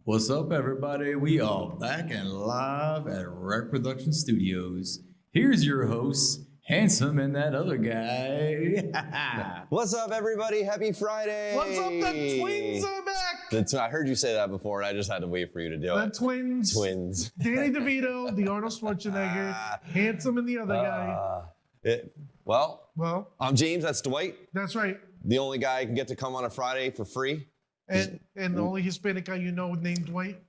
What's up, everybody? We are back and live at Rec Production Studios. Here's your host, Handsome and that other guy. What's up, everybody? Happy Friday. What's up? The twins are back. I heard you say that before, and I just had to wait for you to do it. The twins. Twins. Danny DeVito, the Arnold Schwarzenegger, Handsome and the other guy. Well, I'm James. That's Dwight. That's right. The only guy who can get to come on a Friday for free. And the only Hispanic guy you know named Dwight.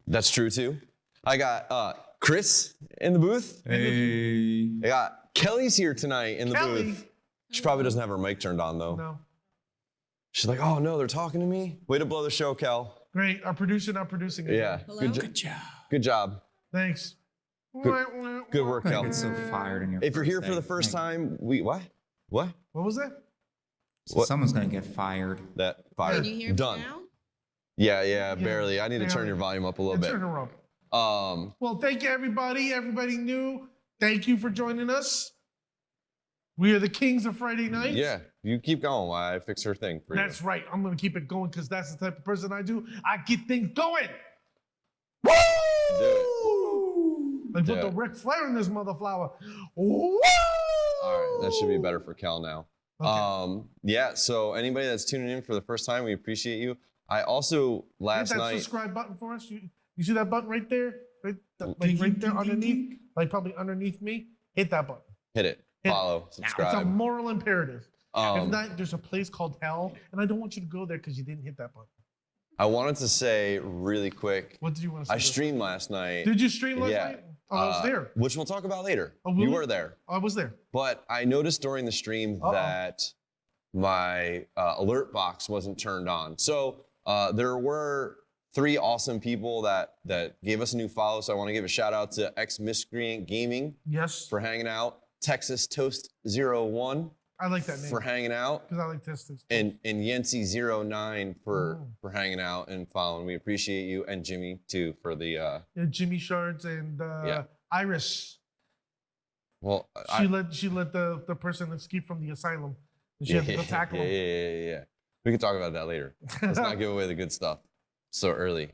That's true, too. I got Chris in the booth. Hey. I got Kelly's here tonight in the booth. She probably doesn't have her mic turned on, though. No. She's like, oh, no, they're talking to me? Way to blow the show, Kel. Great. Our producer not producing it. Yeah. Hello? Good job. Good job. Thanks. Good work, I Kel. get so fired in your If you're here first for the day. first time, what? What was that? So someone's going to get fired. That fired. Can you hear me Done. now? Yeah, barely. I need to turn your volume up a little bit. Turn her up. Um, Well, thank you, everybody. Everybody new. Thank you for joining us. We are the kings of Friday nights. yeah, you keep going while I fix her thing for That's you. right. I'm going to keep it going because that's the type of person I do. I get things going. Woo! Do I put Do the it. Ric Flair in this mother flower. Woo! All right, that should be better for Kel now. Okay. Yeah, so anybody that's tuning in for the first time, we appreciate you. I also, last Hit that night, subscribe button for us. You see that button right there? Right, Ding, right there underneath? Like probably underneath me? Hit that button. hit it, Hit it. follow, It's a subscribe. moral imperative. If Um, not, there's a place called hell, and I don't want you to go there because you didn't hit that button. I wanted to say really quick, What did you want to say? I streamed last night. Did you stream last Yeah. night? Oh, I was there. Which we'll talk about later. Oh, You really? were there. I was there. But I noticed during the stream Uh-oh. that my alert box wasn't turned on. So there were 3 awesome people that gave us a new follow. So I want to give a shout out to X Miscreant Gaming Yes. for hanging out, Texas Toast 01 I like that name. for hanging out, Because I like testing. and Yancy 09 for Oh. hanging out and following. We appreciate you, and Jimmy too for the Yeah, Jimmy Shards and Yeah. Iris. well. She let the person escape from the asylum. And she had to go tackle him. Yeah. We can talk about that later. Let's not give away the good stuff so early.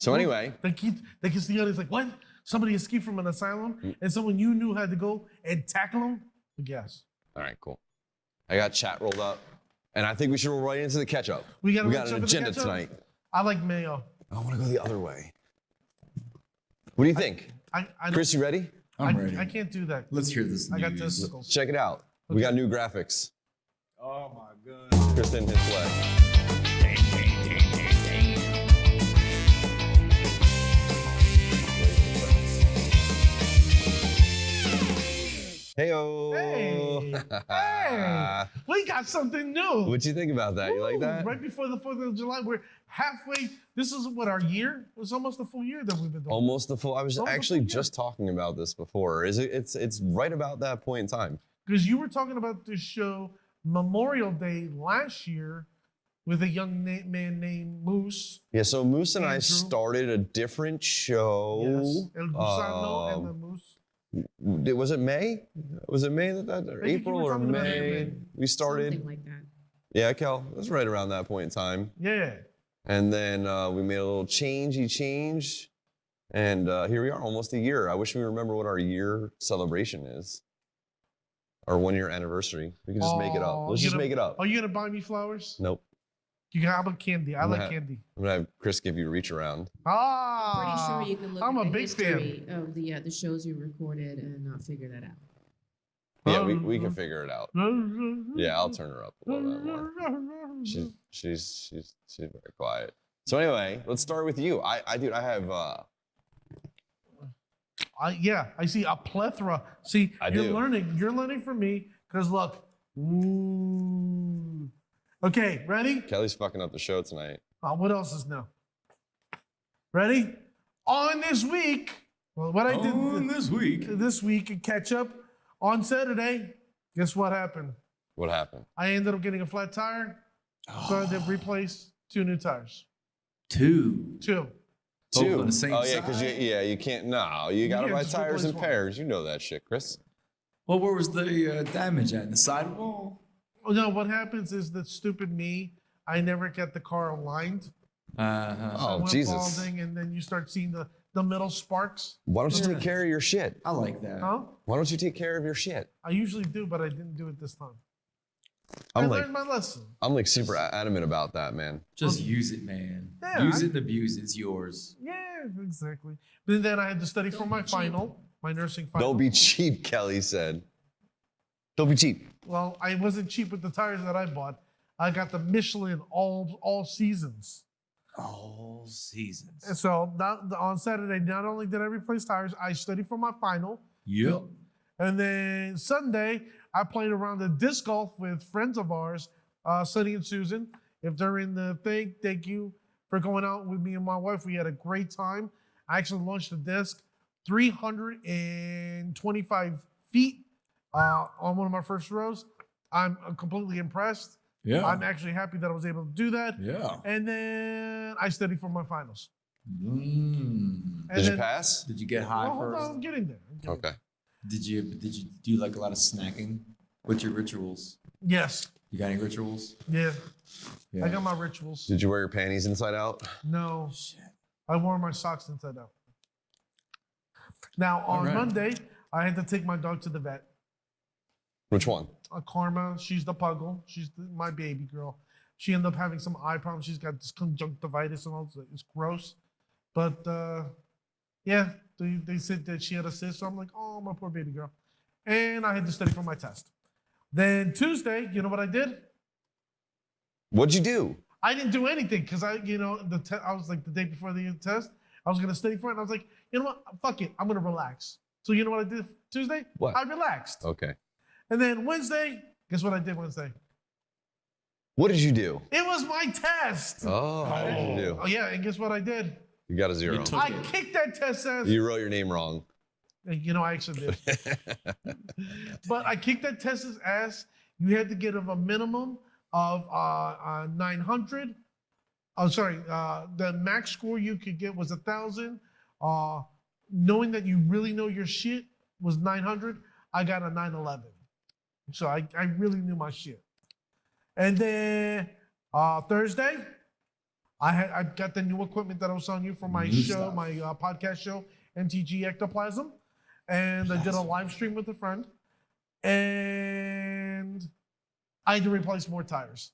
So anyway, They can see others like, what? Somebody escaped from an asylum and someone you knew had to go and tackle him? Yes. all right, cool. I got chat rolled up, and I think we should roll right into the catch-up. We got an ketchup in the agenda ketchup? tonight. I like mayo. I want to go the other way. What do you think? I Chris, you ready? I'm ready. I can't do that. Let's hear this I got news. testicles. Check it out. We got new graphics. Oh, my goodness. Chris in his way. Hey-o. Hey. Hey. We got something new. What'd you think about that? You like Woo, that? Right before the 4th of July, we're halfway. This is what, our year? It's almost a full year that we've been doing. Almost the full. I was Almost the actually full year. just talking about this before. It's right about that point in time. Because you were talking about this show Memorial Day last year with a young man named Moose. Yeah, so Moose and I Andrew. started a different show. Yes. El Gusano and the Moose. Was it May? Was it May that or I think you April were or talking about May? May. We started. Something like that. Yeah, Kel, it was right around that point in time. Yeah. And then we made a little change. And here we are, almost a year. I wish we remember what our year celebration is. Our 1-year anniversary. We can just make it up. Oh, Let's you just gonna- make it up. Are you gonna buy me flowers? Nope. You can have a candy. I like Nah. candy. I'm gonna have Chris give you a reach around. Pretty Ah. sure you can look I'm at a the big fan. history of the shows you recorded and figure that out. Yeah, we can figure it out. Yeah, I'll turn her up a little bit more. She's very quiet. So anyway, let's start with you. I have Yeah, I see a plethora. See, I you're do. learning. You're learning from me because look. Ooh. Okay, ready? Kelly's fucking up the show tonight. What else is new? Ready? On this week, Well, what I did this week. and catch up on Saturday, guess what happened? What happened? I ended up getting a flat tire, so I had to replace 2 new tires. 2. 2. Both on the same Oh yeah, because side? you can't. No, you gotta can't buy just tires in replace one. pairs. You know that shit, Chris. Well, where was the damage at? The sidewall? Oh, no, what happens is that stupid me, I never get the car aligned. Uh-huh. I Oh went Jesus! balding, and then you start seeing the middle sparks. Why don't you Yeah. take care of your shit? I like that. Huh? Why don't you take care of your shit? I usually do, but I didn't do it this time. I I'm learned my lesson. super adamant about that, man. Just use it, man. Yeah, Use it and abuse it. It's yours. Yeah, exactly. But then I had to study for my final, my nursing final. Don't be cheap, Kelly said. Don't be cheap. Well, I wasn't cheap with the tires that I bought. I got the Michelin all seasons. All seasons. And so on Saturday, not only did I replace tires, I studied for my final. Yep. And then Sunday, I played around the disc golf with friends of ours, Sonny and Susan. If they're in the thing, thank you for going out with me and my wife. We had a great time. I actually launched the disc 325 feet on one of my first rows. I'm completely impressed. Yeah. I'm actually happy that I was able to do that. Yeah. And then I studied for my finals. Mm. And Did you then- pass? Did you get high Well, hold first? on, I'm getting there. Okay. Did you do like a lot of snacking? What's your rituals? Yes. You got any rituals? Yeah. Yeah. I got my rituals. Did you wear your panties inside out? No. Shit. I wore my socks inside out. Now, on Alright. Monday, I had to take my dog to the vet. Which one? Karma, she's the puggle. She's my baby girl. She ended up having some eye problems. She's got this conjunctivitis and all. It's gross. But yeah, they said that she had a cyst. So I'm like, oh, my poor baby girl. And I had to study for my test. Then Tuesday, you know what I did? What'd you do? I didn't do anything because I was like the day before the test, I was gonna study for it, and I was like, you know what? Fuck it, I'm gonna relax. So you know what I did Tuesday? What? I relaxed. Okay. And then Wednesday, guess what I did Wednesday? What did you do? It was my test. Oh, how did you do? Oh yeah, and guess what I did? You got a 0. You took- I Okay. kicked that test ass. You wrote your name wrong. You know, I actually did. But I kicked that test's ass. You had to get a minimum of 900. Oh, sorry. The max score you could get was 1,000. Knowing that you really know your shit was 900. I got a 911. So I really knew my shit. And then Thursday, I got the new equipment that I was telling you for my New show, stuff. my podcast show, MTG Ectoplasm. And I did a live stream with a friend. And I had to replace more tires.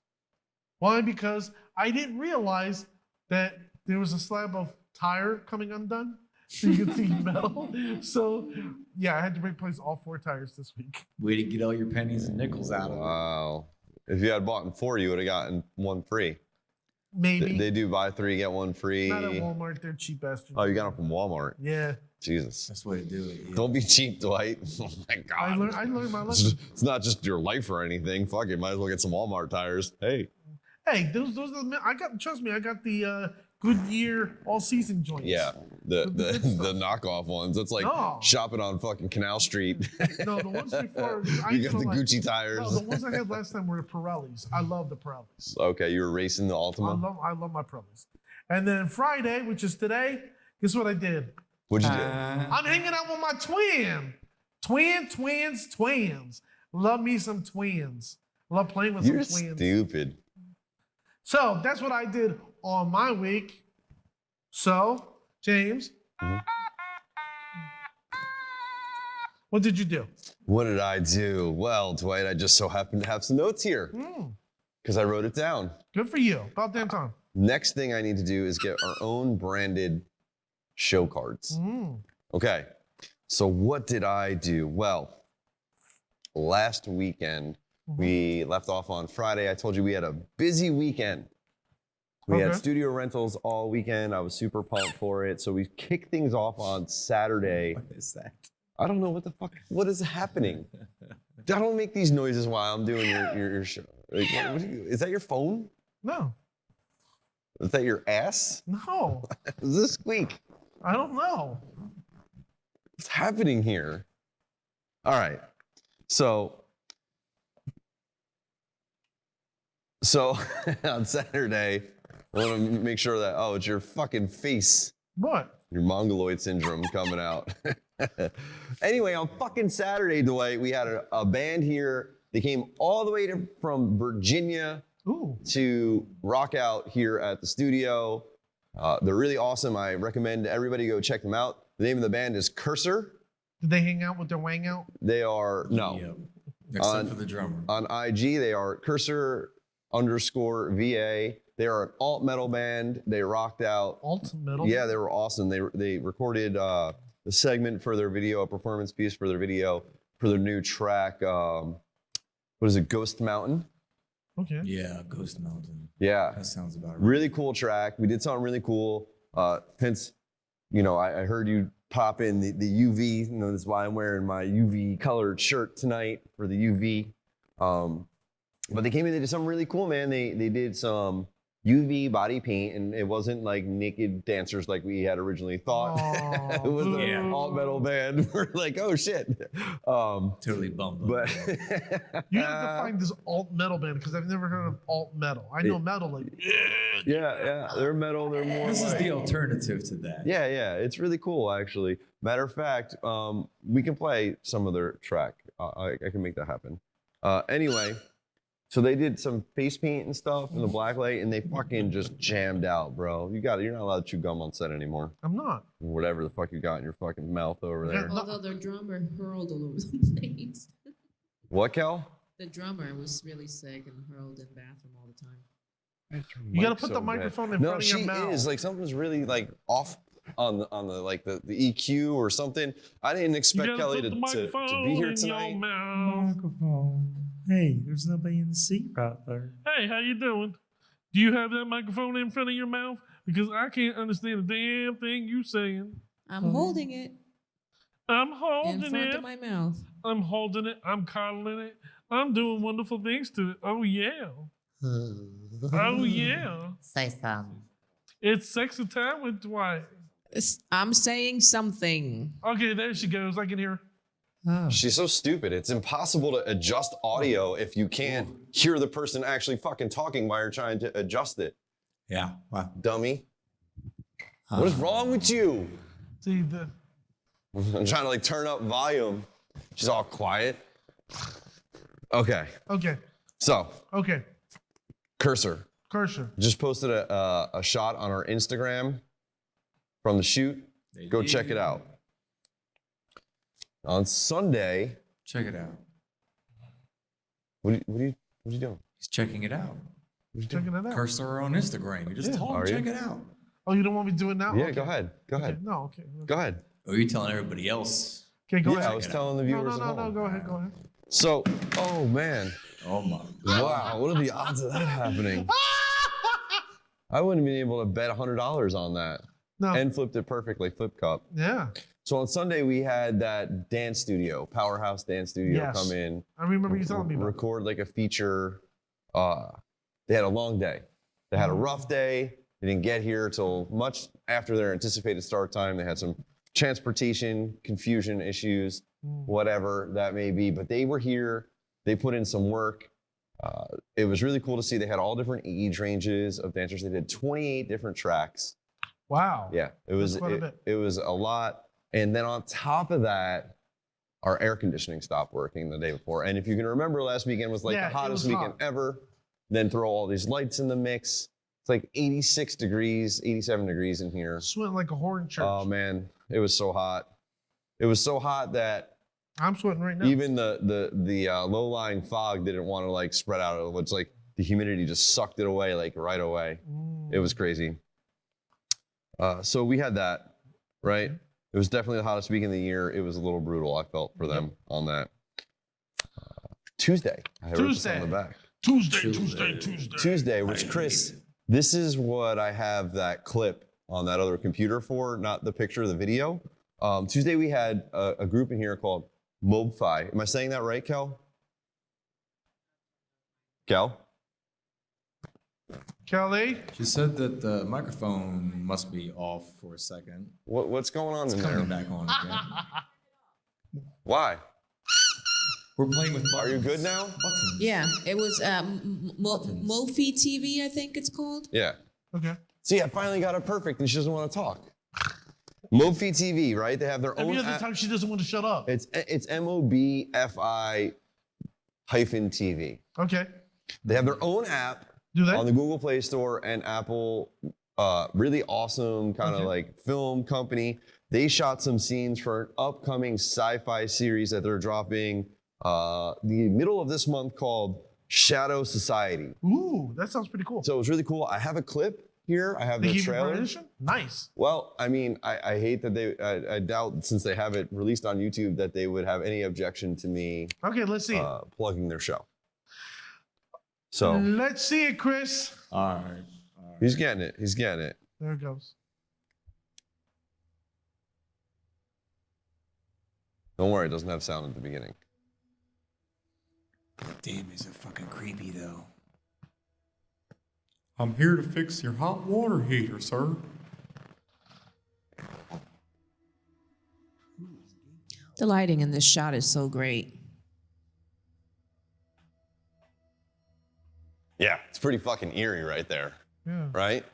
Why? Because I didn't realize that there was a slab of tire coming undone. So you could see metal. So yeah, I had to replace all 4 tires this week. Way to get all your pennies and nickels out of it. Wow. If you had bought in 4, you would have gotten 1 free. Maybe. They do buy 3, get 1 free. Not at Walmart. They're cheap bastards. Oh, you got them from Walmart. Yeah. Jesus. That's the way to do it. Yeah. Don't be cheap, Dwight. Oh my God. I learned my It's, lesson. it's not just your life or anything. Fuck it. Might as well get some Walmart tires. Hey. Hey, those are the, I got, trust me, I got the Goodyear all season joints. Yeah. The The good the stuff. knockoff ones. That's like No. shopping on fucking Canal Street. No, the ones before. You got the Gucci tires. No, the ones I had last time were the Pirellis. I love the Pirellis. Okay, you were racing the Altima. I love my Pirellis. And then Friday, which is today, guess what I did? What'd you do? I'm hanging out with my twin. Twins. Love me some twins. Love playing with You're some twins. stupid. So that's what I did on my week. So, James, what did you do? What did I do? Well, Dwight, I just so happened to have some notes here because I wrote it down. Good for you. About damn time. Next thing I need to do is get our own branded show cards. Okay, so what did I do? Well, last weekend, we left off on Friday. I told you we had a busy weekend. We had Okay. studio rentals all weekend. I was super pumped for it. So we kicked things off on Saturday. What is that? I don't know what the fuck, what is happening? I don't make these noises while I'm doing your show. Like, is that your phone? No. Is that your ass? No. Is this squeak? I don't know. What's happening here? All right. So on Saturday, I want to make sure that, oh, it's your fucking face. What? Your mongoloid syndrome coming out. Anyway, on fucking Saturday, Dwight, we had a band here. They came all the way from Virginia to rock out here at the studio. They're really awesome. I recommend everybody go check them out. The name of the band is Cursor. Did they hang out with their wang out? They are, no. Yep. Except for the drummer. On IG, they are Cursor_VA. They are an alt metal band. They rocked out. Alt metal? Yeah, they were awesome. They recorded the segment for their video, a performance piece for their video, for their new track. What is it, Ghost Mountain? Okay. Yeah, Ghost Mountain. Yeah. That sounds about right. Really cool track. We did something really cool. Hence, I heard you pop in the UV. That's why I'm wearing my UV colored shirt tonight for the UV. But they came in, they did something really cool, man. They did some UV body paint, and it wasn't like naked dancers like we had originally thought. It was an alt metal band. We're like, oh shit. Totally bummed. But you have to find this alt metal band because I've never heard of alt metal. I know metal like. yeah, they're metal. They're more. This is the alternative to that. Yeah, it's really cool actually. Matter of fact, we can play some of their track. I can make that happen. Anyway. So they did some face paint and stuff in the black light, and they fucking just jammed out, bro. You're not allowed to chew gum on set anymore. I'm not. Whatever the fuck you got in your fucking mouth over there. Although the drummer hurled all over the place. What, Cal? The drummer was really sick and hurled in the bathroom all the time. You gotta put the microphone in front of your mouth. No, she is. Like something's really like off on the like the EQ or something. I didn't expect Kelly to be here tonight. Microphone. Hey, there's nobody in the seat right there. Hey, how you doing? Do you have that microphone in front of your mouth? Because I can't understand a damn thing you saying. I'm holding it I'm holding in front it. of my mouth. I'm holding it. I'm coddling it. I'm doing wonderful things to it. Oh yeah. Oh yeah. Say something. It's sexy time with Dwight. I'm saying something. Okay, there she goes. I can hear her. Oh. She's so stupid. It's impossible to adjust audio if you can't hear the person actually fucking talking while you're trying to adjust it. Yeah. Wow. Dummy. What is wrong with you? See, I'm trying to like turn up volume. She's all quiet. Okay. okay. So, Okay. Cursor. Cursor. Just posted a shot on our Instagram from the shoot. Go check it out. On Sunday. Check it out. What are you doing? He's checking it out. Checking it out. Cursor on Instagram. You just told him Are check you? it out. Oh, you don't want me to do it now? Yeah, Okay. go ahead. Go Okay. ahead. No, okay. Go ahead. Oh, you're telling everybody else. Okay, go Yeah, ahead. I was telling the No, viewers no, at no, home. go ahead, go ahead. So, oh man. Oh my. Wow, what are the odds of that happening? I wouldn't have been able to bet $100 on that. No. And flipped it perfectly, flip cup. Yeah, So on Sunday, we had that dance studio, Powerhouse Dance Studio, Yes. come in. I remember you telling me about it. Record like a feature. They had a long day. They had a rough day. They didn't get here till much after their anticipated start time. They had some transportation confusion issues, whatever that may be. But they were here. They put in some work. It was really cool to see. They had all different age ranges of dancers. They did 28 different tracks. Wow. Yeah, it was quite a bit. it was a lot. And then on top of that, our air conditioning stopped working the day before. And if you can remember, last weekend was like Yeah, the it hottest was weekend hot. ever. Then throw all these lights in the mix. It's like 86 degrees, 87 degrees in here. Sweating like a whore in church. Oh man, it was so hot. It was so hot that I'm sweating right now. even the low-lying fog didn't want to like spread out. It's like the humidity just sucked it away like right away. It was crazy. So we had that, right? It was definitely the hottest week in the year. It was a little brutal, I felt, for them on that. Tuesday. I wrote this on the back. Tuesday, which Chris, this is what I have that clip on that other computer for, not the picture, the video. Tuesday we had a group in here called Mobfi. Am I saying that right, Kel? Kel? Kelly? She said that the microphone must be off for a second. What's going on in there? Coming back on again. Why? We're playing with buttons. Are you good now? Buttons. Yeah, it was Buttons. Mofi TV, I think it's called. Yeah. Okay. See, I finally got it perfect, and she doesn't want to talk. Mofi TV, right? They have their own Every other app. time she doesn't want to shut up. It's MOBFI-TV. Okay. They have their own app Do they? on the Google Play Store and Apple. Really awesome kind of Okay. like film company. They shot some scenes for an upcoming sci-fi series that they're dropping the middle of this month called Shadow Society. Ooh, that sounds pretty cool. So it was really cool. I have a clip here. I have They the give you trailer. permission? Nice. Well, I mean, I hate that I doubt since they have it released on YouTube that they would have any objection to me Okay, let's see it. plugging their show. So Let's see it, Chris. All right. he's getting it. He's getting it. There it goes. Don't worry, it doesn't have sound at the beginning. Damn, is it fucking creepy though? I'm here to fix your hot water heater, sir. The lighting in this shot is so great. Yeah, it's pretty fucking eerie right there, Yeah. right?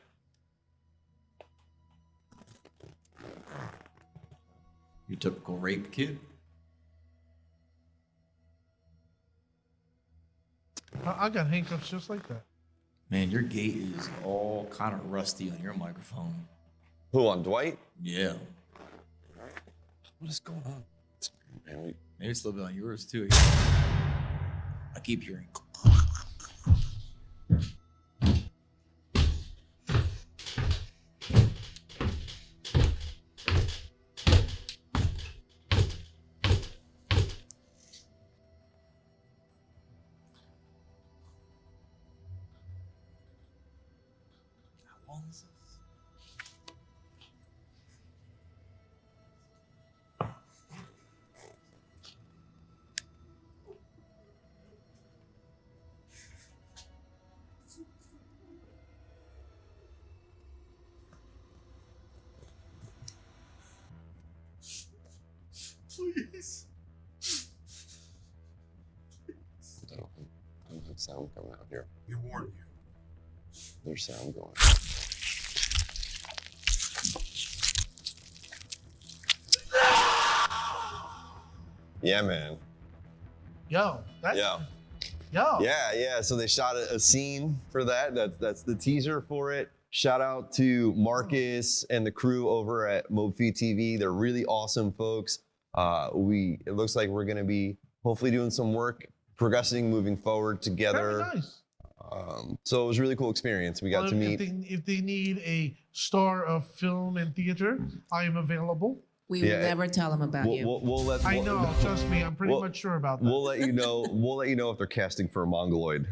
Your typical rape kid. I got handcuffs just like that. Man, your gate is all kind of rusty on your microphone. Who, on Dwight? Yeah. What is going on? Man, Maybe it's a little bit on yours too. I keep hearing. How long is this? Please. I don't have sound coming out here. We warn you. There's sound going. Yeah, man. Yo, that's Yeah. yo. Yeah. So they shot a scene for that. That's the teaser for it. Shout out to Marcus and the crew over at Mofi TV. They're really awesome folks. It looks like we're gonna be hopefully doing some work, progressing, moving forward together. Very nice. So it was a really cool experience. We got Well, to meet. if they need a star of film and theater, I am available. We Yeah, will never tell them about you. We'll let. I we'll- know, trust me, I'm pretty we'll- much sure about that. We'll let you know. We'll let you know if they're casting for a mongoloid.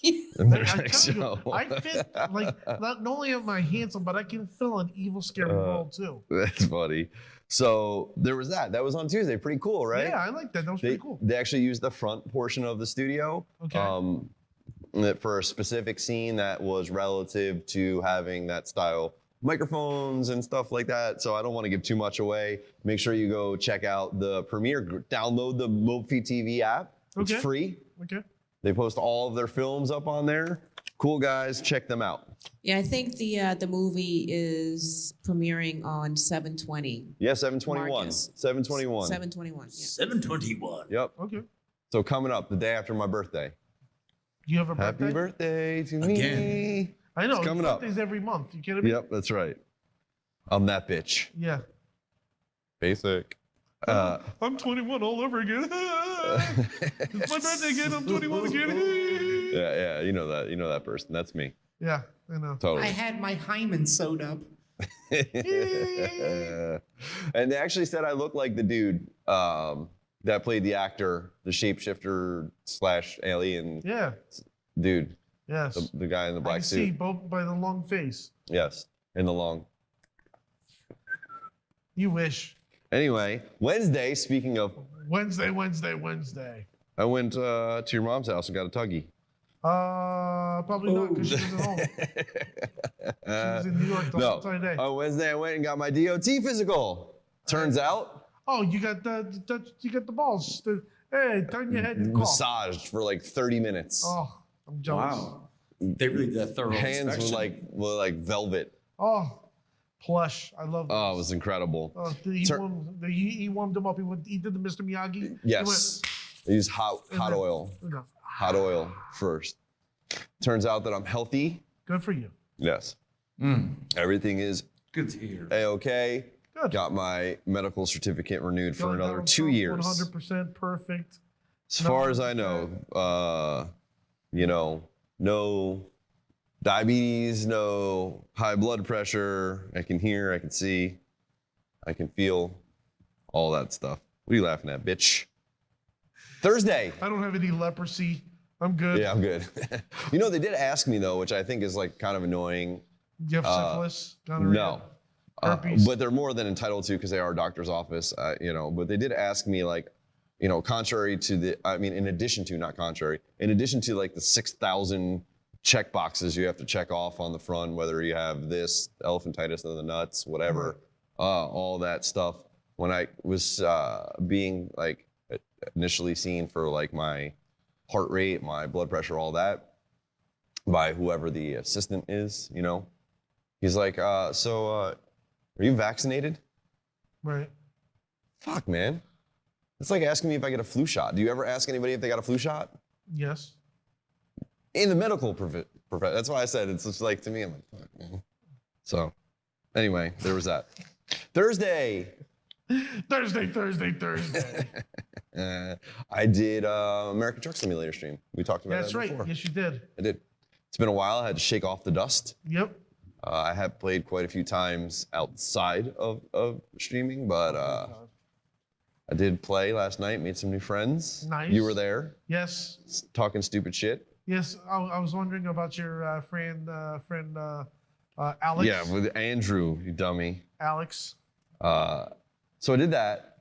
I in their tell next you, show. I fit like not only am I handsome, but I can fill an evil, scary role too. That's funny. So there was that. That was on Tuesday. Pretty cool, right? Yeah, I like that. That was They, pretty cool. they actually used the front portion of the studio Okay. for a specific scene that was relative to having that style microphones and stuff like that. So I don't want to give too much away. Make sure you go check out the premiere. Download the Mofi TV app. It's Okay. free. Okay. They post all of their films up on there. Cool guys, check them out. Yeah, I think the movie is premiering on 7/20. Yeah, 7/21. Marcus. 7/21. 7/21. Yeah. 721. Yep. Okay. So coming up the day after my birthday. You have a Happy birthday to me. Again. I know. It's coming up. Birthdays every month. You kidding me? Yep, that's right. I'm that bitch. Yeah. Basic. I'm 21 all over again. It's my birthday again. I'm 21 again. yeah, you know that. You know that person. That's me. Yeah, I know. Totally. I had my hymen sewed up. And they actually said I look like the dude that played the actor, the shapeshifter / alien Yeah. dude, Yes. the guy in the I black can see suit. both by the long face. Yes, in the long. You wish. Anyway, Wednesday. Speaking of, Wednesday. I went to your mom's house and got a tuggy. Probably not because she wasn't home. She was in New York the whole No, entire day. on Wednesday I went and got my DOT physical. Turns out Oh, you got the balls. Hey, turn your head and cough. Massaged for like 30 minutes. Oh, I'm jealous. Wow. They really did a thorough Hands inspection. were like velvet. Oh, plush. I love. Oh, it was incredible. He warmed him up. He did the Mr. Miyagi. Yes. They use hot oil. Hot oil first. Turns out that I'm healthy. Good for you. Yes. Mm. Everything is Good to hear. A-okay. Good. Got my medical certificate renewed for Got another that 2 years. 100% perfect. As far as I know, no diabetes, no high blood pressure. I can hear, I can see, I can feel, all that stuff. What are you laughing at, bitch? Thursday. I don't have any leprosy. I'm good. Yeah, I'm good. They did ask me though, which I think is like kind of annoying. Do you have syphilis? Gonorrhea? No. Herpes? But they're more than entitled to because they are a doctor's office, but they did ask me like, contrary to in addition to, not contrary, in addition to like the 6,000 check boxes you have to check off on the front, whether you have this, elephantitis of the nuts, whatever, all that stuff. When I was being like initially seen for like my heart rate, my blood pressure, all that, by whoever the assistant is, he's like, are you vaccinated? Right. Fuck, man. It's like asking me if I get a flu shot. Do you ever ask anybody if they got a flu shot? Yes. In the medical profession. That's why I said it's just like, to me, I'm like, fuck, man. So, anyway, there was that. Thursday. I did American Truck Simulator stream. We talked about That's that right. before. Yes, you did. I did. It's been a while. I had to shake off the dust. Yep. I have played quite a few times outside of streaming, but I did play last night, made some new friends. Nice. You were there, Yes. talking stupid shit. Yes. I was wondering about your friend Alex. Yeah, with Andrew, you dummy. Alex. So I did that,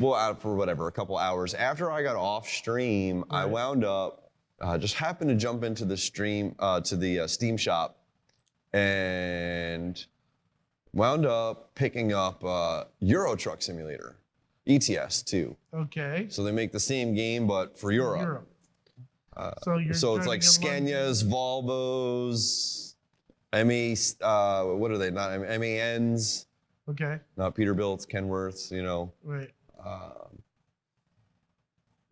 out for whatever, a couple hours. After I got off stream, I wound up, just happened to jump into the stream, to the Steam shop, and wound up picking up Euro Truck Simulator, ETS too. Okay. So they make the same game, but for Europe. So it's like Scanias, Volvos, what are they? Not MANs. Okay. Not Peterbilts, Kenworths, Right.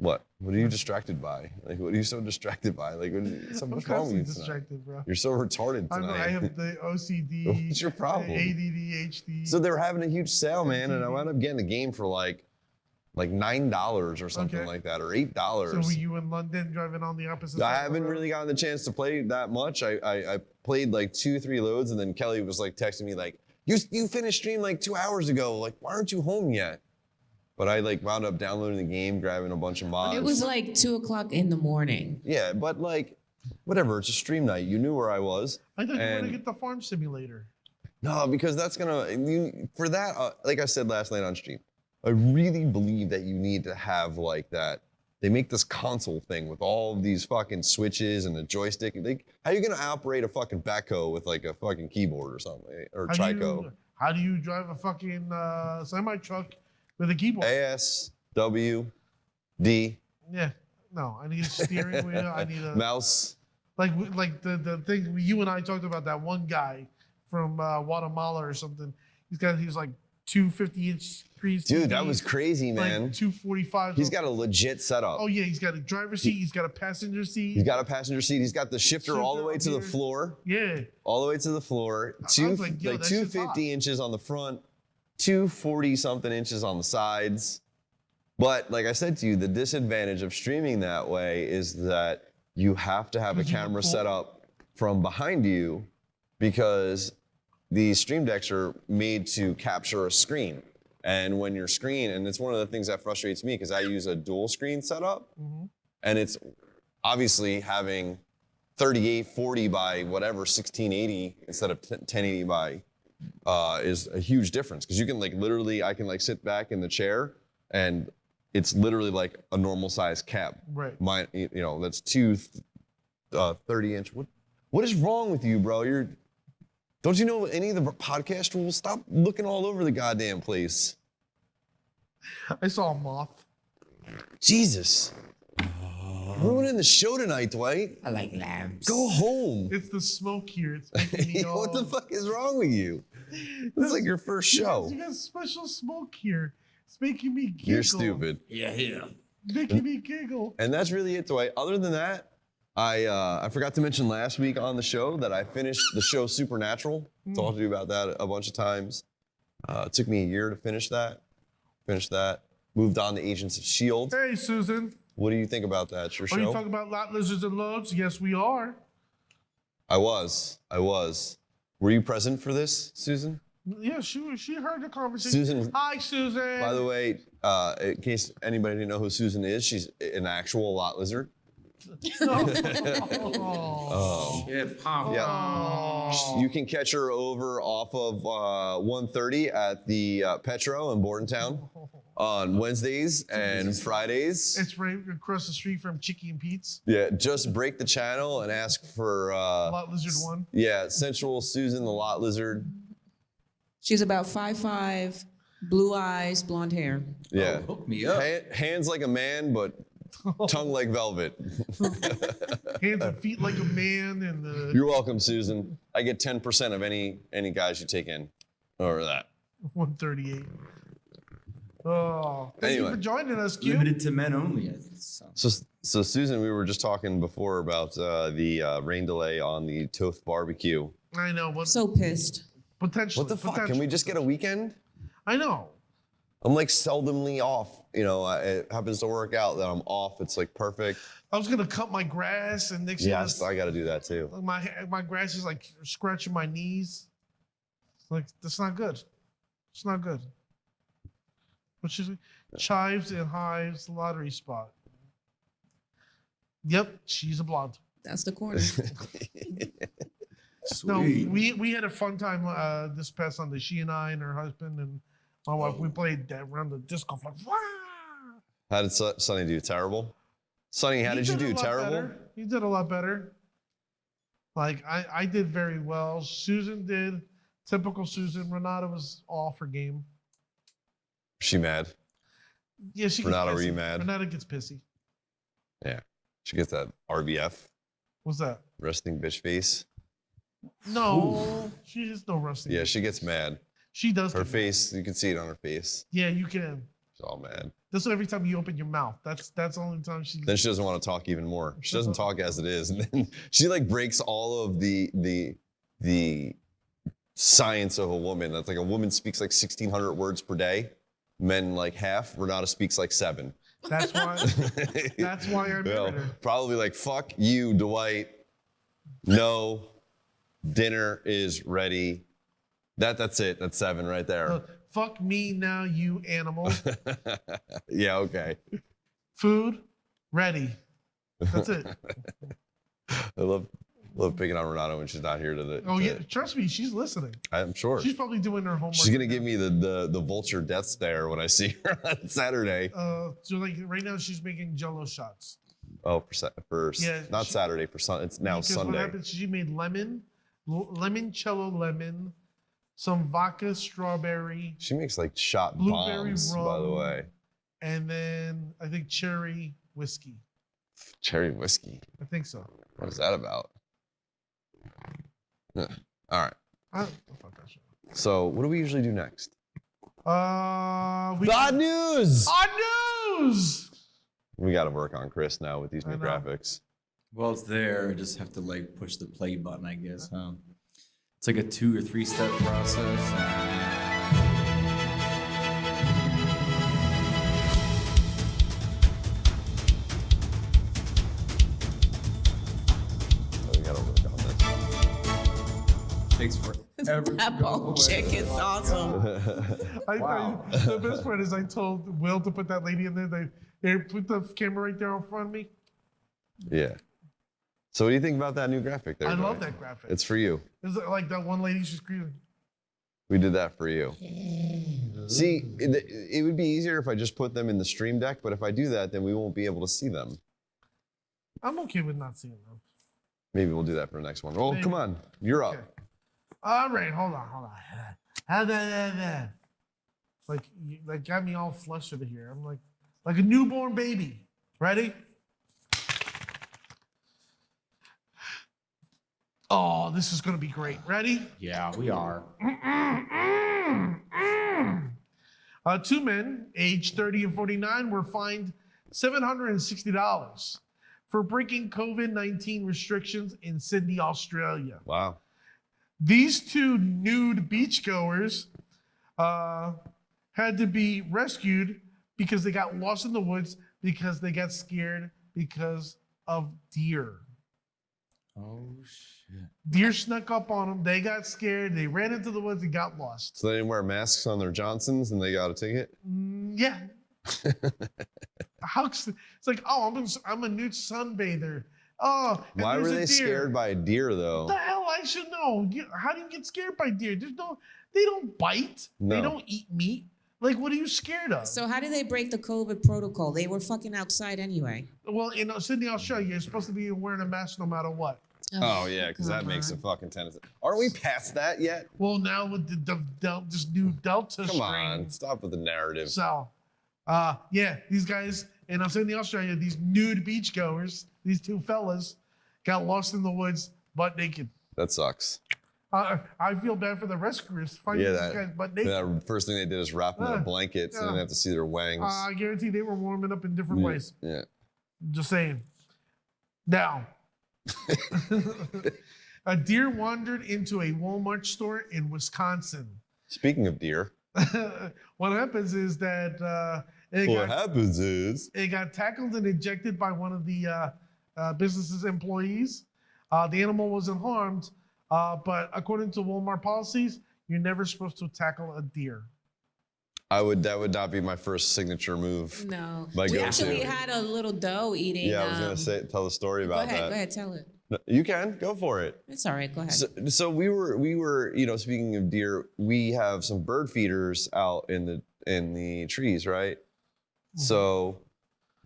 What? What are you distracted by? Like, what are you so distracted by? Like, what's wrong with you tonight? Distracted, bro. You're so retarded I know. tonight. I have the OCD. What's your problem? ADD, HD. So they were having a huge sale, man, and I wound up getting a game for like $9 or something like that, or $8. So were you in London driving on the opposite side? I haven't really gotten the chance to play that much. I played like 2-3 loads, and then Kelly was like texting me like, you finished stream like 2 hours ago. Like, why aren't you home yet? But I like wound up downloading the game, grabbing a bunch of mods. It was like 2:00 in the morning. Yeah, but like, whatever. It's a stream night. You knew where I was. I thought you were gonna get the farm simulator. No, because that's for that. Like I said last night on stream, I really believe that you need to have like that. They make this console thing with all of these fucking switches and a joystick. How are you gonna operate a fucking backhoe with like a fucking keyboard or something, or trico? How do you drive a fucking semi truck with a keyboard? AS, W, D. Yeah. No, I need a steering wheel. I need a mouse. Like the thing you and I talked about, that one guy from Guatemala or something. He's like 250-inch screens. Dude, that was crazy, man. Like 245. He's got a legit setup. Oh yeah, he's got a driver's seat. He's got a passenger seat. He's got a passenger seat. He's got the shifter all the way to the floor. Yeah. All the way to the floor. Like 250 inches on the front, 240 something inches on the sides. But like I said to you, the disadvantage of streaming that way is that you have to have a camera set up from behind you, because these stream decks are made to capture a screen. And when your screen, and it's one of the things that frustrates me because I use a dual screen setup, and it's obviously having 3840 by whatever 1680 instead of 1080 by is a huge difference, because you can like literally, I can like sit back in the chair and it's literally like a normal size cap. Right. That's two 30-inch. What is wrong with you, bro? Don't you know any of the podcast rules? Stop looking all over the goddamn place. I saw a moth. Jesus. Ruining the show tonight, Dwight. I like lambs. Go home. It's the smoke here. It's making me all... What the fuck is wrong with you? This is like your first show. You got special smoke here. It's making me giggle. You're stupid. Yeah. Making me giggle. And that's really it, Dwight. Other than that, I forgot to mention last week on the show that I finished the show Supernatural. Talked to you about that a bunch of times. It took me a year to finish that. Moved on to Agents of S.H.I.E.L.D. Hey, Susan. What do you think about that? It's your Are show? you talking about lot lizards and loads? Yes, we are. I was. Were you present for this, Susan? Yeah, she heard the conversation. Susan. Hi, Susan. By the way, in case anybody didn't know who Susan is, she's an actual lot lizard. Oh. Yeah, pop. Yeah. Oh. You can catch her over off of 130 at the Petro in Bordentown on Wednesdays and Fridays. It's right across the street from Chicky and Pete's. Yeah, just break the channel and ask for Lot Lizard 1. Yeah, Sensual Susan the Lot Lizard. She's about 5'5", blue eyes, blonde hair. Yeah. Oh, hook me up. Hands like a man, but tongue like velvet. Hands and feet like a man, and the You're welcome, Susan. I get 10% of any guys you take in, or that. 138. Oh, thank you Anyway. for joining us, Q. Limited to men only. I think so. So Susan, we were just talking before about the rain delay on the Toth barbecue. I know, but So pissed. potentially. What the fuck? Can we potentially. just get a weekend? I know. I'm like seldomly off. You know, it happens to work out that I'm off. It's like perfect. I was gonna cut my grass, and next Yes, year, I got to do that too. my grass is like scratching my knees. Like that's not good. It's not good. But she's like, Chives and Hives lottery spot. Yep, she's a blonde. That's the corner. No, Sweet. we had a fun time this past Sunday. She and I and her husband and my wife, we played that around the disco like, wow. How did Sonny do? Terrible? Sonny, how He did you a do? lot Terrible? better. He did a lot better. Like I did very well. Susan did. Typical Susan. Renata was off her game. She mad? Yeah, she gets Renata, were pissy. you mad? Renata gets pissy. Yeah. She gets that RBF, What's that? resting bitch face. No, she has no rusty. Yeah, she gets mad. She does. Her get mad. face, you can see it on her face. Yeah, you can. She's all mad. That's every time you open your mouth. That's the only time she. Then she doesn't want to talk even more. She doesn't talk as it is, and then she like breaks all of the science of a woman. That's like a woman speaks like 1,600 words per day. Men like half. Renata speaks like 7. That's why. That's why I married her. Probably like fuck you, Dwight. No, dinner is ready. That's it. That's 7 right there. Fuck me now, you animal. Yeah, okay. Food ready. That's it. I love picking on Renata when she's not here to Oh yeah, trust me, she's listening. I'm sure. She's probably doing her homework. She's gonna give me the vulture death stare when I see her on Saturday. So like right now she's making Jello shots. Oh, for Yeah, not she- Saturday for Sun. It's now Because what Sunday. happened? She made limoncello lemon, some vodka strawberry, She makes like shot Blueberry bombs, by the rum. way. and then I think cherry whiskey. Cherry whiskey. I think so. What is that about? All right. Fuck that shit. So what do we usually do next? Bad news. Odd news. We got to work on Chris now with these I new know. graphics. Well, it's there. I just have to like push the play button, I guess, huh? It's like a 2 or 3 step process. So we got to work on Takes forever. That to go ball away. chick is awesome. this. The best part is I told Will to put that lady in there. They put the camera right there in front of me. Yeah. So what do you think about that new graphic there? I love Dwight? that graphic. It's for you. It's like that one lady, she's screaming. We did that for you. See, it would be easier if I just put them in the stream deck, but if I do that, then we won't be able to see them. I'm okay with not seeing them. Maybe we'll do that for the next one. Oh, Maybe. come on. You're up. Okay. All right, hold on. Like got me all flustered here. I'm like a newborn baby. Ready? Oh, this is gonna be great. Ready? Yeah, we are. Two men, aged 30 and 49, were fined $760 for breaking COVID-19 restrictions in Sydney, Australia. Wow. These two nude beachgoers had to be rescued because they got lost in the woods because they got scared because of deer. Oh shit. Deer snuck up on them. They got scared. They ran into the woods and got lost. So they didn't wear masks on their Johnsons and they got a ticket? Yeah. It's like, oh, I'm a nude sunbather. Oh, and Why were there's a they deer. scared by a deer though? What the hell? I should know. How do you get scared by deer? They don't bite. No. They don't eat meat. Like, what are you scared of? So how did they break the COVID protocol? They were fucking outside anyway. Well, in Sydney, Australia, you're supposed to be wearing a mask no matter what. Oh yeah, because that makes it fucking tennis. Aren't we past that yet? Well, now with this new Delta Come strain. on, stop with the narrative. So, yeah, these guys in Sydney, Australia, these nude beachgoers, these two fellas, got lost in the woods butt naked. That sucks. I feel bad for the rescuers finding Yeah, these guys butt naked. That first thing they did is wrap them in a blanket so they didn't have to see their wangs. I guarantee they were warming up in different ways. Yeah. Just saying. Now, a deer wandered into a Walmart store in Wisconsin. Speaking of deer, What happens is that it got tackled and ejected by one of the business's employees. The animal wasn't harmed, but according to Walmart policies, you're never supposed to tackle a deer. that would not be my first signature move. No. My We go-to. actually had a little doe eating. Yeah, I was gonna tell the story Go about ahead, that. go ahead, tell it. No, you can go for it. It's all right, go ahead. So we were, speaking of deer, we have some bird feeders out in the trees, right? Mm-hmm. So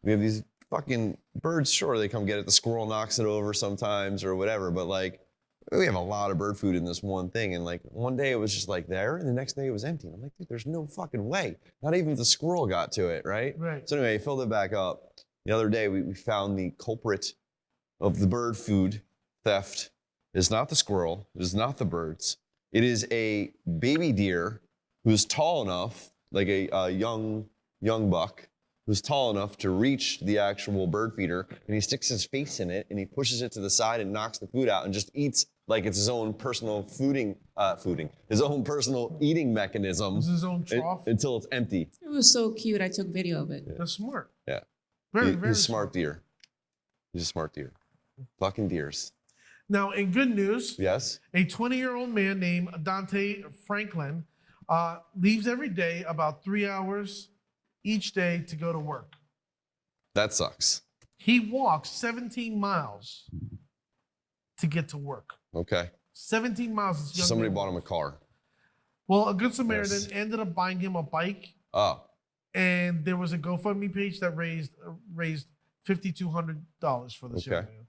we have these fucking birds. Sure, they come get it. The squirrel knocks it over sometimes or whatever. But like, we have a lot of bird food in this one thing. And like one day it was just like there, and the next day it was empty. And I'm like, dude, there's no fucking way. Not even the squirrel got to it, right? Right. So anyway, I filled it back up. The other day we found the culprit of the bird food theft. Is not the squirrel. It is not the birds. It is a baby deer who's tall enough, like a young buck, who's tall enough to reach the actual bird feeder, and he sticks his face in it and he pushes it to the side and knocks the food out and just eats like it's his own personal his own personal eating mechanism. This is his own trough. Until it's empty. It was so cute. I took video of it. That's smart. Yeah. Very, He's very a smart deer. He's a smart deer. Fucking deers. Now, in good news, Yes. a 20-year-old man named Dante Franklin leaves every day about 3 hours each day to go to work. That sucks. He walks 17 miles to get to work. Okay. 17 miles. This young Somebody man bought him a walks. car. Well, a Good Samaritan Yes. ended up buying him a bike, Oh. and there was a GoFundMe page that raised $5,200 for this young Okay. man.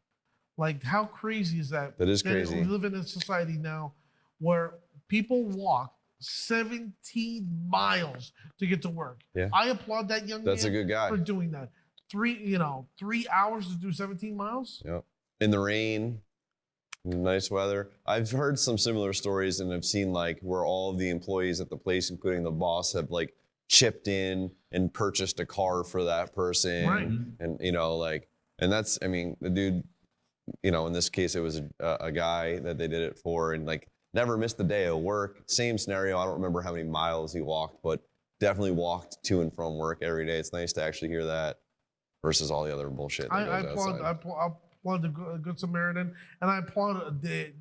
Like, how crazy is that? That is crazy. We live in a society now where people walk 17 miles to get to work. Yeah. I applaud that young That's a man good guy. for doing that. 3 hours to do 17 miles? Yep. In the rain, nice weather. I've heard some similar stories and I've seen like where all of the employees at the place, including the boss, have like chipped in and purchased a car for that person. Right. And and that's, the dude, in this case, it was a guy that they did it for and like never missed a day of work. Same scenario. I don't remember how many miles he walked, but definitely walked to and from work every day. It's nice to actually hear that versus all the other bullshit. That I goes applaud the Good Samaritan, and I applaud the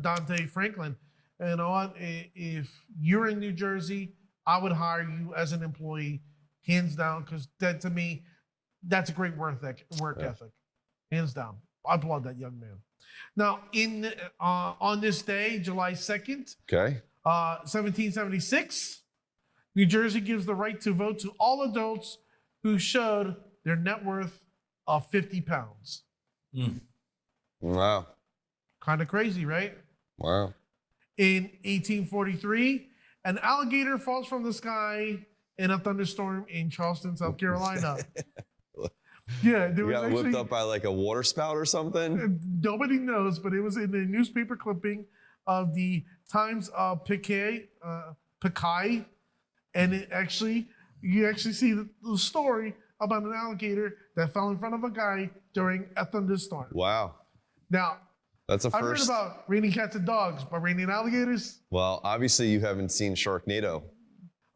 Dante Franklin. And you know what? If you're in New Jersey, I would hire you as an employee, hands down, because that to me, that's a great work ethic, hands down. I applaud that young man. Now, on this day, July 2nd, Okay. 1776, New Jersey gives the right to vote to all adults who showed their net worth of 50 pounds. Wow. Kind of crazy, right? Wow. In 1843, An alligator falls from the sky in a thunderstorm in Charleston, South Carolina. Yeah, there You was got actually whipped up by like a water spout or something? nobody knows, but it was in the newspaper clipping of the Times of Picay, and you actually see the story about an alligator that fell in front of a guy during a thunderstorm. Wow. Now, That's a I've heard first. about raining cats and dogs, but raining alligators? Well, obviously you haven't seen Sharknado.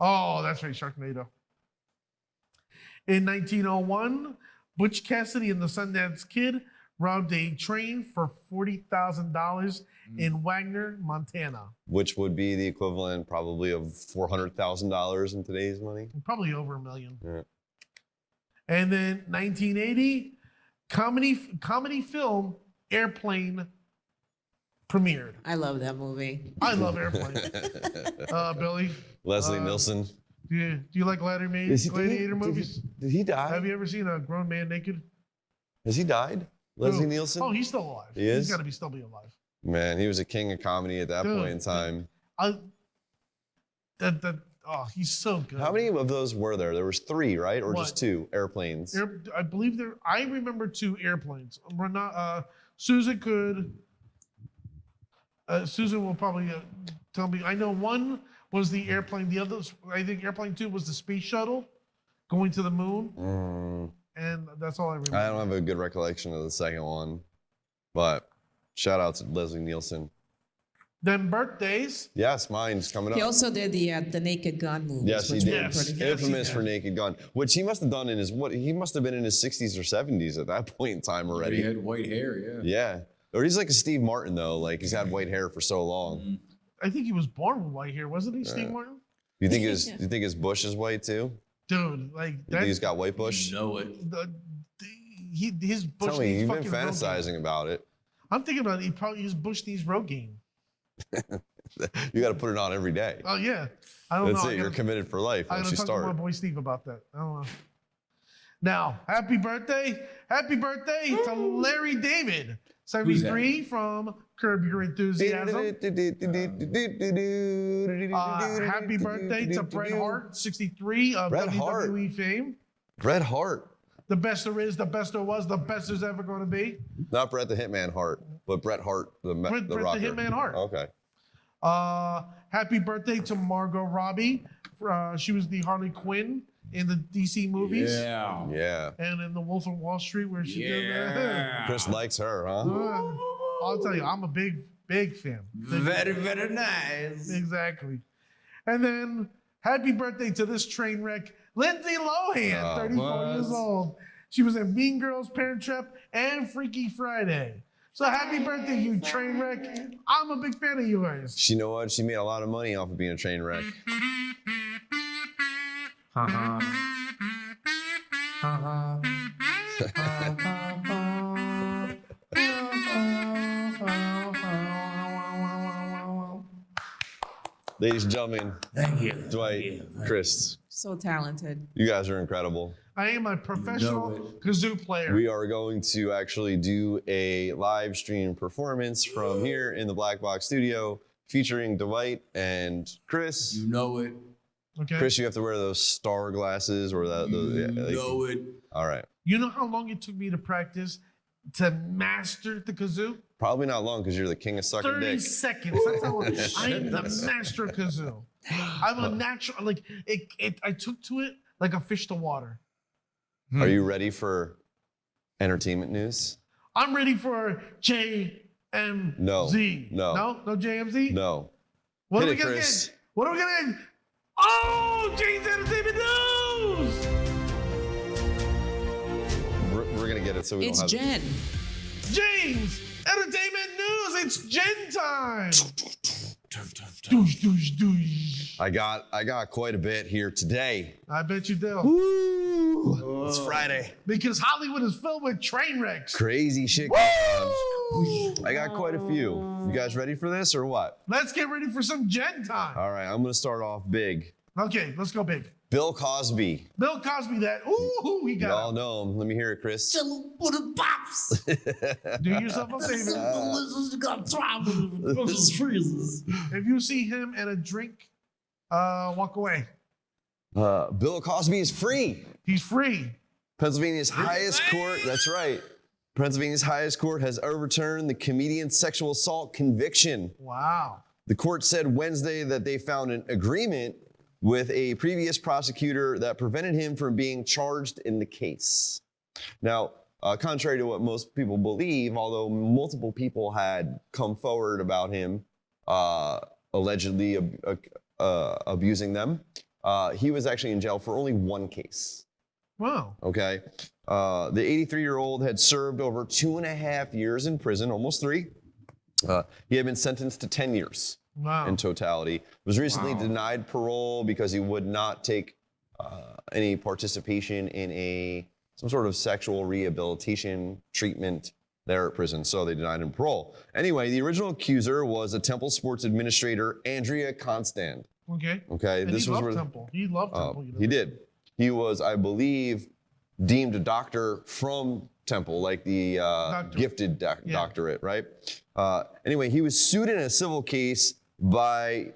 Oh, that's right, Sharknado. In 1901, Butch Cassidy and the Sundance Kid robbed a train for $40,000 in Wagner, Montana. Which would be the equivalent probably of $400,000 in today's money. Probably over $1 million. Yeah. And then 1980, comedy film Airplane premiered. I love that movie. I love Airplane. Billy, Leslie Nielsen. do you like gladiator movies? Did he die? Have you ever seen a grown man naked? Has he died? Leslie Who? Nielsen? Oh, he's still alive. He is? He's got to still be alive. Man, he was a king of comedy at that Dude. point in time. He's so good. How many of those were there? There was 3, right? Or What? just 2 airplanes? I believe I remember 2 airplanes. We're not. Susan could. Susan will probably tell me. I know one was the airplane. The other, I think, airplane 2 was the space shuttle going to the moon, and that's all I remember. I don't have a good recollection of the second one, but shout out to Leslie Nielsen. Then birthdays. Yes, mine's coming He up. also did the Naked Gun movies. Yes, he which did. were Yes. pretty Yes, good. Infamous he for did. Naked Gun, which he must have done in his he must have been in his 60s or 70s at that point in time He already. had white hair, yeah. Yeah. Or he's like a Steve Martin though, like he's had white hair for so long. I think he was born with white hair, wasn't he, Steve Martin? You think his bush is white too? Dude, like You that. think he's got white bush? You know it. His bush Tell me, needs you've been fucking Rogaine. fantasizing about it. I'm thinking about his bush needs Rogaine. You got to put it on every day. Oh yeah, I don't That's know. it. You're committed for life I once gotta you talk to my start. boy Steve about that. I don't know. Now, happy birthday to Larry David, 73 from Curb Your Enthusiasm. Happy birthday to Bret Hart, 63 of Bret WWE Hart. fame. Bret Hart. The best there is, the best there was, the best there's ever going to be. Not Bret the Hitman Hart, but Bret Hart, the Bret the rocker. Hitman Hart. Okay. Happy birthday to Margot Robbie. She was the Harley Quinn in the DC movies. Yeah. Yeah. And in The Wolf of Wall Street, where she did that. Yeah. Chris likes her, huh? I'll tell you, I'm a big fan. Very, very nice. Exactly. And then happy birthday to this train wreck, Lindsay Lohan, 34 years old. She was in Mean Girls, Parent Trap, and Freaky Friday. So happy birthday, you train wreck. I'm a big fan of yours. You know what? She made a lot of money off of being a train wreck. Ladies and gentlemen, Thank you. Dwight, Chris, So talented. you guys are incredible. I am a professional kazoo player. We are going to actually do a live stream performance from here in the Black Box Studio featuring Dwight and Chris. You know it. Okay. Chris, you have to wear those star glasses or that. You know it. All right. You know how long it took me to practice to master the kazoo? Probably not long because you're the king of sucking 30 dick. seconds. That's how I am the master of kazoo. I'm a natural, like, I took to it like a fish to water. Are you ready for entertainment news? I'm ready for JMZ. No. No JMZ? No. What Hit are it, we gonna Chris. get? What are we gonna get? Oh, James Entertainment News! We're going to get it so we It's don't have Jen. James Entertainment News! It's Gen time! Douche, douche, douche. I got quite a bit here today. I bet you do. Woo! It's Friday. Because Hollywood is filled with train wrecks. Crazy shit going on. I got quite a few. You guys ready for this or what? Let's get ready for some Gen time. All right, I'm going to start off big. Okay, let's go big. Bill Cosby. Bill Cosby, that. Ooh, he You all got know him. Let me hear it, Chris. it. Do yourself a favor. If you see him and a drink Walk away. Bill Cosby is free. He's free. Pennsylvania's highest court, that's right. Pennsylvania's highest court has overturned the comedian's sexual assault conviction. Wow. The court said Wednesday that they found an agreement with a previous prosecutor that prevented him from being charged in the case. Now, contrary to what most people believe, although multiple people had come forward about him allegedly abusing them, he was actually in jail for only one case. Wow. Okay. The 83-year-old had served over 2.5 years in prison, almost 3. He had been sentenced to 10 years in totality. Was recently denied parole because he would not take any participation in some sort of sexual rehabilitation treatment there at prison, so they denied him parole. Anyway, the original accuser was a Temple sports administrator, Andrea Constand. Okay. Okay. And this he was loved Temple. He loved Temple. You know. He did. He was, I believe, deemed a doctor from Temple, like the gifted doctorate, right? Anyway, he was sued in a civil case by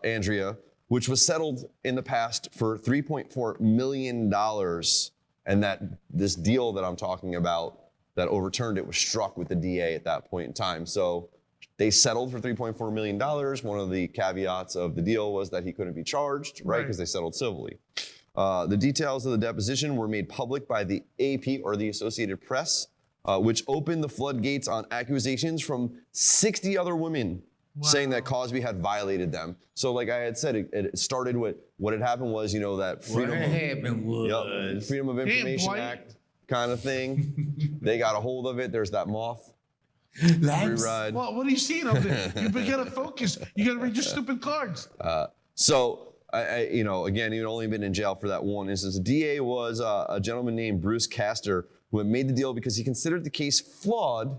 Andrea, which was settled in the past for $3.4 million. And that this deal that I'm talking about that overturned it was struck with the DA at that point in time. So they settled for $3.4 million. One of the caveats of the deal was that he couldn't be charged, right? Because they settled civilly. The details of the deposition were made public by the AP, or the Associated Press, which opened the floodgates on accusations from 60 other women saying that Cosby had violated them. So like I had said, it started with what had happened was, that Freedom of Information Act kind of thing. They got a hold of it. There's that moth. Reride. Well, what are you seeing over there? You gotta focus. You gotta read your stupid cards. So, again, he had only been in jail for that one instance. The DA was a gentleman named Bruce Castor, who had made the deal because he considered the case flawed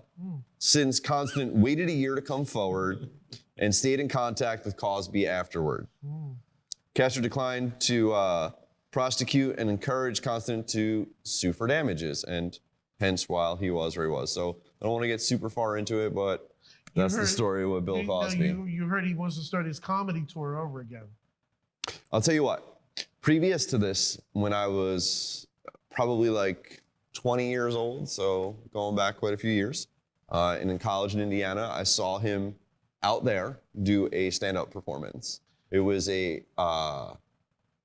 since Constant waited a year to come forward and stayed in contact with Cosby afterward. Castor declined to prosecute and encourage Constant to sue for damages, and hence why he was where he was. So I don't want to get super far into it, but that's the story with Bill Cosby. You heard he wants to start his comedy tour over again. I'll tell you what, previous to this, when I was probably like 20 years old, so going back quite a few years, and in college in Indiana, I saw him out there do a stand-up performance. It was an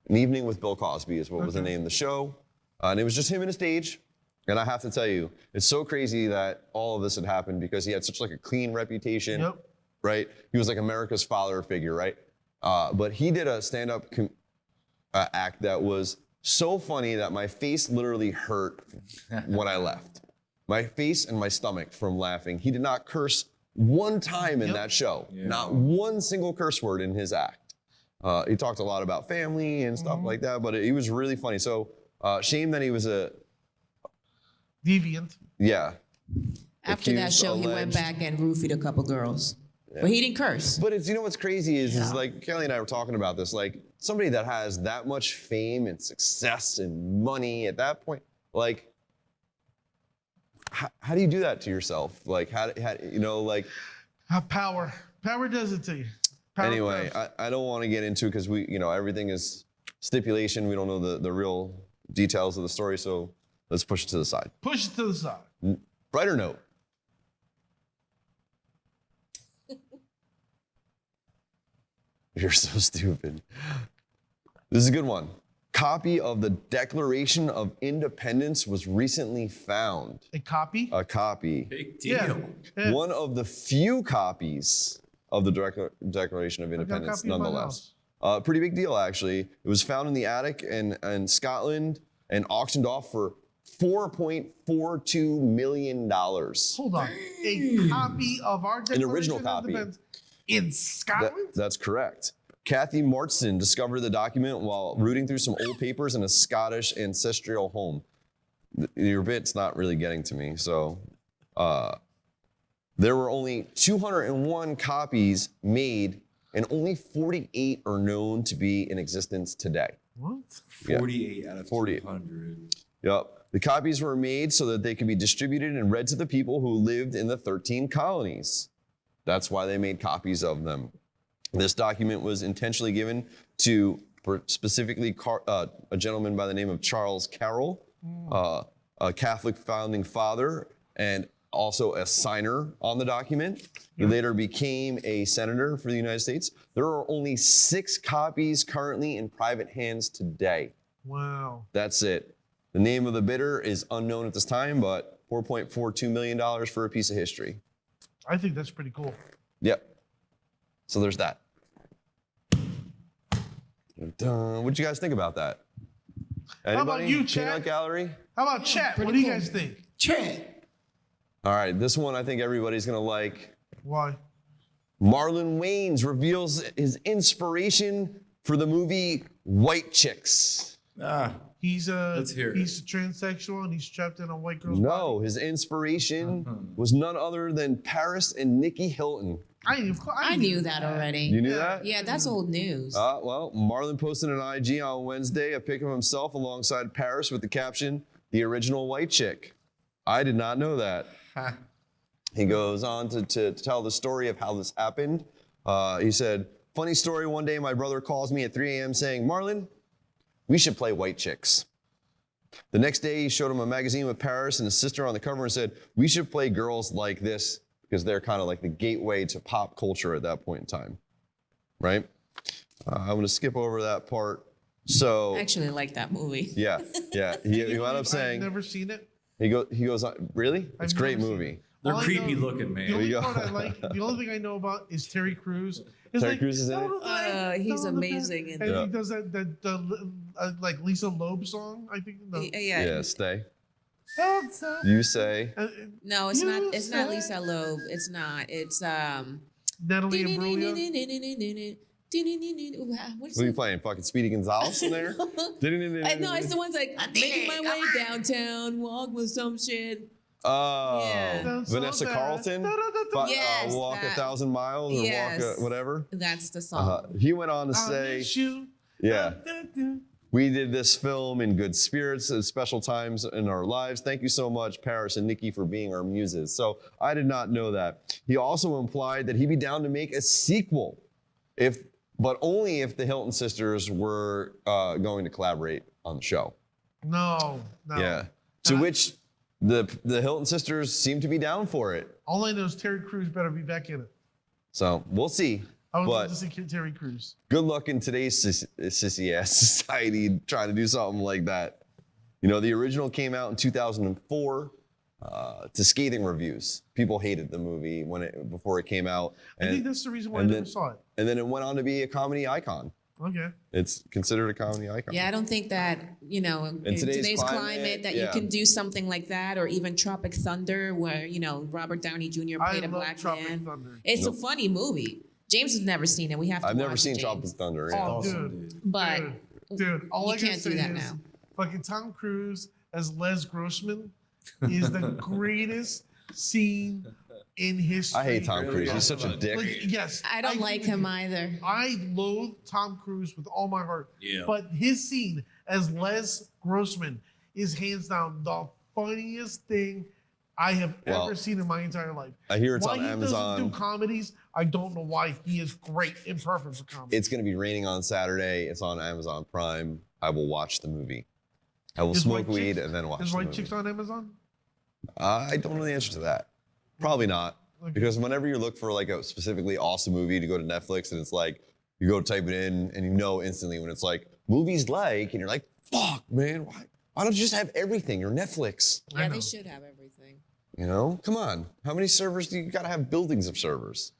evening with Bill Cosby is what was the name of the show. And it was just him and a stage. And I have to tell you, it's so crazy that all of this had happened because he had such like a clean reputation, right? He was like America's father figure, right? But he did a stand-up act that was so funny that my face literally hurt when I left. My face and my stomach from laughing. He did not curse one time in that show. Not one single curse word in his act. He talked a lot about family and stuff like that, but he was really funny. So shame that he was a deviant. Yeah. After that show, he went back and roofied a couple girls. Yeah. But he didn't curse. But it's, what's crazy is like Kelly and I were talking about this, like somebody that has that much fame and success and money at that point, like, how do you do that to yourself? Like, how power. Power does it to you. Power anyway, I don't want to get into it because we, everything is stipulation. We don't know the real details of the story, so let's push it to the side. Push it to the side. Brighter note. You're so stupid. This is a good one. Copy of the Declaration of Independence was recently found. A copy? A copy. Big deal. Yeah. One of the few copies of the Declaration of Independence, nonetheless. Pretty big deal, actually. It was found in the attic in Scotland and auctioned off for $4.42 million. Hold on. A copy of our Declaration An original copy. In Scotland? That's correct. Kathy Martson discovered the document while rooting through some old papers in a Scottish ancestral home. Your bit's not really getting to me. So there were only 201 copies made and only 48 are known to be in existence today. What? 48 out of 48. 200. Yep. The copies were made so that they could be distributed and read to the people who lived in the 13 colonies. That's why they made copies of them. This document was intentionally given to specifically a gentleman by the name of Charles Carroll, a Catholic founding father, and also a signer on the document. He later became a senator for the United States. There are only 6 copies currently in private hands today. Wow. That's it. The name of the bidder is unknown at this time, but $4.42 million for a piece of history. I think that's pretty cool. Yep. So there's that. What'd you guys think about that? Anybody? How about you, Peanut Chad? Gallery? How about chat? pretty What do you cool. guys think? Chat. All right, this one I think everybody's gonna like. Why? Marlon Wayans reveals his inspiration for the movie White Chicks. He's Let's hear it. he's transsexual and he's trapped in a white girl's body. No, his inspiration was none other than Paris and Nikki Hilton. I knew that already. You knew that? Yeah, that's old news. Well, Marlon posted an IG on Wednesday, a pic of himself alongside Paris with the caption, "The original white chick." I did not know that. He goes on to tell the story of how this happened. He said, "Funny story, one day my brother calls me at 3 a.m. saying, 'Marlon, we should play White Chicks.' The next day he showed him a magazine with Paris and his sister on the cover and said, 'We should play girls like this,' because they're kind of like the gateway to pop culture at that point in time, right? I'm gonna skip over that part. So I actually like that movie. yeah. He wound up saying, I've never seen it. he goes on, really? It's a I've great never seen movie. They're All I creepy know- looking, The man. only go. part I like, the only thing I know about is Terry Crews. It's Terry Crews is in it? He's amazing in And Yeah. he does that like Lisa Loeb song, I think. No. Yeah, stay. Uh, You say, No, it's not. It's not You Lisa Loeb. It's not. It's Natalie Imbruglia. What's what are you playing? Fucking Speedy Gonzalez in there? No, it's the one's like making my way downtown, walk with some shit. Oh, Yeah. That's Vanessa so bad. Carlton? Da-da-da-da. Walk that. 1,000 miles or Yes. walk whatever. That's the song. He went on to I say, miss you. yeah, Da-da-da. we did this film in good spirits at special times in our lives. Thank you so much, Paris and Nikki, for being our muses. So I did not know that. He also implied that he'd be down to make a sequel, but only if the Hilton sisters were going to collaborate on the show. No. Yeah. To which the Hilton sisters seem to be down for it. All I know is Terry Crews better be back in it. So we'll see. I would But love to see Terry Crews. good luck in today's sissy ass society trying to do something like that. You know, the original came out in 2004 to scathing reviews. People hated the movie before it came out. I think that's the reason why I and never then- saw it. And then it went on to be a comedy icon. Okay. It's considered a comedy icon. Yeah, I don't think that, in today's today's climate, climate that yeah. you can do something like that, or even Tropic Thunder, where, Robert Downey Jr. I played a love black Tropic man. Thunder. It's a funny movie. James has never seen it. We have to I've never watch seen it, Tropic James. Thunder. Yeah. Oh, Awesome, dude. dude. But Dude, all you I can can't do say that is now. fucking Tom Cruise as Les Grossman is the greatest scene in history. I hate Tom Cruise. He's such a dick. Like, yes. I don't like him either. I loathe Tom Cruise with all my heart. Yeah. But his scene as Les Grossman is hands down the funniest thing I have Well, ever seen in my entire life. I hear it's Why on he doesn't Amazon. do comedies, I don't know why. He is great and perfect for comedy. It's going to be raining on Saturday. It's on Amazon Prime. I will watch the movie. I will Is smoke White weed Chicks- and then watch Is the White movie. Chicks on Amazon? I don't know the answer to that. Probably not. Okay. Because whenever you look for like a specifically awesome movie to go to Netflix and it's like, you go type it in and you know instantly when it's like, movies like, and you're like, fuck, man, why don't you just have everything? You're Netflix. I Yeah, know. they should have everything. You know? Come on. How many servers do you got to have buildings of servers?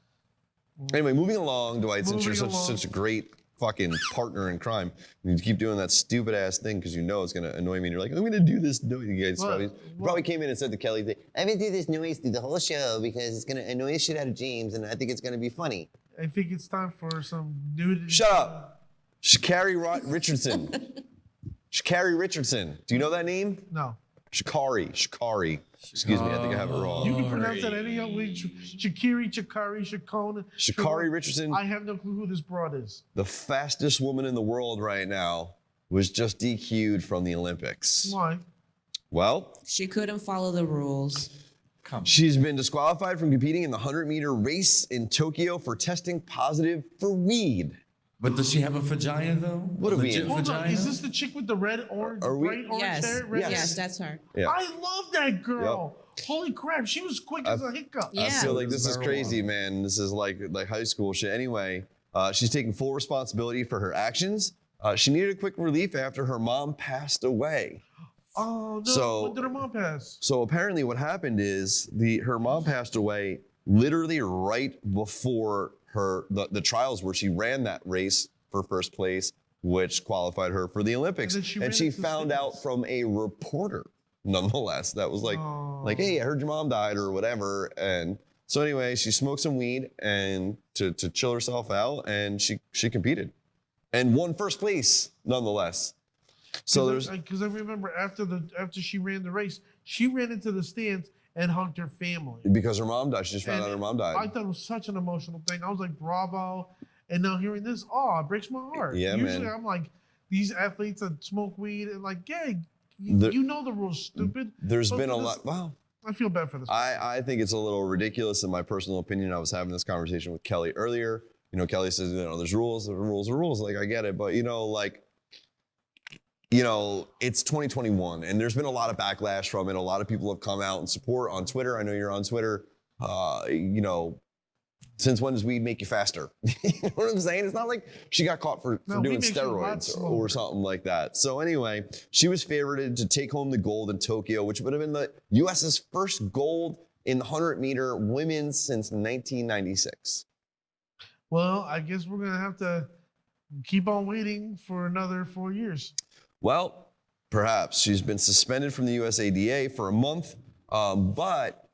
Anyway, moving along, Dwight, since you're Moving such along. a great fucking partner in crime, you keep doing that stupid ass thing because you know it's gonna annoy me and you're like, I'm gonna do this. No, you guys What? probably came in and said to Kelly, I'm gonna do this noise through the whole show because it's gonna annoy the shit out of James and I think it's gonna be funny. I think it's time for some nudity. Shut up. Shakari Richardson. Shakari Richardson. Do you know that name? No. Shakari. Excuse me, I think I have it wrong. You can pronounce that any other way. Shakiri, Shakari, Shakona. Shakari Richardson. I have no clue who this broad is. The fastest woman in the world right now was just DQ'd from the Olympics. Why? Well, She couldn't follow the rules. Come on. She's been disqualified from competing in the 100-meter race in Tokyo for testing positive for weed. But does she have a vagina though? What a are we legit in? Hold on, vagina? is this the chick with the red orange, Are we- bright orange Yes, hair? Red yes, that's her. Yeah. I love that girl. Holy crap, she was quick as a hiccup. Yeah. I feel like this It's is crazy, marijuana. man. This is like high school shit. Anyway, she's taking full responsibility for her actions. She needed a quick relief after her mom passed away. Oh no! So- When did her mom pass? So apparently, what happened is her mom passed away literally right before the trials where she ran that race for first place, which qualified her for the Olympics. And then she And ran she into found out States. from a reporter, nonetheless, that was like, Oh. hey, I heard your mom died or whatever. And so anyway, she smoked some weed and to chill herself out, and she competed and won first place, nonetheless. So there's because I remember after she ran the race, she ran into the stands and hugged her family. because her mom died. She just found And out her mom died. I thought it was such an emotional thing. I was like, bravo. And now hearing this, it breaks my heart. Yeah, Usually man. I'm like, these athletes that smoke weed and like, yeah, The- you know the rules, stupid. There's But been a for lot. this- Wow. I feel bad for this. I think it's a little ridiculous in my personal opinion. I was having this conversation with Kelly earlier. You know, Kelly says, there's rules, rules. Like, I get it. But, it's 2021 and there's been a lot of backlash from it. A lot of people have come out and support on Twitter. I know you're on Twitter. Since when does weed make you faster? You know what I'm saying? It's not like she got caught for No, weed doing makes you a lot steroids slower. or something like that. So anyway, she was favored to take home the gold in Tokyo, which would have been the U.S.'s first gold in the 100-meter women's since 1996. Well, I guess we're going to have to keep on waiting for another 4 years. Well, perhaps. She's been suspended from the USADA for a month, but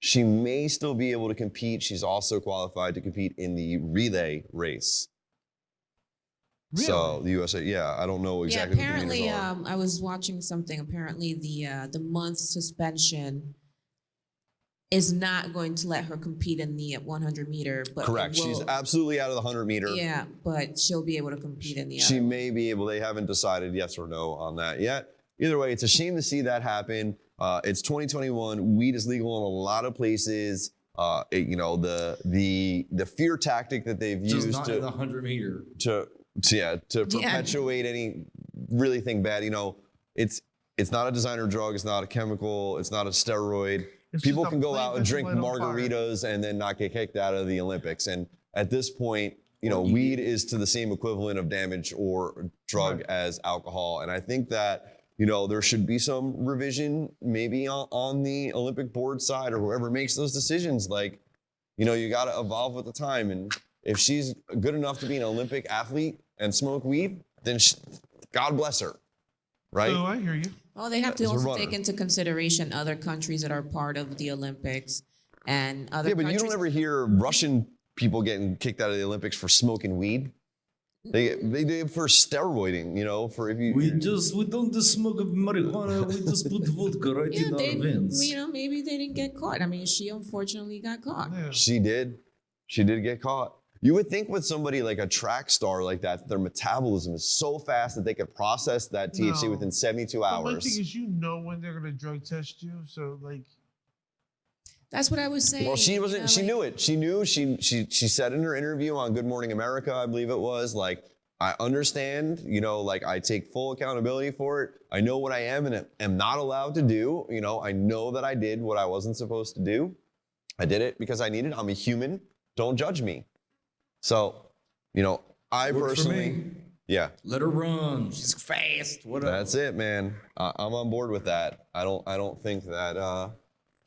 she may still be able to compete. She's also qualified to compete in the relay race. So the USA, I don't know exactly. Yeah, what the meanings apparently, are. I was watching something. Apparently, the month suspension is not going to let her compete in the 100 meter. But it Correct. She's will- absolutely out of the 100-meter. Yeah, but she'll be able to compete in the She other. may be able. They haven't decided yes or no on that yet. Either way, it's a shame to see that happen. It's 2021. Weed is legal in a lot of places. The fear tactic that they've Just used not in the 100-meter. to perpetuate any really thing bad. It's not a designer drug. It's not a chemical. It's not a steroid. It's People just a can go plant out and that's drink lit on fire. margaritas and then not get kicked out of the Olympics. And at this point, weed is to the same equivalent of damage or drug as alcohol. And I think that, there should be some revision maybe on the Olympic board side or whoever makes those decisions. Like, you got to evolve with the time. And if she's good enough to be an Olympic athlete and smoke weed, then God bless her. Right? So I hear you. Well, they have to As a also runner. take into consideration other countries that are part of the Olympics and other Yeah, but countries. you don't ever hear Russian people getting kicked out of the Olympics for smoking weed. They do for steroiding, for if you. We don't smoke marijuana. We just put vodka right Yeah, in our they, veins. maybe they didn't get caught. I mean, she unfortunately got caught. Yeah. She did get caught. You would think with somebody like a track star like that, their metabolism is so fast that they could process that THC No. within 72 But my hours. thing is, when they're going to drug test you. So, like, That's what I was saying. Well, she you wasn't. know, She like- knew it. She knew. She said in her interview on Good Morning America, I believe it was, like, I understand. Like, I take full accountability for it. I know what I am and am not allowed to do. I know that I did what I wasn't supposed to do. I did it because I needed. I'm a human. Don't judge me. So, I Worked for personally, me. yeah, Let her run. She's fast. Whatever. that's it, man. I'm on board with that. I don't think that.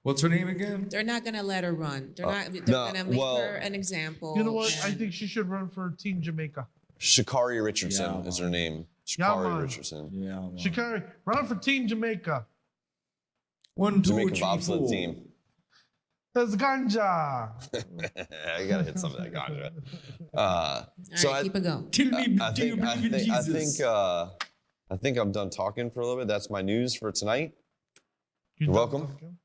What's her name again? They're not gonna let her run. They're not. They're no, gonna make well- her an example. you know what? I and- think she should run for Team Jamaica. Sha'Carri Richardson Yeah, is her man. name. Yeah, Sha'Carri man. Richardson. Yeah. man. Shikari, run for Team Jamaica. 1, 2, Jamaican 3, bobsled 4. team. That's ganja. I gotta hit some of that ganja. All So right, keep it going. Tell me, I do you think, believe in Jesus? I think I'm done talking for a little bit. That's my news for tonight. You're done welcome. talking?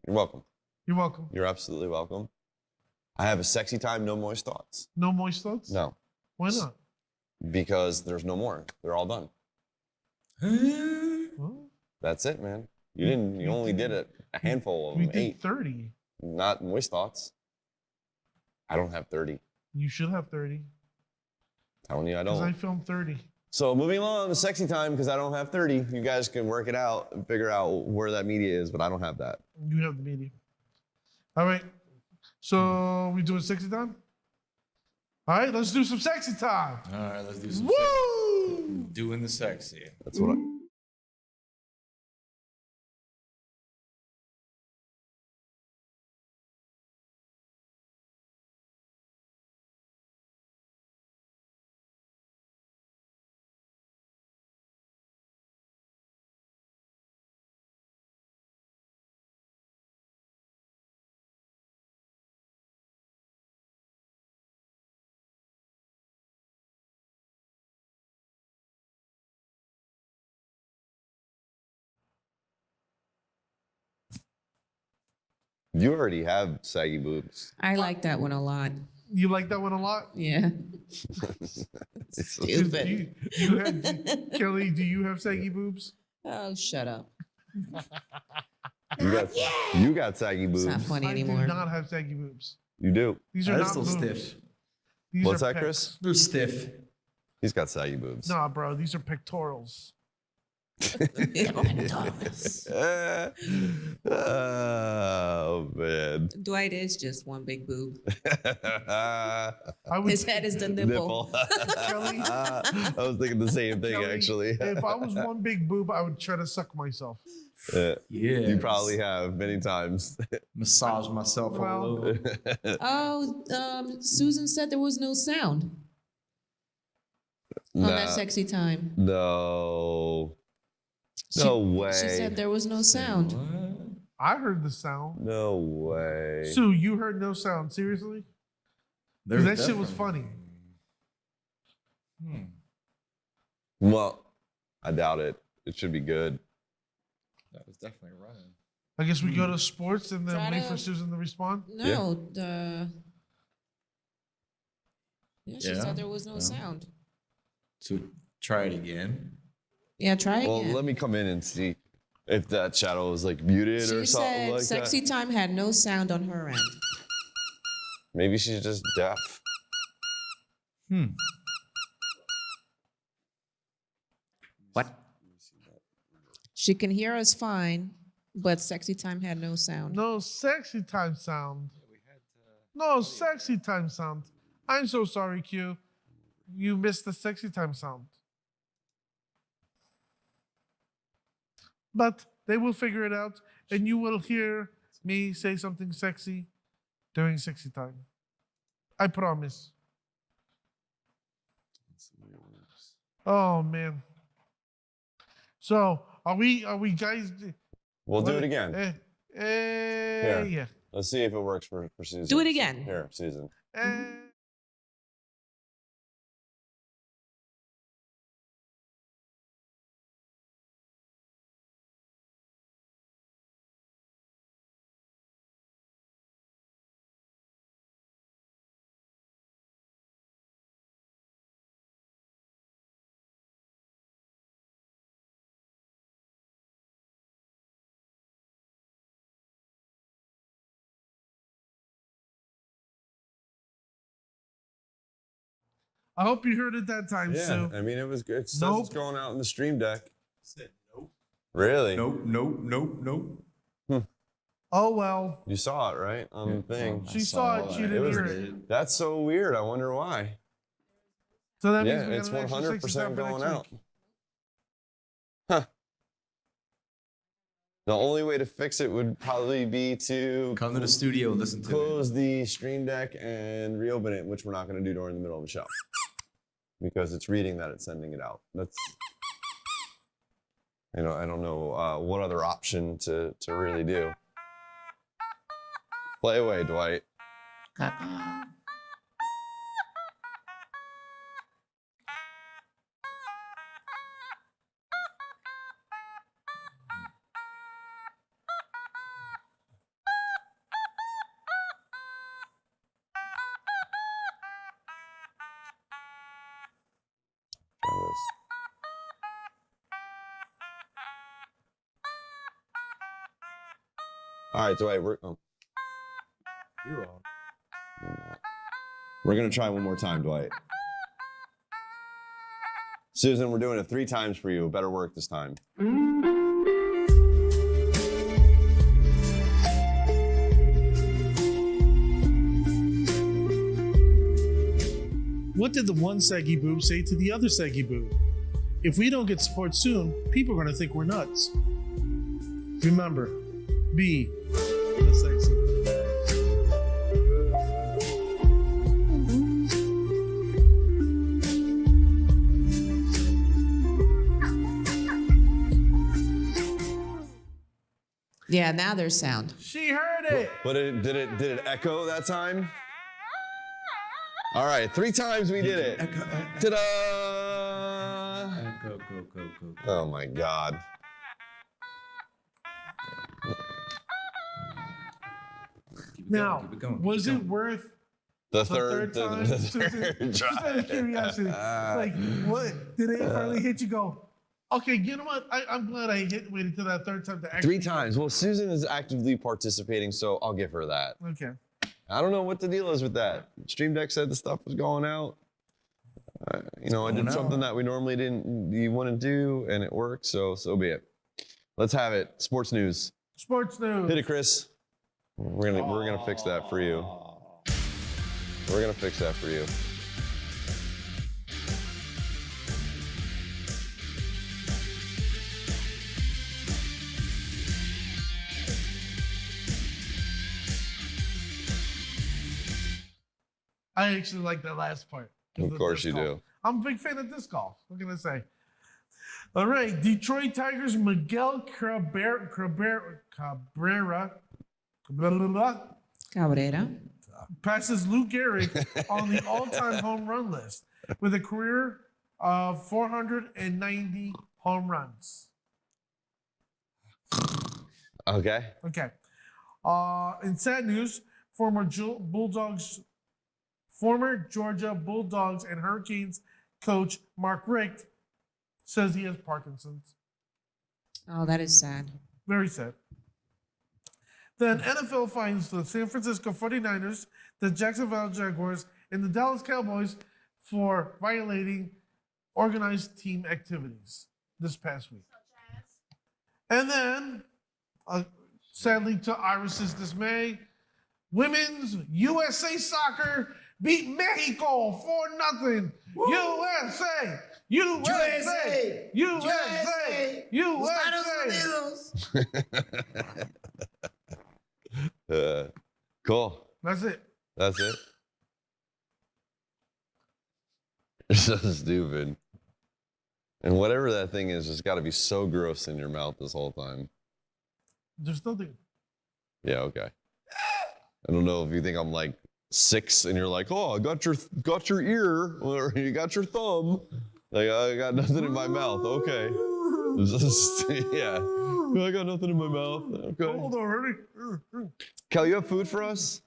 You're welcome. You're welcome. You're absolutely welcome. I have a sexy time, no moist thoughts. No moist thoughts? No, Why not? because there's no more. They're all done. Huh? Well, That's it, man. You didn't. You only did it a handful of We them. did 8. 30. Not moist thoughts. I don't have 30. You should have 30. Telling you I Because I don't. filmed 30. So moving along to sexy time, because I don't have 30. You guys can work it out and figure out where that media is, but I don't have that. You have the media. All right. So we doing sexy time? All right, let's do some sexy time. All right, let's do some Woo! doing the sexy. That's what I. You already have saggy boobs. I like that one a lot. You like that one a lot? Yeah. Do Stupid. Kelly, do you have saggy boobs? Oh, shut up. You got saggy It's boobs. not funny I anymore. do not have saggy boobs. You do. These are They're not still boobs. stiff. These What's are that, pecs. Chris? They're stiff. He's got saggy boobs. Nah, bro, these are pectorals. Oh man. Dwight is just one big boob. I would His head is the nipple. Kelly? I was thinking the same thing Kelly, actually. If I was one big boob, I would try to suck myself. Yeah. Yeah. You probably have many times. massage myself all Well, over. Oh, Susan said there was no sound on that sexy time. No. She- No way. She said there was no sound. What? I heard the sound. No way. Sue, you heard no sound. Seriously? 'Cause that shit was funny. Hmm. Well, I doubt it. It should be good. That was definitely running. I guess we go to sports and then Try wait to- for Susan to respond. No, yeah, she Yeah, said there was no yeah. sound. So try it again. Yeah, try Well, again. let me come in and see if that shadow is like muted She or something said like sexy that. time had no sound on her end. Maybe she's just deaf. Hmm. What? She can hear us fine, but sexy time had no sound. No sexy time sound. No sexy time sound. I'm so sorry, Q. You missed the sexy time sound. But they will figure it out, and you will hear me say something sexy during sexy time. I promise. Oh man. So are we guys? We'll do it again. Here. Yeah. Let's see if it works for Susan. Do it again. Here, Susan. I hope you heard it that time, Yeah, Sue. I mean, it was good. It says Nope. it's going out in the stream deck. Said nope. Really? Nope. Nope. Nope. Nope. Oh well. You saw it, right? On the thing. She saw it, she didn't was- hear it. That's so weird. I wonder why. So that means Yeah, we it's got an extra 100% 60 time for going next out. week. Huh. The only way to fix it would probably be to Come to the studio and listen to it. close the stream deck and reopen it, which we're not going to do during the middle of the show. Because it's reading that it's sending it out. That's, I don't know what other option to really do. Play away, Dwight. Try this. All right, Dwight, You're on. we're going to try one more time, Dwight. Susan, we're doing it 3 times for you. Better work this time. What did the one saggy boob say to the other saggy boob? If we don't get support soon, people are going to think we're nuts. Remember, be the sexy. Yeah, now there's sound. She heard it. But did it echo that time? All right, 3 times we did it. Ta-da! Go. Oh my God. Now, keep it going, was it worth The the third time? third Just out of curiosity, like, what did it finally hit you? Go, okay, you know what? I'm glad I waited till that third time to actually. 3 times. Well, Susan is actively participating, so I'll give her that. Okay. I don't know what the deal is with that. Stream Deck said the stuff was going out. I did something that we normally you wouldn't do, and it worked, so be it. Let's have it. Sports news. Sports news. Hit it, Chris. We're gonna fix that for you. We're gonna fix that for you. I actually like that last part. Of The course disc you golf. do. I'm a big fan of disc golf. What can I say? All right, Detroit Tigers Miguel Cabrera blah, blah, blah, Cabrera. passes Lou Gehrig on the all-time home run list with a career of 490 home runs. Okay. Okay. In sad news, former Georgia Bulldogs and Hurricanes coach Mark Richt says he has Parkinson's. Oh, that is sad. Very sad. Then NFL finds the San Francisco 49ers, the Jacksonville Jaguars, and the Dallas Cowboys for violating organized team activities this past week. And then, sadly to Iris's dismay, women's USA soccer beat Mexico 4-0. USA! USA! USA! USA! Cool. That's it. That's it. You're so stupid. And whatever that thing is, it's got to be so gross in your mouth this whole time. There's nothing. Yeah, okay. I don't know if you think I'm like 6 and you're like, oh, I got your ear or you got your thumb. Like, I got nothing in my mouth. Okay. Yeah. I got nothing in my mouth. Okay. Hold on, ready? Kel, you have food for us?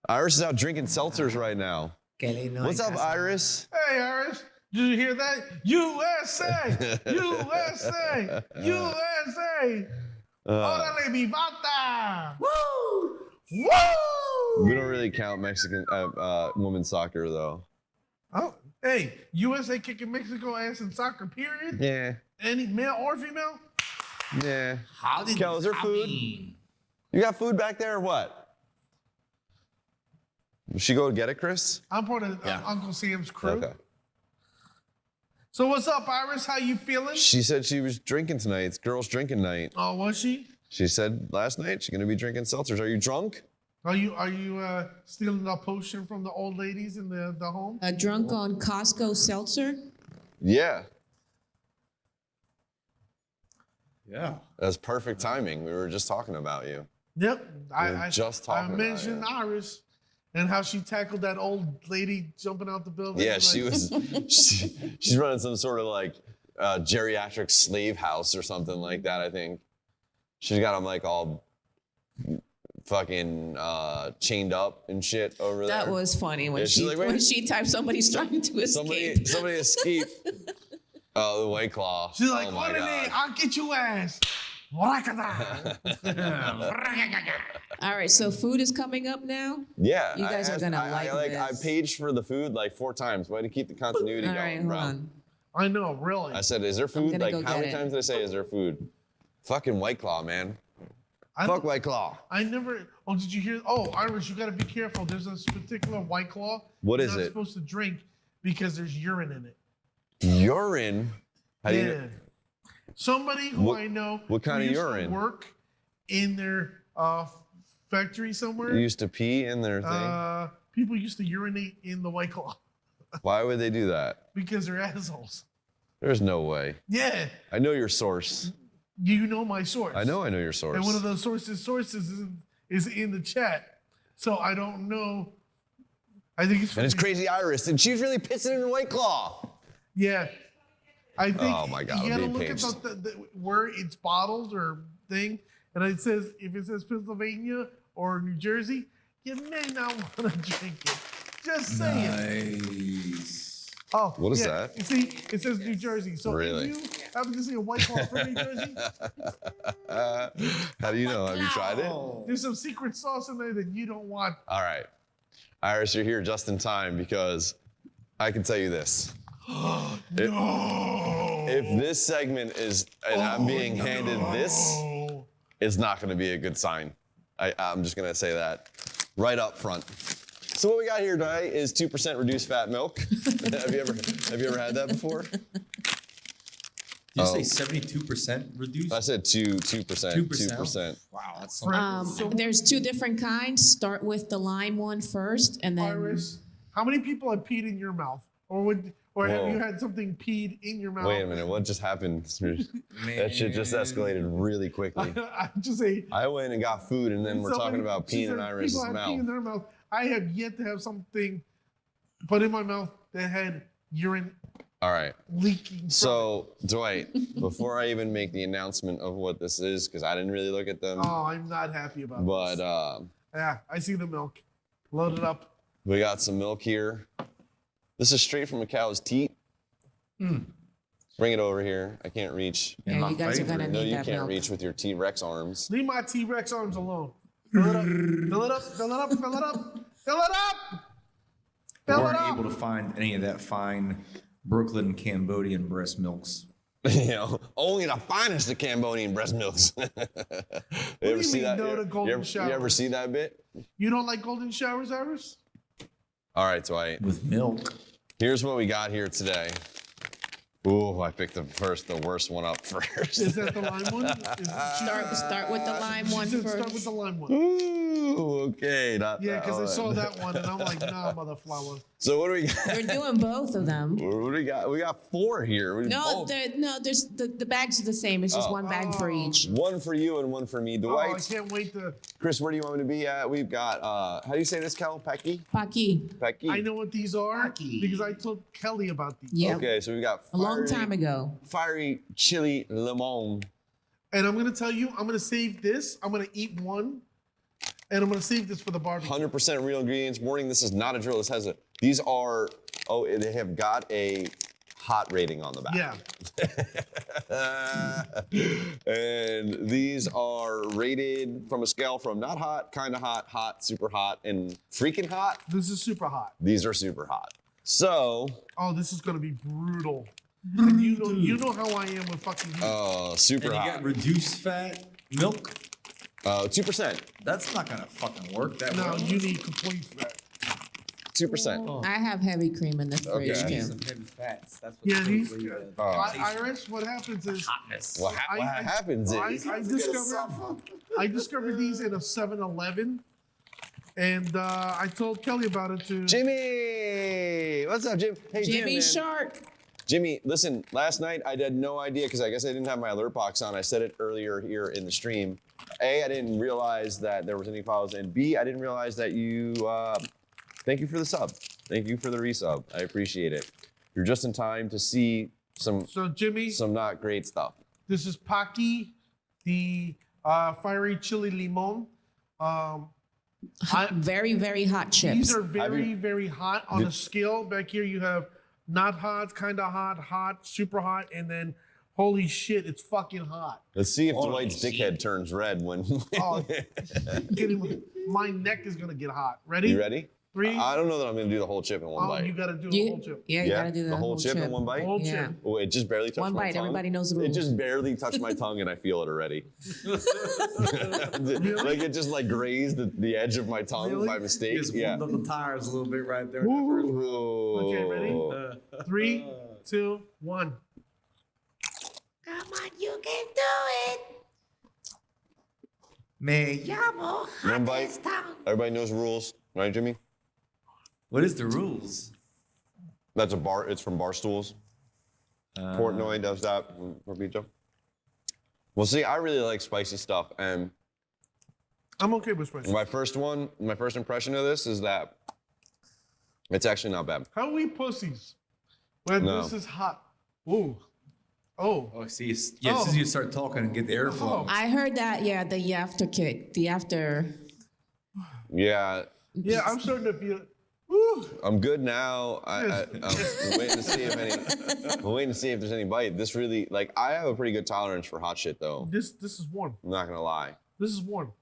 Iris is out drinking seltzers right now. What's up, Iris? Hey, Iris. Did you hear that? USA! USA! USA! Órale, mi bata! Woo! Woo! We don't really count Mexican women's soccer, though. Oh, hey, USA kicking Mexico ass in soccer, period? Yeah. Any male or female? Yeah. How did Kel, is there food? You got food back there or what? Did she go get it, Chris? I'm part of Yeah. Uncle Sam's crew. Okay. So what's up, Iris? How you feeling? She said she was drinking tonight. It's girls' drinking night. Oh, was she? She said last night she's gonna be drinking seltzers. Are you drunk? Are you stealing a potion from the old ladies in the home? A drunk on Costco seltzer? Yeah. Yeah. That's perfect timing. We were just talking about you. Yep. were just talking I about mentioned it. Iris and how she tackled that old lady jumping out the building. Yeah, Like, she was. She's running some sort of like geriatric slave house or something like that. I think she's got them like all fucking chained up and shit over there. That was funny when Yeah, she's like, "Wait." when she typed somebody's trying to escape. Somebody escaped. Oh, the White Claw. She's like, oh my "Orale, God. I'll get your ass." Wakada. All right, so food is coming up now. Yeah. You guys are gonna like I this. paged for the food like 4 times. Way to keep the continuity All going, right, hold bro. on. I know, really. I said, is there food? gonna Like, go how get many it. times did I say, is there food? Fucking White Claw, man. I, Fuck White Claw. I never. Oh, did you hear? Oh, Iris, you got to be careful. There's this particular White Claw. What you're is not it? supposed to drink because there's urine in it. Urine? How do you Yeah. know? Somebody who What- I know. what kind who of used to urine? work in their factory somewhere. You used to pee in their thing? People used to urinate in the White Claw Why would they do that? because they're assholes. There's no way. Yeah, I know your source. you know my source. I know your source. And one of those sources is in the chat. So I don't know. I think it's. And it's Crazy Iris, and she's really pissing in White Claw. Yeah. I think Oh my God, you I'm gotta being look at paged. where it's bottled or thing. And it says, if it says Pennsylvania or New Jersey, you may not want to drink it. Just saying. Nice. Oh, What is yeah. that? You see, it says New Jersey. So Really? if you happen to see a White Claw from New Jersey, How do you know? Have you tried it? there's some secret sauce in there that you don't want. All right. Iris, you're here just in time because I can tell you this. No. If this segment is, and I'm being handed this, it's not going to be a good sign. I'm just going to say that right up front. So what we got here today is 2% reduced fat milk. have you ever had that before? Did you say 72% reduced? I said 2%. 2%? Wow, that's something. There's 2 different kinds. Start with the lime one first, and then Iris, how many people have peed in your mouth? Or have Whoa. you had something peed in your mouth? Wait a minute, what just happened? That shit just escalated really quickly. I'm just saying. I went and got food, and then we're talking about peeing in Iris' people have pee in mouth. their mouth. I have yet to have something put in my mouth that had urine All right. leaking. from So, Dwight, before I even make the announcement of what this is, because I didn't really look at them, it. Oh, I'm not happy about but this. Yeah, I see the milk. Load it up. we got some milk here. This is straight from a cow's teat. Bring it over here. I can't reach. yeah, my you guys are gonna favorite. No, need you that can't milk. reach with your T-Rex arms. Leave my T-Rex arms alone. Fill it up. Fill it up. Fill it up. Fill it up. Fill it up. We Fill it weren't up. able to find any of that fine Brooklyn Cambodian breast milks. You know, only the finest of Cambodian breast milks. you do ever you see mean that? no to golden you ever showers? see that bit? You don't like golden showers, Iris? All right, Dwight. With milk. Here's what we got here today. Ooh, I picked the worst one up first. Is that the lime one? Start with the lime one She said first. start with the lime one. Ooh, okay. Not Yeah, that because I saw one. that one and I'm like, nah, mother flower. So what do we got? We're doing both of them. What do we got? We got 4 here. We No, both- there's the bags are the same. It's just one bag for each. One for you and one for me. Oh, I Dwight, can't wait to. Chris, where do you want me to be at? We've got, how do you say this, Kel? Pecky? Paki. Pecky? I know what these are Rocky. because I told Kelly about these. Yep. Okay, so we got A long time ago. fiery chili limon. And I'm gonna tell you, I'm gonna save this. I'm gonna eat one, and I'm gonna save this for the barbecue. 100% real ingredients. Warning, this is not a drill. This has a, these are, oh, they have got a hot rating on the back. Yeah. And these are rated from a scale from not hot, kind of hot, hot, super hot, and freaking hot. This is super hot. These are super hot. So, Oh, this is gonna be brutal. And you know how I am with fucking heat. super And you hot. got reduced fat milk? 2%. That's not gonna fucking work that No, well. you need complete fat. 2%. I have heavy cream in the fridge Okay. You need too. some heavy fats. That's what Yeah, these. Oh. Iris, what happens is hotness. What happens is, I discovered these in a 7-Eleven, and I told Kelly about it too. Jimmy! What's up, Jim? Hey, Jim, Jimmy man. Shark. Jimmy, listen, last night I had no idea because I guess I didn't have my alert box on. I said it earlier here in the stream. A, I didn't realize that there was any files, and B, I didn't realize that you, thank you for the sub. Thank you for the resub. I appreciate it. You're just in time to see some So Jimmy, not great stuff. this is Paki, the fiery chili limon. Very, very hot chips. These are very, very hot. On a scale back here, you have not hot, kind of hot, hot, super hot, and then holy shit, it's fucking hot. Let's see if Holy Dwight's shit. dickhead turns red when. Oh, my neck is gonna get hot. Ready? You ready? 3. I don't know that I'm gonna do the whole chip in one Oh, bite. you gotta do the whole chip. Yeah, you gotta do the whole chip in chip. one bite. Whole Yeah. chip. Oh, it just barely touched One my bite, tongue. everybody knows the It rules. just barely touched my tongue and I feel it already. Like it just like grazed the edge of my tongue Really? by mistake. Just Yeah. warmed up the tires a little bit right there. Ooh. Okay, ready? 3, 2, 1. Come on, you can do it. Me Llamo One bite. Everybody knows the rules, right, Jimmy? What is the rules? That's a bar. It's from Barstools. Portnoy does that for pizza. Well, see, I really like spicy stuff, and I'm okay with spicy. my first impression of this is that it's actually not bad. How are we pussies when No. this is hot? Ooh. Oh. Oh, see, as soon as you start talking and get the airflow. I heard that. Yeah, the after kick, the after. Yeah, Yeah, I'm starting to feel. Woo. I'm good now. I'm waiting to see if I'm waiting to see if there's any bite. This really, like, I have a pretty good tolerance for hot shit, though. This is warm. I'm not gonna lie. This is warm.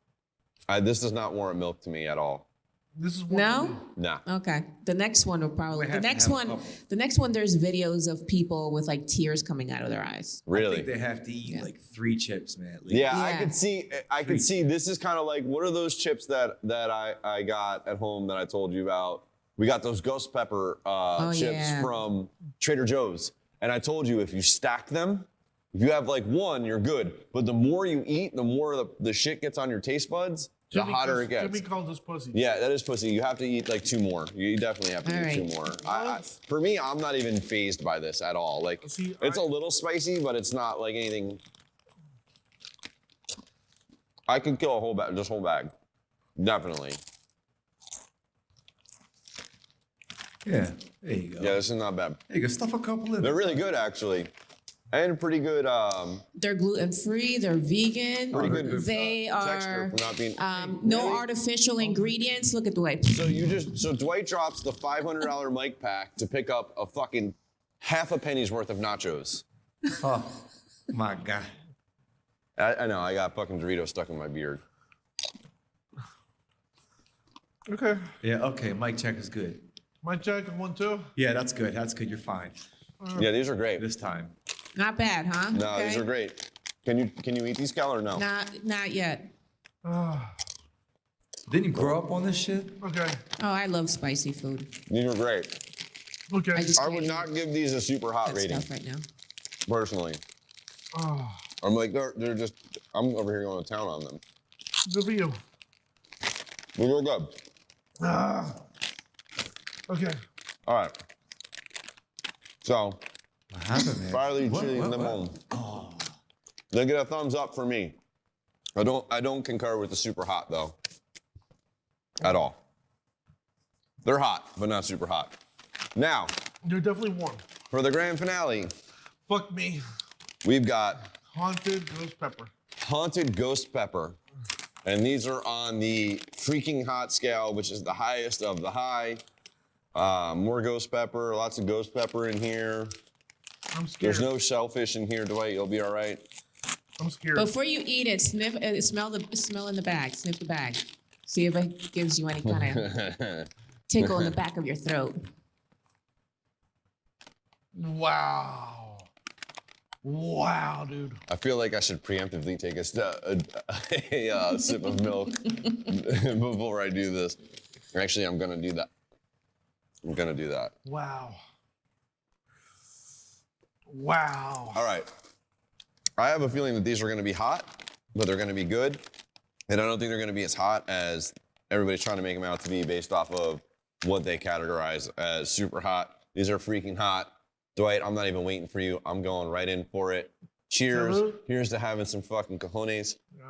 This does not warrant milk to me at all. This is warm. No? to me. Nah. Okay. The next one will probably. We The have to next have a one. couple. The next one. There's videos of people with like tears coming out of their eyes. I Really? think they have to eat Yeah. like 3 chips, man. At least. Yeah, I Yeah. could see. I could see. This is kind of like, what are those chips that I got at home that I told you about? We got those ghost pepper chips yeah. from Trader Joe's, and I told you if you stack them, if you have like one, you're good. But the more you eat, the more the shit gets on your taste buds, the hotter it gets. Jimmy called us pussy. Yeah, that is pussy. You have to eat like 2 more. You definitely have to All eat right. 2 more. For me, I'm not even phased by this at all. Like, See, it's a little spicy, but it's not like anything. I could kill a whole bag, just whole bag. Definitely. Yeah. There you go. Yeah, this is not bad. There you go. Stuff a couple in. They're really good, actually. And pretty good, They're gluten free. They're vegan. pretty good They texture are for not being. no artificial ingredients. Look at the way. So Dwight drops the $500 mic pack to pick up a fucking half a penny's worth of nachos. Oh, my God. I know, I got fucking Doritos stuck in my beard. Okay. Yeah, okay. Mic check is good. My check 1, 2. Yeah, that's good. That's good. You're fine Yeah, these are great. this time. Not bad, huh? No, Okay. these are great. Can you eat these, Cal, or no? Not yet. Didn't you grow up on this shit? Okay. Oh, I love spicy food. These are great. Okay. I just I can't would eat not give these a super hot that rating, stuff right now. personally. Oh, I'm like, they're just, I'm over here going to town on them. good for you. They're real good. Okay. All right. So, What happened, man? Farley What- chili what- lemon. what? Oh. They get a thumbs up for me. I don't concur with the super hot though. At all. They're hot, but not super hot. Now, You're definitely warm. for the grand finale, Fuck me. we've got Haunted ghost pepper. Haunted Ghost Pepper. And these are on the freaking hot scale, which is the highest of the high. More ghost pepper, lots of ghost pepper in here. I'm scared. There's no shellfish in here, Dwight. You'll be all right. I'm scared. Before you eat it, smell in the bag. Sniff the bag. See if it gives you any kind of tickle in the back of your throat. Wow. Wow, dude. I feel like I should preemptively take a sip of milk before I do this. Actually, I'm gonna do that. I'm gonna do that. Wow. Wow. All right. I have a feeling that these are gonna be hot, but they're gonna be good. And I don't think they're gonna be as hot as everybody's trying to make them out to be based off of what they categorize as super hot. These are freaking hot. Dwight, I'm not even waiting for you. I'm going right in for it. Cheers. Salud. Here's to having some fucking cojones. Yeah.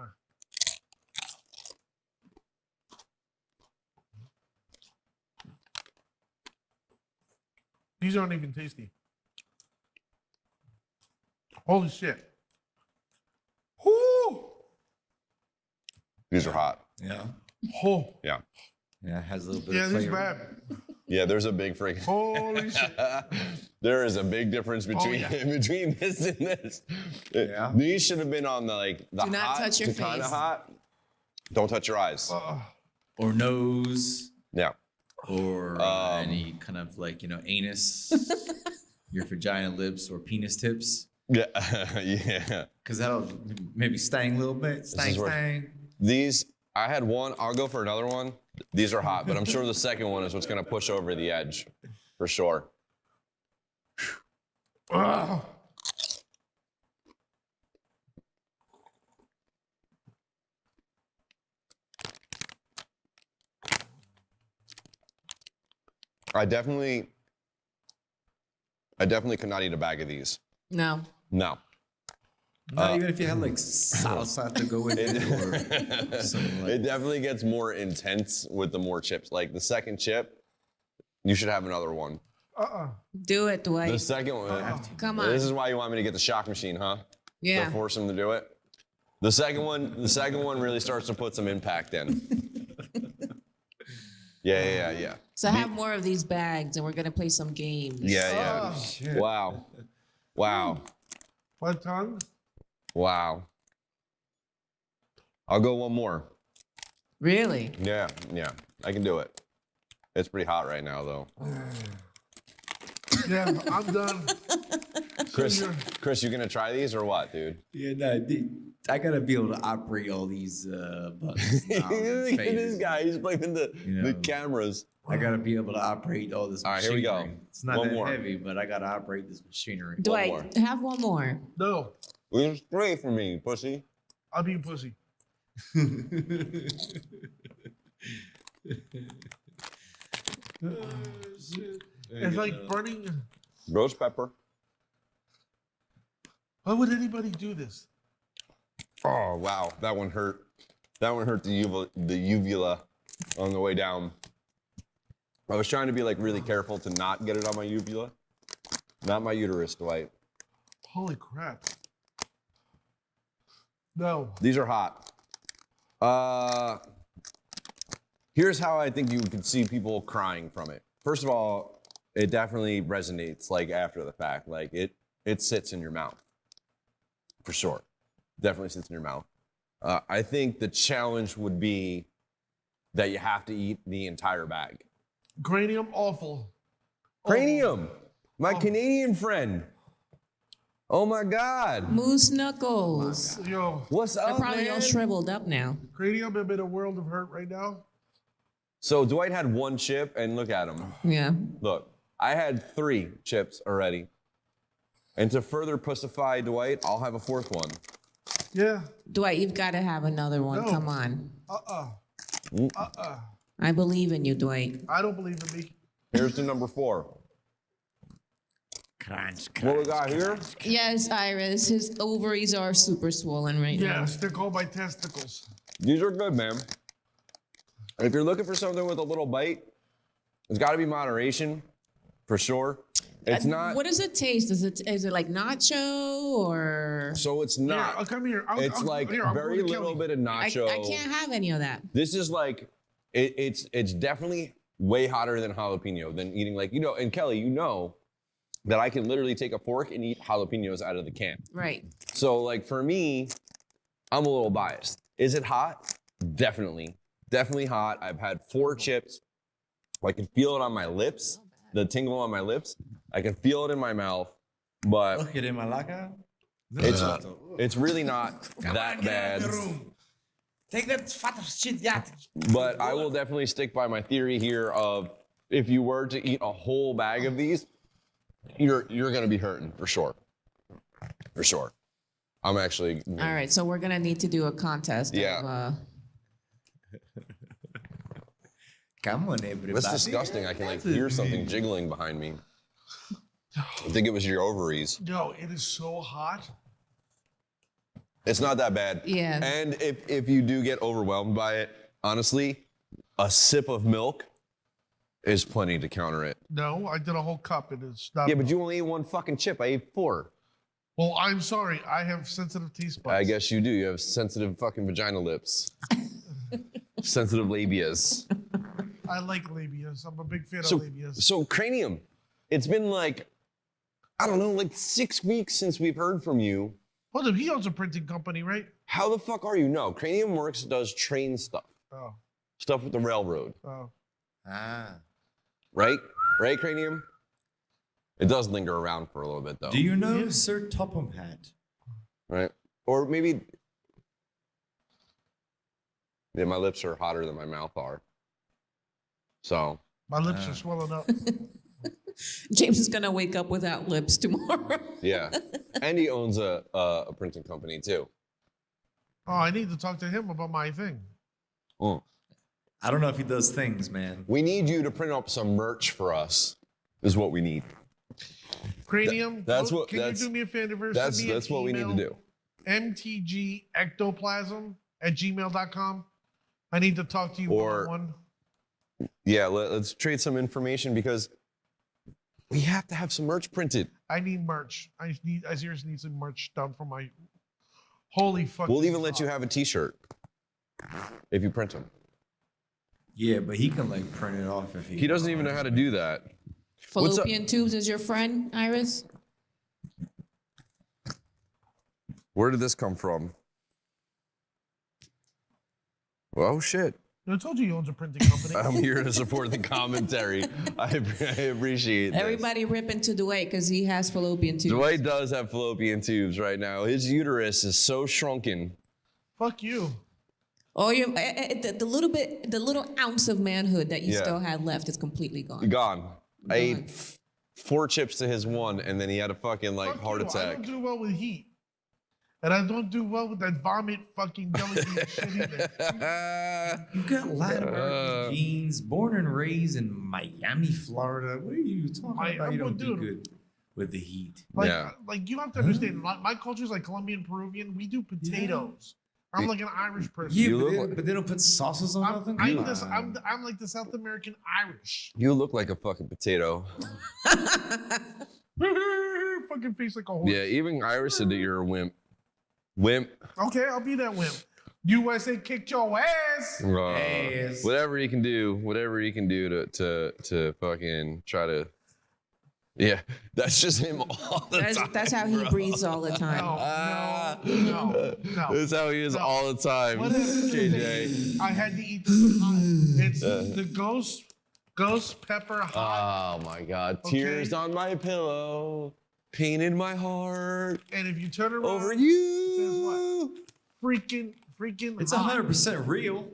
These aren't even tasty. Holy shit. Whoo! These are hot. Yeah. Oh. Yeah. Yeah, it has a little bit Yeah, of this is flavor. bad. Yeah, there's a big freaking. Holy shit. There is a big difference between yeah. between this and this. Yeah. These should have been on the Do not hot touch your to kind of face. hot. Don't touch your eyes. Or nose, Yeah. or any kind of anus, your vagina lips, or penis tips. Yeah. Yeah. Because that'll maybe sting a little bit. is Sting, where- sting. These, I had one. I'll go for another one. These are hot, but I'm sure the second one is what's going to push over the edge for sure. I definitely could not eat a bag of these. No. No. Not even if you had salsa to go with it or something like It definitely gets more intense with the more chips. Like the second chip, you should have another one. Do it, The Dwight. second one. Come on. This is why you want me to get the shock machine, huh? Yeah. To force him to do it. The second one really starts to put some impact in. Yeah. So have more of these bags, and we're gonna play some games. Yeah. Wow. My tongue? Wow. I'll go one more. Really? Yeah. I can do it. It's pretty hot right now, though. Yeah, I'm done. Chris, you gonna try these or what, dude? Yeah, no, I gotta be able to operate all these buttons. Look at this guy. He's playing the cameras. I gotta be able to operate all this All right, here machinery. we go. It's not One that more. heavy, but I gotta operate this machinery. Dwight, have one more. No, There's three for me, pussy. I'm being pussy. It's like burning. Roast pepper. Why would anybody do this? Oh wow, that one hurt. That one hurt the uvula on the way down. I was trying to be really careful to not get it on my uvula, not my uterus, Dwight. Holy crap. No. These are hot. Here's how I think you could see people crying from it. First of all, it definitely resonates after the fact. It sits in your mouth. For sure. Definitely sits in your mouth. I think the challenge would be that you have to eat the entire bag. Cranium, awful. Cranium, my Canadian friend. Oh my God. Moose knuckles. Yo, What's They're up, probably all man? shriveled up now. cranium, I'm in a world of hurt right now. So Dwight had one chip, and look at him. Yeah. Look, I had 3 chips already. And to further pussify Dwight, I'll have a 4th one. Yeah. Dwight, you've got to have another one. No. Come on. Uh-uh. I believe in you, Dwight. I don't believe in me. Here's to number 4. Crunch, What we got here? Yes, Iris, his ovaries are super swollen right now. Yes, they're called my testicles. These are good, man. If you're looking for something with a little bite, it's got to be moderation, for sure. It's not. What does it taste? Is it like nacho or? So it's Here, not. I'll come here. It's I'll very go to little Kelly. bit of nacho. I can't have any of that. This is it's definitely way hotter than jalapeno, than eating and Kelly, that I can literally take a fork and eat jalapenos out of the can. Right. So for me, I'm a little biased. Is it hot? Definitely. Definitely hot. I've had 4 chips. I can feel it on my lips, the tingle on my lips. I can feel it in my mouth, but it's really not that bad. Take that fat shit, yeah. But I will definitely stick by my theory here of if you were to eat a whole bag of these, you're gonna be hurting for sure. For sure. I'm actually. All right, so we're gonna need to do a contest. Yeah. Come on, everybody. That's disgusting. I can hear something jiggling behind me. I think it was your ovaries. Yo, it is so hot. It's not that bad. Yeah. And if you do get overwhelmed by it, honestly, a sip of milk is plenty to counter it. No, I did a whole cup. It is not. Yeah, but you only ate 1 fucking chip. I ate 4. Well, I'm sorry. I have sensitive taste buds. I guess you do. You have sensitive fucking vagina lips. Sensitive labias. I like labias. I'm a big fan So- of labias. So Cranium, it's been like, I don't know, like 6 weeks since we've heard from you. Hold up, he owns a printing company, right? How the fuck are you? No, Cranium Works does train stuff. Oh, Stuff with the railroad, oh. Ah. right? Right, Cranium? It does linger around for a little bit though. Do you know Yeah. Sir Topham Hat? Right? Or maybe, yeah, my lips are hotter than my mouth are. So, My lips are swelling up. James is gonna wake up without lips tomorrow. yeah. And he owns a printing company too. Oh, I need to talk to him about my thing. Mm. I don't know if he does things, man. We need you to print up some merch for us, is what we need. Cranium, That's go- what- can that's- you do me a favor? That's Send me an what we need to email, do. mtgectoplasm@gmail.com. I need to talk to you Or- one-on-one. Yeah, let's trade some information because we have to have some merch printed. I need merch. I seriously need some merch done for my holy fucking. We'll even let you God. have a T-shirt if you print them. Yeah, but he can like print it off if He doesn't even know how to do that. What's up? Fallopian tubes is your friend, Iris? Where did this come from? Oh shit! I told you he owns a printing company. I'm here to support the commentary. I appreciate this. Everybody rip into Dwight because he has fallopian tubes. Dwight does have fallopian tubes right now. His uterus is so shrunken. Fuck you. Oh, the little ounce of manhood that you Yeah. still had left is completely gone. Gone. I Gone. ate 4 chips to his 1, and then he had a fucking like Fuck heart you. I attack. don't do well with heat. And I don't do well with that vomit fucking delicate shit either. You've got Latin Uh, American genes, born and raised in Miami, Florida. What are you talking about? I'm You a don't do dude. good with the heat. Like, Yeah. like you have to understand, my culture is like Colombian, Peruvian. We do potatoes. I'm like an Irish person. Yeah, You but, look they, like- but they don't put sauces on nothing. I'm like the South American Irish. You look like a fucking potato. Fucking face like a horse. Yeah, even Iris said that you're a wimp. Wimp. Okay, I'll be that wimp. USA kicked your ass. Ass. Whatever you can do to fucking try to. Yeah, that's just him all the time. That's how he bro. breathes all the time. No. That's how he is No. all the time, What happened today? KJ. I had to eat this hot. It's the ghost pepper hot. Oh my God! Okay. Tears on my pillow, pain in my heart And if you turn around, over it you. freaking It's hot. 100% real.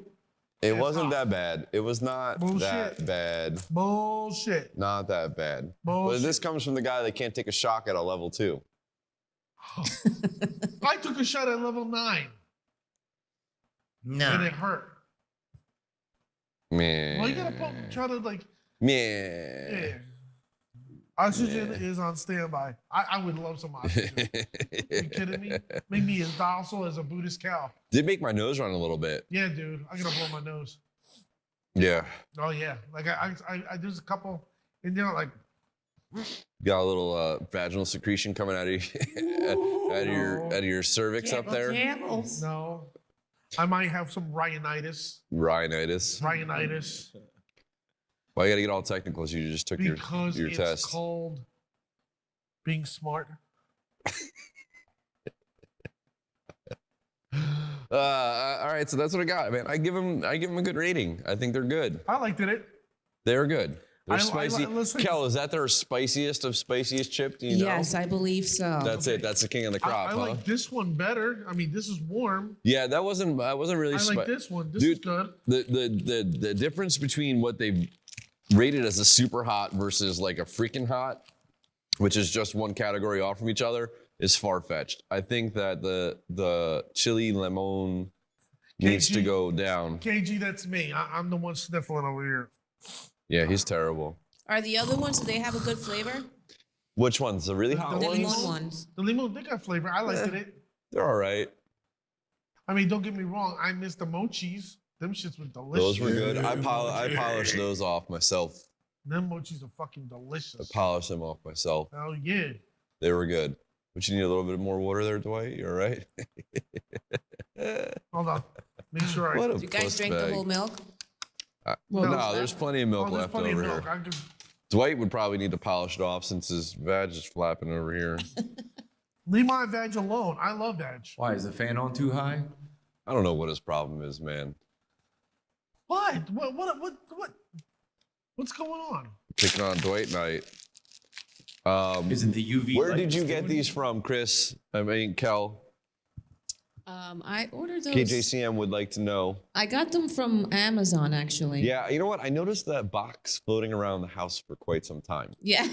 It It's wasn't hot. that bad. It was not Bullshit. that bad. Bullshit. Not that bad. But Bullshit. this comes from the guy that can't take a shock at a level 2. I took a shot at level 9 and it hurt. Man. Well, you gotta try to like, Man. yeah. Oxygen is on standby. I would love some oxygen. you kidding me? Make me as docile as a Buddhist cow. Did make my nose run a little bit. Yeah, dude. I gotta blow my nose. Yeah. Oh yeah. Like I there's a couple, and you know, like Got a little vaginal secretion coming out of your cervix up there. no. I might have some rhinitis. Rhinitis. Rhinitis. Why you gotta get all technical? As you just took Because your it's test. called being smart. All right, so that's what I got, man. I give them a good rating. I think they're good. I liked it. They're good. They're I spicy. listen- Kel, is that their spiciest of spiciest chip? Do you know? Yes, I believe so. That's it. That's the king of the crop, I huh? like this one better. I mean, this is warm. Yeah, that wasn't really I like spicy. this one. This Dude, is good. The difference between what they've rated as a super hot versus like a freaking hot, which is just one category off from each other, is far-fetched. I think that the chili lemon needs to KG. go down. KG, that's me. I'm the one sniffling over here. Yeah, he's terrible. Are the other ones, do they have a good flavor? Which ones? The really hot The The ones? lemon ones. The limon, they got flavor. I liked it. They're all right. I mean, don't get me wrong. I miss the mochis. Them shits were delicious. Those were good. I polished those off myself. Them mochis are fucking I delicious. polished them off myself. Oh yeah. They were good. But you need a little bit more water there, Dwight. You all right? Hold on. Make sure I. What a Do you guys puss drink the bag. whole milk? No, there's plenty of milk there's left plenty over of here. milk. I could Dwight would probably need to polish it off since his vag is flapping over here. leave my veg alone. I love veg. Why is the fan on too high? I don't know what his problem is, man. What? What's going on? Picking on Dwight night. Is it the UV? Where light did you that's get doing these from, Chris? I mean, Kel. I ordered those. KJCM would like to know. I got them from Amazon, actually. Yeah, you know what? I noticed that box floating around the house for quite some time, Yeah.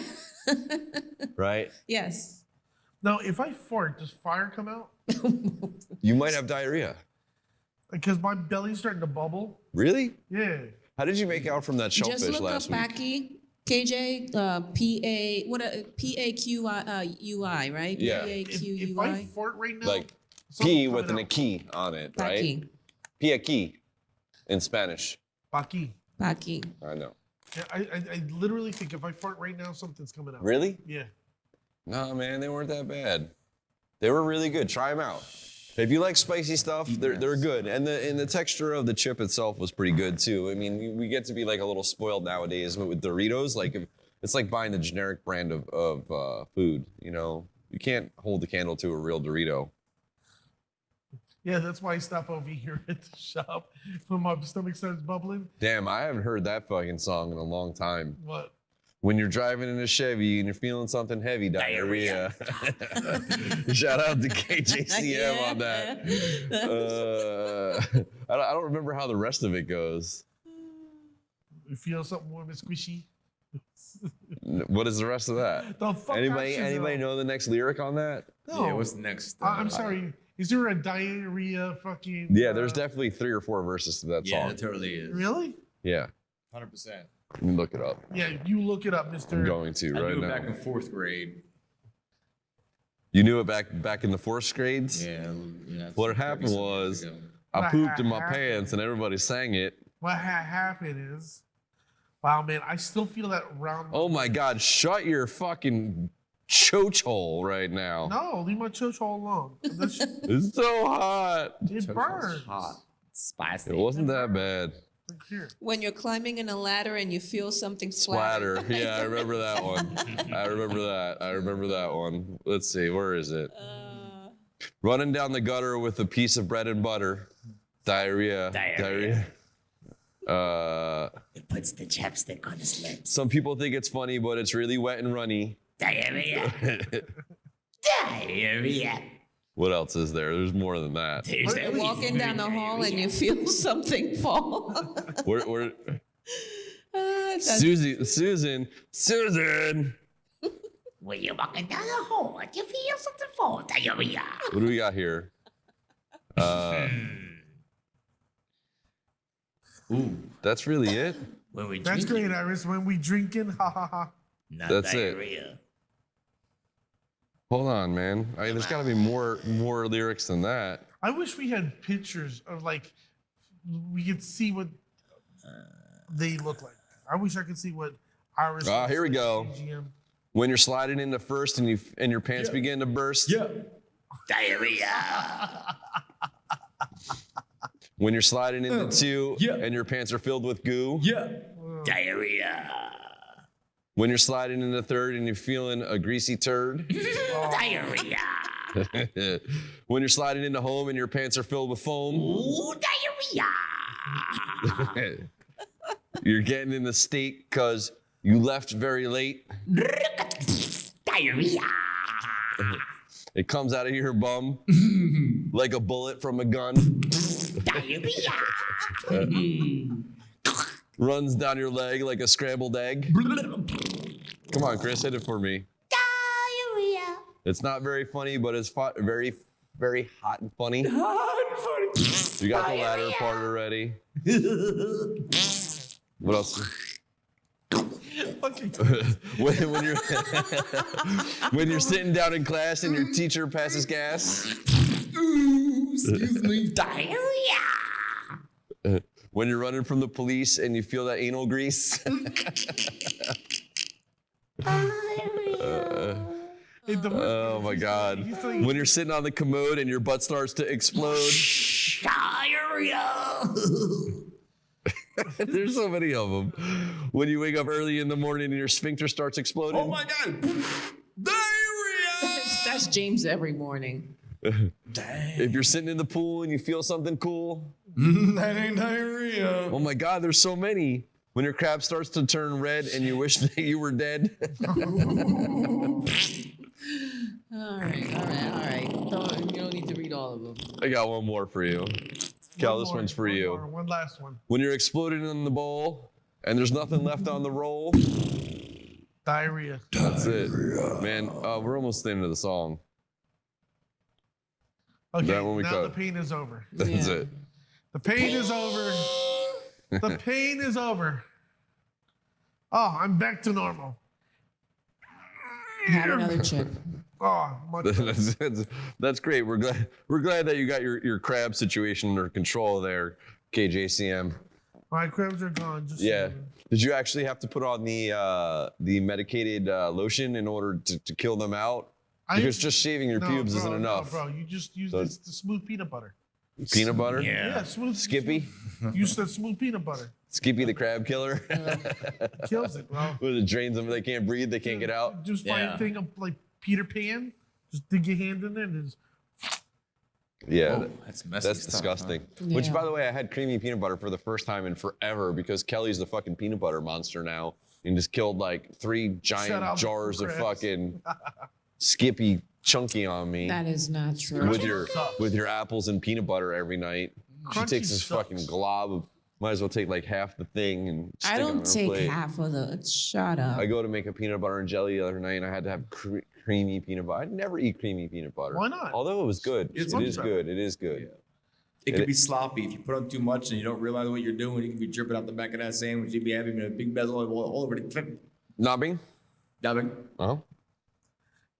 right? Yes. Now, if I fart, does fire come out? You might have diarrhea. Because my belly's starting to bubble. Really? Yeah. How did you make out from that Just shellfish look last up week? Paki, KJ, P-A-Q-I, right? Yeah. If I P-A-Q-U-I. fart right now, Like P something's with coming an out. aquí on it, right? Paki. P aquí in Spanish. Paki. Paki. I know. Yeah, I literally think if I fart right now, something's coming out. Really? Yeah. No, man, they weren't that bad. They were really good. Try them out. If you like spicy stuff, they're good. And the texture of the chip itself was pretty good too. I mean, we get to be like a little spoiled nowadays with Doritos. Like it's like buying the generic brand of food. You know, you can't hold the candle to a real Dorito. Yeah, that's why I stop over here at the shop when my stomach starts bubbling. Damn, I haven't heard that fucking song in a long time. What? When you're driving in a Chevy and you're feeling something heavy, diarrhea. Shout out to KJCM on that. I don't remember how the rest of it goes. You feel something warm and squishy? What is the rest of that? The fuck Anybody know the next lyric on that? No. Yeah, what's the next? I'm sorry. Is there a diarrhea fucking? Yeah, there's definitely 3 or 4 verses to that Yeah, song. it totally is. Really? Yeah, 100%. let me look it up. Yeah, you look it up, I'm Mister. going to I right knew it now. back in 4th grade. You knew it back in the 4th grades? Yeah. What happened was I pooped in my pants and everybody sang it. What happened is, wow, man, I still feel that round. Oh my God, shut your fucking choach hole right now. No, leave my church all alone. That's- It's so hot. It burns. Hot. Spicy. It wasn't that bad. Look here. When you're climbing in a ladder and you feel something Splatter. Yeah, I remember that one. I remember that one. Let's see, where is it? Running down the gutter with a piece of bread and butter. Diarrhea. It puts the chapstick on his lips. Some people think it's funny, but it's really wet and runny. Diarrhea. Diarrhea. What else is there? There's more than that. You're walking down the hall and you feel something fall. Where That's- Susan. When you're walking down the hall, you feel something fall. Diarrhea. What do we got here? Ooh. That's really it? When we That's drink, great, Iris. When we drinking, ha ha ha. not That's it. diarrhea. Hold on, man. There's got to be more lyrics than that. I wish we had pictures of like we could see what they look like. I wish I could see what Iris. Ah, here we go. AGM. When you're sliding into first and your pants begin to burst. Yeah. Diarrhea. When you're sliding into two Yeah. and your pants are filled with goo. Yeah. Diarrhea. When you're sliding into third and you're feeling a greasy turd. Diarrhea. When you're sliding into home and your pants are filled with foam. Ooh, diarrhea. You're getting in the state because you left very late. Diarrhea. It comes out of your bum like a bullet from a gun. Diarrhea. Runs down your leg like a scrambled egg. Come on, Chris, hit it for me. Diarrhea. It's not very funny, but it's very, very hot and funny. You got the latter part already. What else? when you're when you're sitting down in class and your teacher passes gas. Excuse me. Diarrhea. When you're running from the police and you feel that anal grease. Oh my God. When you're sitting on the commode and your butt starts to explode. Diarrhea. There's so many of them. When you wake up early in the morning and your sphincter starts exploding. Oh my God. Diarrhea. That's James every morning. Dang. If you're sitting in the pool and you feel something cool. That ain't diarrhea. Oh my God, there's so many. When your crab starts to turn red and you wish that you were dead. All right. You don't need to read all of them. I got one more for you. Cal, this one's for you. One last one. When you're exploding in the bowl and there's nothing left on the roll. Diarrhea. That's it. Man, we're almost at the end of the song. Okay, That one we now cut. the pain is over. That's Yeah. it. The pain is over. The pain is over. Oh, I'm back to normal. Have another chip. Oh, much better. That's great. We're glad that you got your crab situation under control there, KJCM. My crabs are gone. Just Yeah. so- Did you actually have to put on the medicated lotion in order to kill them out? Because just shaving your pubes isn't enough. No, bro, you just use So- the smooth peanut butter. Peanut butter? Yeah, smooth. Skippy? Use the smooth peanut butter. Skippy the crab killer? Kills it, bro. When it drains them, they can't breathe, they can't get out. Just find a thing of like Peter Pan. Just dig your hand in there and just. Yeah, Oh, that's messy that's stuff, disgusting. huh? Which, Yeah. by the way, I had creamy peanut butter for the first time in forever because Kelly's the fucking peanut butter monster now and just killed like 3 Shout out giant to jars of Crabs. fucking Skippy chunky on me That is not true. with sucks. your apples and peanut butter every night. She Crunchy takes this sucks. fucking glob of, might as well take like half the thing and stick I it on don't her take plate. half of the. Shut up. I go to make a peanut butter and jelly the other night and I had to have creamy peanut butter. I'd never eat creamy peanut butter. Why not? Although it was good. It's It much is better. good. It is good. Yeah. It could be sloppy if you put on too much and you don't realize what you're doing. You can be dripping out the back of that sandwich. You'd be having a big bezel all over the Nobbing? dubbing. Uh-huh.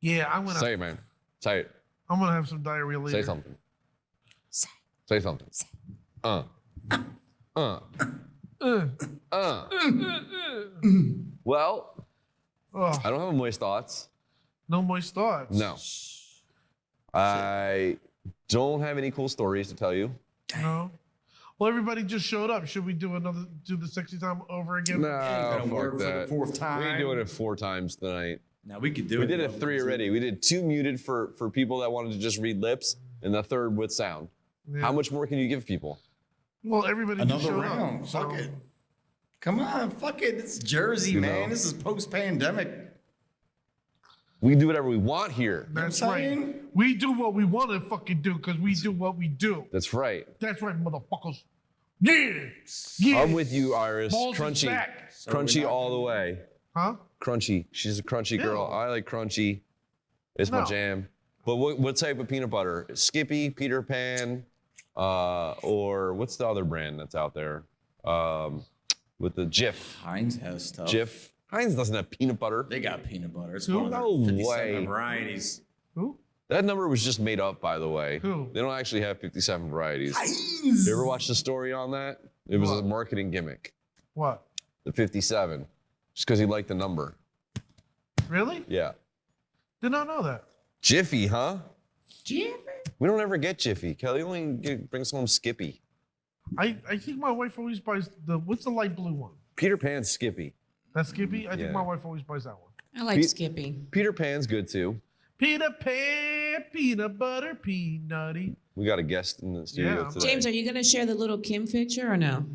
Yeah, I'm gonna. Say it, man. Say it. I'm gonna have some diarrhea later. Say something. Say something. Uh. Well, Oh, I don't have moist thoughts. no moist thoughts. No. I don't have any cool stories to tell you. No. Well, everybody just showed up. Should we do the sexy time over again? No, Gonna fuck work for the that. 4th We time. ain't doing it 4 times tonight. Now we could do We it. did though. it 3 already. We did 2 muted for people that wanted to just read lips, and the 3rd with sound. Yeah. How much more can you give people? Well, everybody just Another showed round. up. Fuck so- it. Come on, fuck it. It's Jersey, You man. know. This is post-pandemic. We can do whatever we want here. That's You know what I'm right. saying? We do what we want to fucking do because we do what we do. That's right. That's right, motherfuckers. Yeah. Yeah. I'm with you, Iris. Balls is Crunchy. back. So we're Crunchy not all the gonna- way. Huh? Crunchy. She's a crunchy girl. No. I like crunchy. It's my No. jam. But what type of peanut butter? Skippy, Peter Pan, or what's the other brand that's out there? With the Jif. Heinz has stuff. Jif. Heinz doesn't have peanut butter. They got peanut butter. It's Who? one of No their 57 way. varieties. Who? That number was just made up, by the way. Who? They don't actually have 57 varieties. Heinz. You ever watch the story on that? It was What? a marketing gimmick. What? The 57. Just because he liked the number. Really? Yeah. Did not know that. Jiffy, huh? Jimmy. We don't ever get Jiffy. Kelly only brings home Skippy. I think my wife always buys what's the light blue one? Peter Pan's Skippy. That's Skippy? I Yeah. think my wife always buys that one. I like Pete- Skippy. Peter Pan's good too. Peter Pan, peanut butter, peanutty. We got a guest in the studio Yeah. today. James, are you gonna share the little Kim picture or no?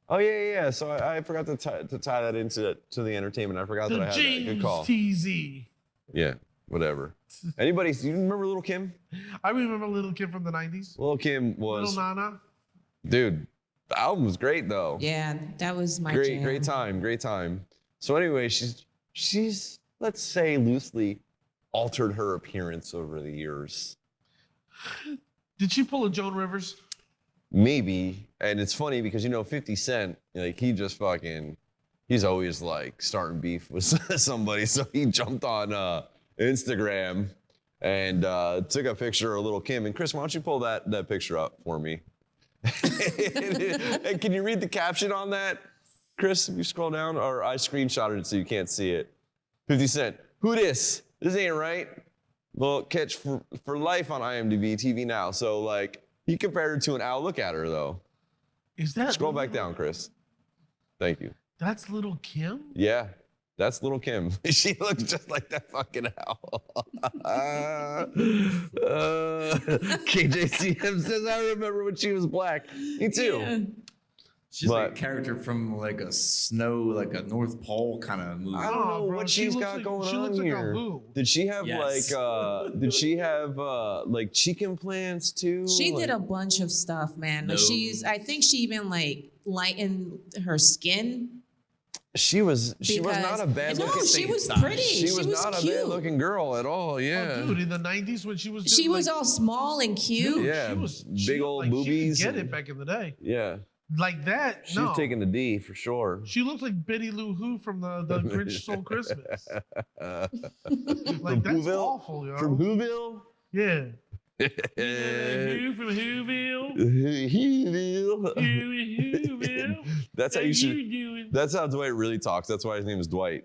Oh yeah. So I forgot to tie that into the entertainment. I forgot that I The had that. Good James call. TZ. Yeah. Whatever. Anybody? You remember Little Kim? I remember Little Kid from the 90s. Little Kim was, Little Nana. dude. The album was great though. Yeah, that was my Great, jam. great time. So anyway, she's let's say loosely altered her appearance over the years. Did she pull a Joan Rivers? Maybe, and it's funny because 50 Cent, like he's always like starting beef with somebody. So he jumped on Instagram and took a picture of Little Kim. And Chris, why don't you pull that picture up for me? And can you read the caption on that? Chris, if you scroll down, or I screenshotted it so you can't see it. 50 Cent, who this? This ain't right. Well, catch for life on IMDb TV now. So like he compared her to an owl. Look at her though. Is that Scroll back down, Chris. Thank you. That's little Kim? Yeah, that's little Kim. She looks just like that fucking owl. KJCM says, I remember when she was black. Me too. Yeah. She's like a character from like a North Pole kind of movie. I don't know bro, what she she's looks got like- going she on looks like a here. who? Did she have Yes. like cheek implants too? She Like- did a bunch of stuff, man. No. I think she even like lightened her skin. She was not because- a bad No, looking. she was style. pretty. She was not cute. a bad looking girl at all. Yeah. Oh, dude, in the 90s when she was She doing, was like, all small and cute. dude, Yeah, she was big old like, boobies She could get and- it back in the day. Yeah. Like that, She no. was taking the D for sure. She looked like Betty Lou Who from the Grinch Stole Christmas. From Like, that's Whoville? awful, yo. From Whoville? Yeah. Whoville. From Whoville. Whoville. Whoville. That's how you should. doing? That's how Dwight really talks. That's why his name is Dwight.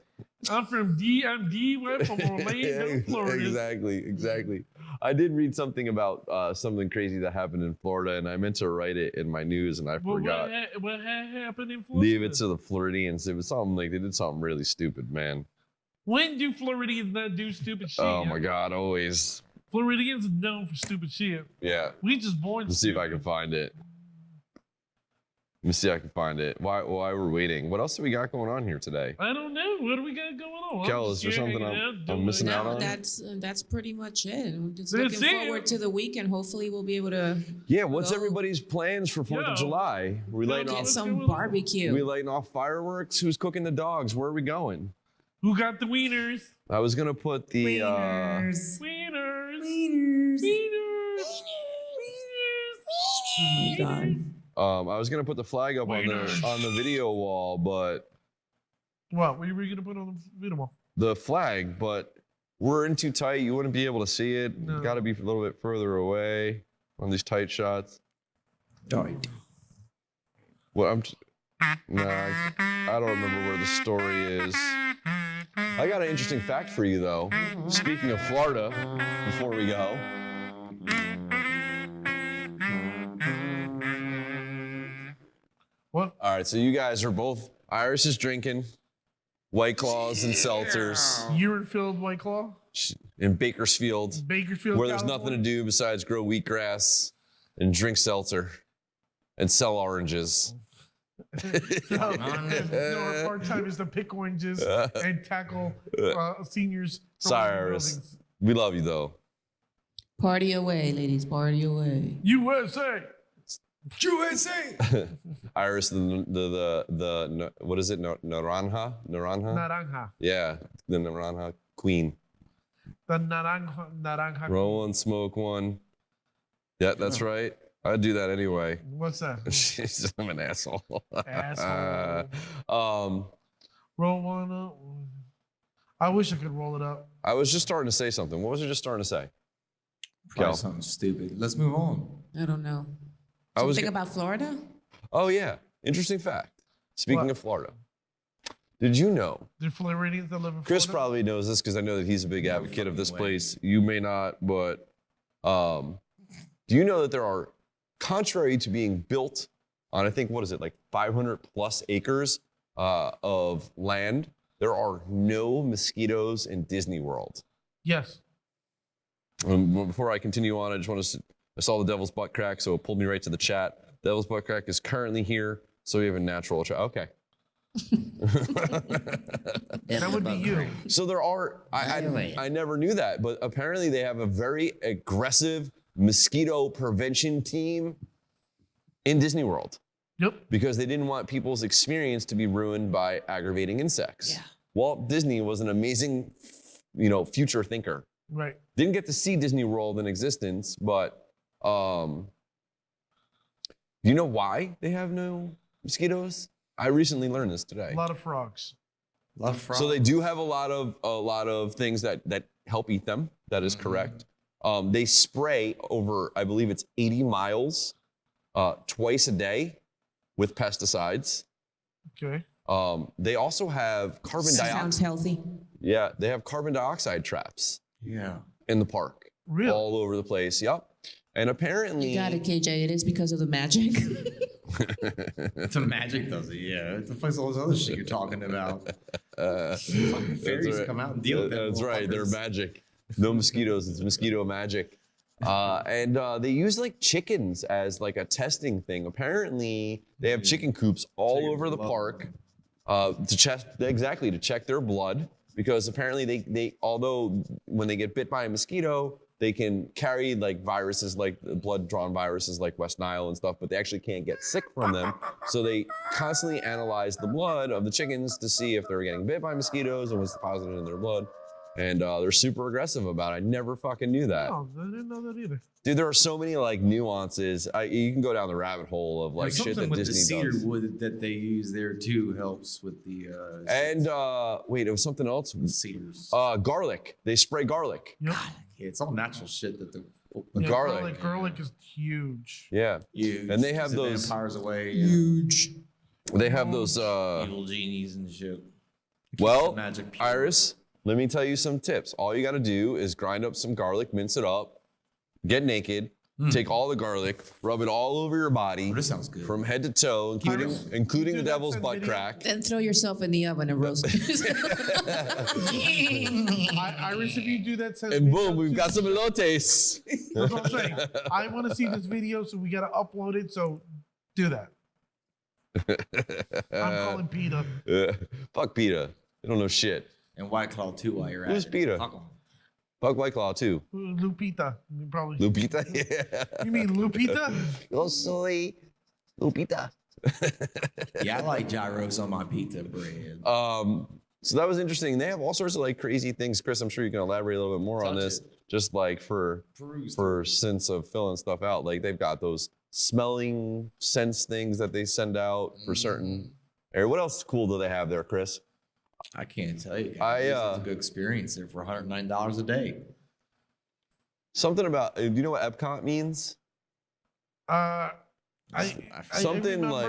I'm Dwight from Orlando, Florida. Exactly. I did read something about something crazy that happened in Florida, and I meant to write it in my news, and I Well, forgot. what happened in Florida? Leave it to the Floridians. It was something like they did something really stupid, man. When do Floridians not do stupid shit? Oh my God, always. Floridians are known for stupid shit. Yeah. We just born Let's see if I stupid. can find it. Let me see if I can find it. Why we're waiting? What else do we got going on here today? I don't know. What do we got going on? Kel, I'm is there just here something hanging I'm out, doing missing my- out No, on? that's pretty much it. I'm just That's looking it. forward to the weekend. Hopefully, we'll be able to Yeah, what's Go. everybody's plans for 4th Yeah. of July? We Go lighting get off what's some going on? barbecue. we lighting off fireworks? Who's cooking the dogs? Where are we going? Who got the wieners? I was gonna put the Wieners. Wieners. Oh, God. I was gonna put the flag up on Wieners. the video wall, but What were you going to put on the video? the flag, but we're in too tight. You wouldn't be able to see it. No. Got to be a little bit further away on these tight shots. Dwight. Well, nah, I don't remember where the story is. I got an interesting fact for you, though. Speaking of Florida, before we go. What? All right, so you guys are both, Iris is drinking White Claws and seltzers Urine-filled White Claw? in Bakersfield, Bakersfield, where there's nothing to do besides grow wheatgrass and drink seltzer and sell oranges. No, our part-time is to pick oranges and tackle seniors. from Sorry, other Iris. buildings. We love you, though. Party away, ladies. Party away. USA! USA. Iris, the what is it? Naranja? Naranja. Yeah, the Naranja Queen. The naranja. Roll one, smoke one. Yeah, that's right. I'd do that anyway. What's that? She's I'm an asshole. Asshole. Um, Roll one up. I wish I could roll it up. I was just starting to say something. What was I just starting to say? Probably Kel. something stupid. Let's move on. I don't know. I was Something about Florida? Oh yeah, interesting fact. Speaking What? of Florida, did you know? The Floridians that live in Chris Florida? probably knows this because I know that he's a big advocate of this fucking way. place. You may not, but do you know that there are, contrary to being built on, I think, what is it, like 500 plus acres of land, there are no mosquitoes in Disney World. Yes. Before I continue on, I just want to. I saw the Devil's Butt Crack, so it pulled me right to the chat. Devil's Butt Crack is currently here, so we have a natural chat. Okay. That would be you. So there are. I never knew that, but apparently they have a very aggressive mosquito prevention team in Disney World Yep. because they didn't want people's experience to be ruined by aggravating insects. Yeah. Walt Disney was an amazing, future thinker. Right. Didn't get to see Disney World in existence, but do you know why they have no mosquitoes? I recently learned this today. A lot of frogs. Love frogs. So they do have a lot of things that help eat them. That is correct. They spray over, I believe it's 80 miles twice a day with pesticides. Okay. They also have carbon dioxide. Sounds healthy. Yeah, they have carbon dioxide traps Yeah. in the park, Really? all over the place. Yep. And apparently, You got it, KJ. It is because of the magic. Some magic does it, yeah. What the fuck's all this other shit you're talking about? Fucking fairies right. come out and deal with that. That's right. They're motherfuckers. magic. No mosquitoes. It's mosquito magic. And they use like chickens as like a testing thing. Apparently, they have chicken coops all Chickens over the love park to check their blood, because apparently they although when they get bit by a mosquito, they can carry like viruses, like blood-drawn viruses like West Nile and stuff, but they actually can't get sick from them. So they constantly analyze the blood of the chickens to see if they're getting bit by mosquitoes and what's deposited in their blood. And they're super aggressive about it. I never fucking knew that. Oh, I didn't know that either. Dude, there are so many like nuances. You can go down the rabbit hole of like There's shit something that with Disney the cedar does. wood that they use there too helps with the And wait, it was something else. cedars. Garlic. They spray garlic. Yep. Yeah, it's all natural shit that the Yeah, garlic. Garlic is huge. Yeah. huge. And they have keeps the those- vampires away. Huge. They have those. Evil genies and shit. Keeps Well, the magic pure. Iris, let me tell you some tips. All you got to do is grind up some garlic, mince it up, get naked, take all the garlic, rub it all over your body Oh, this sounds good. from head to toe, including Iris, including you the do that devil's same butt video? crack. Then throw yourself in the oven and roast it. Iris, if you do that, send And me boom, some we've too. got some elotes. That's what I'm saying. I want to see this video, so we got to upload it. So do that. I'm calling Peter. Fuck PETA. They don't know shit. And White Claw too while you're at Who's it. PETA? Fuck 'em. Fuck White Claw too. Lupita. You probably. Lupita? Yeah. You mean Lupita? Yo soy Lupita. Yeah, I like gyros on my pizza bread. So that was interesting. They have all sorts of like crazy things. Chris, I'm sure you can elaborate a little bit more on Touch this. it. Just like for Peruse sense of filling stuff out. Like they've got those smelling sense things that they send out for certain area. What else cool do they have there, Chris? I can't tell you. I, Guys. It's a good experience there for $109 a day. Something about, do you know what Epcot means? Something like-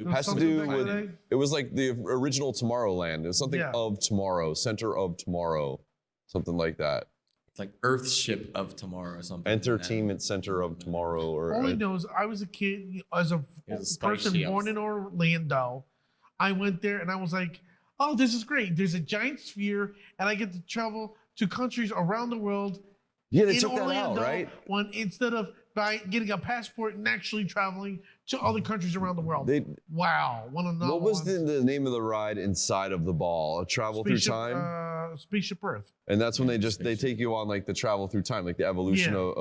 Has to do with, it was like the original Tomorrowland. It was something Yeah. of tomorrow, center of tomorrow, something like that. It's like Earthship of Tomorrow or something. Entertainment center of tomorrow, or All I know is I was a kid, as a It's a person spaceship. born in Orlando. I went there and I was like, oh, this is great. There's a giant sphere and I get to travel to countries around the world yeah, they in took that out, Orlando right? instead of by getting a passport and actually traveling to other countries around the world. They, Wow. One of the what was the name of the ride inside of the ball? Travel Through Time? Spaceship Earth. And that's when they take you on like the travel through time, like the evolution Yeah.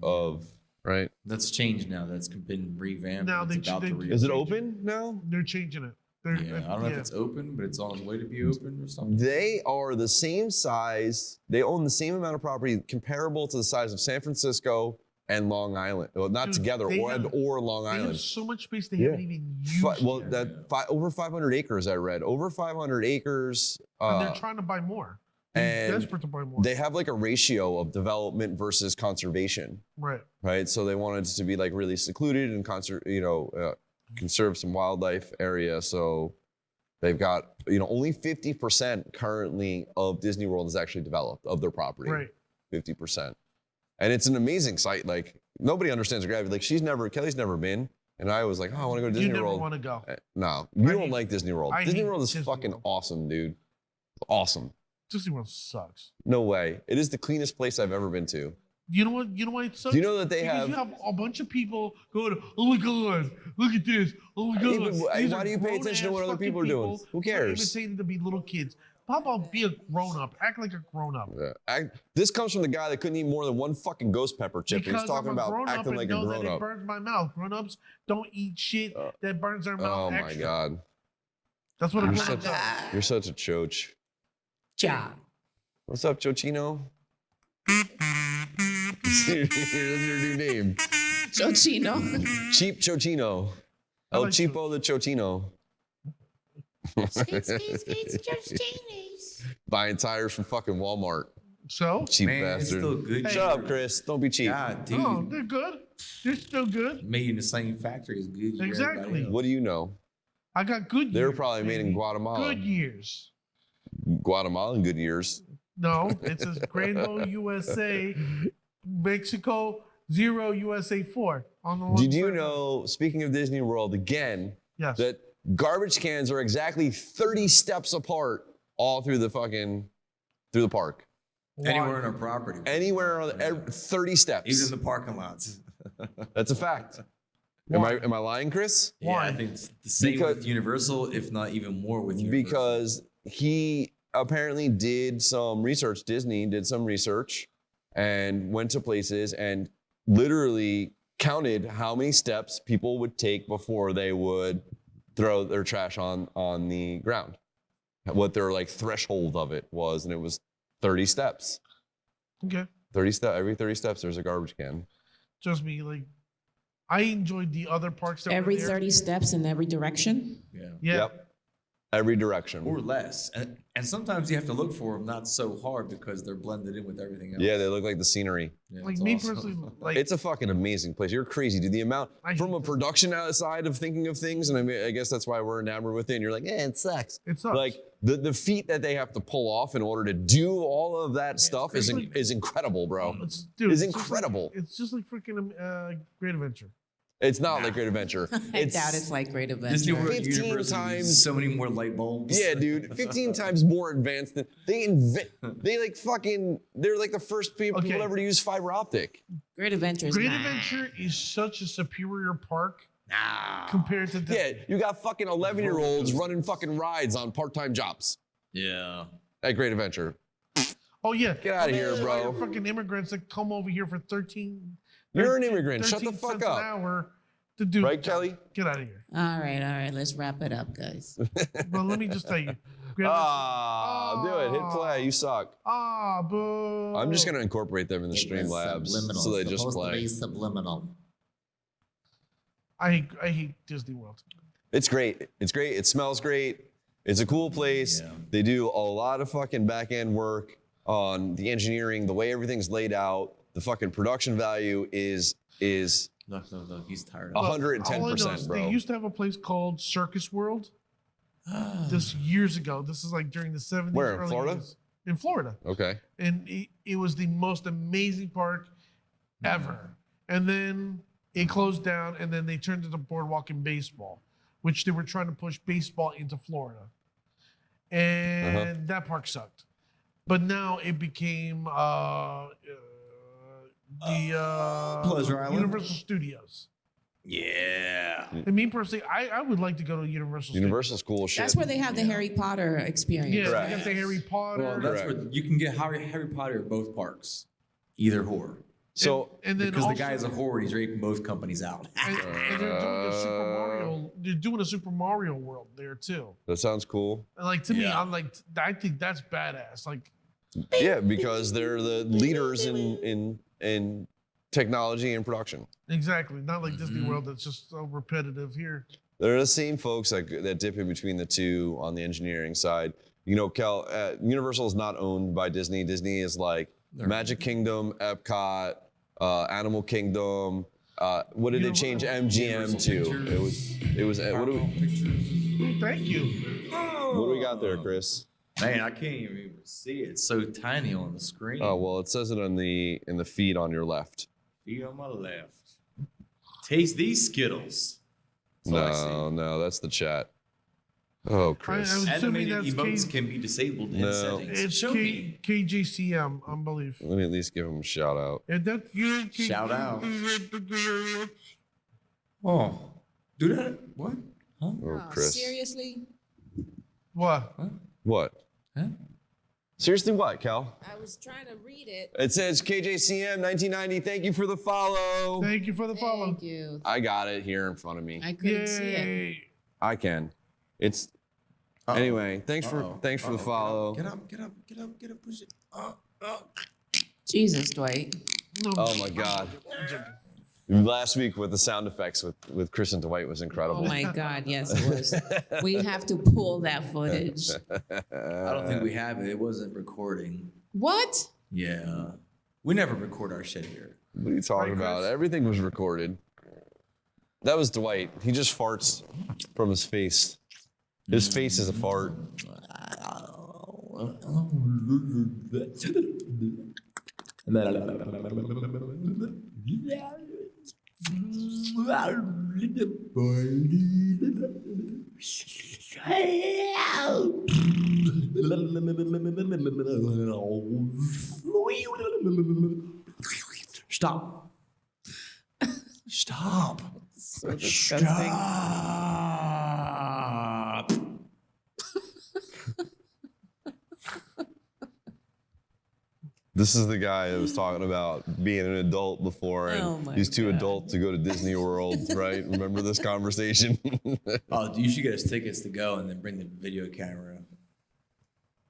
of right? That's changed now. That's been revamped. Now It's about to Is it Change it. open now? They're changing it. Yeah, I don't know if it's open, but it's on its way to be open or something. They are the same size. They own the same amount of property, comparable to the size of San Francisco and Long Island. Well, not Dude, together, they or have- Long They Island. have so much space they Yeah. haven't even used. Well, yet. over 500 acres. I read over 500 acres. And they're trying to buy more. They're and desperate to buy more. they have like a ratio of development versus conservation, Right. right? So they wanted it to be like really secluded and conserve some wildlife area. So they've got only 50% currently of Disney World is actually developed of their property. Right. 50%. And it's an amazing site. Like nobody understands gravity. Like Kelly's never been. And I was like, oh, I want to go to Disney You never World. want to go. No, you I don't hate- like Disney World. I Disney hate World is Disney fucking World. awesome, dude. Awesome. Disney World sucks. No way. It is the cleanest place I've ever been to. You know what? You know why it sucks? Do you know that they Because have? you have a bunch of people going, oh my god, look at this, oh my god. Even- These why are do you pay attention to what grown-ass other fucking people are doing? Who who are cares? Imitating to be little kids. How about be a grown up? Act like a grown up. This comes from the guy that couldn't eat more than one fucking ghost pepper chip. And he's talking about acting and like a know grown that it up. burns my mouth. Grown ups don't eat shit that burns their mouth Oh my extra. god. That's what a You're grown such, up does. you're such a choach. Ja. What's up, Chochino? That's your new name. Chochino. Cheap Chochino. I El like Cheapo the Chochino. Skates, just genies. Buying tires from fucking Walmart. So? Cheap Man, it's bastard. still good. Shut up, Chris. Don't be cheap. God, dude. Oh, they're good. They're still good. Made in the same factory is good. year Exactly. everybody else. What do you know? I got good years. They were probably made in baby. Guatemala. Good years. Guatemalan good years. No, it says Granville, USA, Mexico, 0 USA 4 on the one Did you side. know, speaking of Disney World again, Yes. that garbage cans are exactly 30 steps apart all through the park? Why? Anywhere on our property. Anywhere on 30 steps. Even in the parking lots. That's a fact. Why? Am I lying, Chris? Yeah, Why? I think it's the same Because- with Universal, if not even more with Universal. Because he apparently did some research. Disney did some research and went to places and literally counted how many steps people would take before they would throw their trash on the ground. What their like threshold of it was, and it was 30 steps. Okay. 30 steps. Every 30 steps, there's a garbage can. Just me, like, I enjoyed the other parks that Every were there. 30 steps in every direction. Yeah. Yeah. Yep. Every direction. Or less. And sometimes you have to look for them not so hard because they're blended in with everything else. Yeah, they look like the scenery. Yeah, Like it's me awesome. personally, like It's a fucking amazing place. You're crazy, dude. The amount I from hate a this. production side of thinking of things, and I mean, I guess that's why we're enamored with it. And you're like, it sucks. it sucks. Like the feat that they have to pull off in order to do all of that stuff is crazy. is incredible, bro. it's It's just like- incredible. it's just like freaking Great Adventure. It's not like Great Adventure. I doubt it's like Great Disney Adventure. World 15 Universal times- uses so many more light bulbs. Yeah, dude. 15 times more advanced than they're like the first people Okay. ever to use fiber optic. Great Adventure is Great nah. Adventure is such a superior park Nah. compared to Yeah, Disney. you got fucking 11-year-olds running fucking rides on part-time jobs Yeah. at Great Adventure. Oh yeah, Get outta here, All bro. your fucking immigrants that come over here for 13. You're an 13 immigrant. Shut the 13 fuck cents up. An hour to do Right, the job. Kelly? Get out of here. All right. Let's wrap it up, guys. But let me just tell you. Great Ah, do it. Hit play. You suck. boo. I'm just gonna incorporate them in the It Stream was Labs subliminal. so they It's just supposed to play. be subliminal. I hate Disney World. It's great. It's great. It smells great. It's a cool place. Yeah. They do a lot of fucking back end work on the engineering, the way everything's laid out. The fucking production value is No. He's tired Oh. of it. 110%, bro. They used to have a place called Circus World. This years ago. This is like during the 70s. Where, in early Florida? 80s. In Florida. Okay. And it was the most amazing park ever. And then it closed down, and then they turned it to Boardwalk and baseball, which they were trying to push baseball into Florida. And that park sucked. But now it became Pleasure Island? Universal Studios. Yeah. And me personally, I would like to go to Universal Universal's cool shit. That's where they have the Harry Potter experience. Studios. Yeah, Correct. they got the Harry Potter. Well, that's Correct. where you can get Harry Potter at both parks. Either or. So and then Because also, the guy is a whore and he's raping both companies out. and they're doing a Super Mario. They're doing a Super Mario World there too. that sounds cool. And like to me, Yeah. I'm like, I think that's badass. Like, Yeah, because they're the leaders in technology and production. exactly, not like Disney Mhm. World that's just so repetitive here. They're the same folks that dip in between the two on the engineering side. You know, Cal, Universal is not owned by Disney. Disney is like Magic Kingdom, Epcot, Animal Kingdom. What did they change MGM to? It was what do we, Ooh, thank you. what do we got there, Chris? Man, I can't even see it. It's so tiny on the screen. Oh well, it says it in the feed on your left. Feet on my left. Taste these Skittles. That's all I see. No, that's the chat. Oh, Chris. I was assuming Animated that's emotes can be disabled in No. settings. It's Show me. KJCM, I believe. Let me at least give him a shout out. And that's you. Shout out. Oh. Do that? What? Huh? Oh, Oh, Chris. seriously? What? What? Huh? Seriously, what, Cal? I was trying to read it. It says KJCM 1990. Thank you for the follow. Thank you for the follow. Thank you. I got it here in front of me. I couldn't see it. Yay. I can. It's Uh-oh. anyway. Thanks for Uh-oh. the Uh-oh. follow. Get up, push it. Jesus, Dwight. No, Oh my God. I'm joking. Last week with the sound effects with Chris and Dwight was Oh incredible. my God, yes, it was. We have to pull that footage. I don't think we have it. It wasn't recording. What? Yeah. We never record our shit here. What are you talking Right, about? Chris? Everything was recorded. That was Dwight. He just farts from his face. His face is a fart. Stop. Stop. So disgusting. Stop. This is the guy that was talking about being an adult before, and Oh my he's too God. adult to go to Disney World, right? Remember this conversation? Oh, you should get us tickets to go and then bring the video camera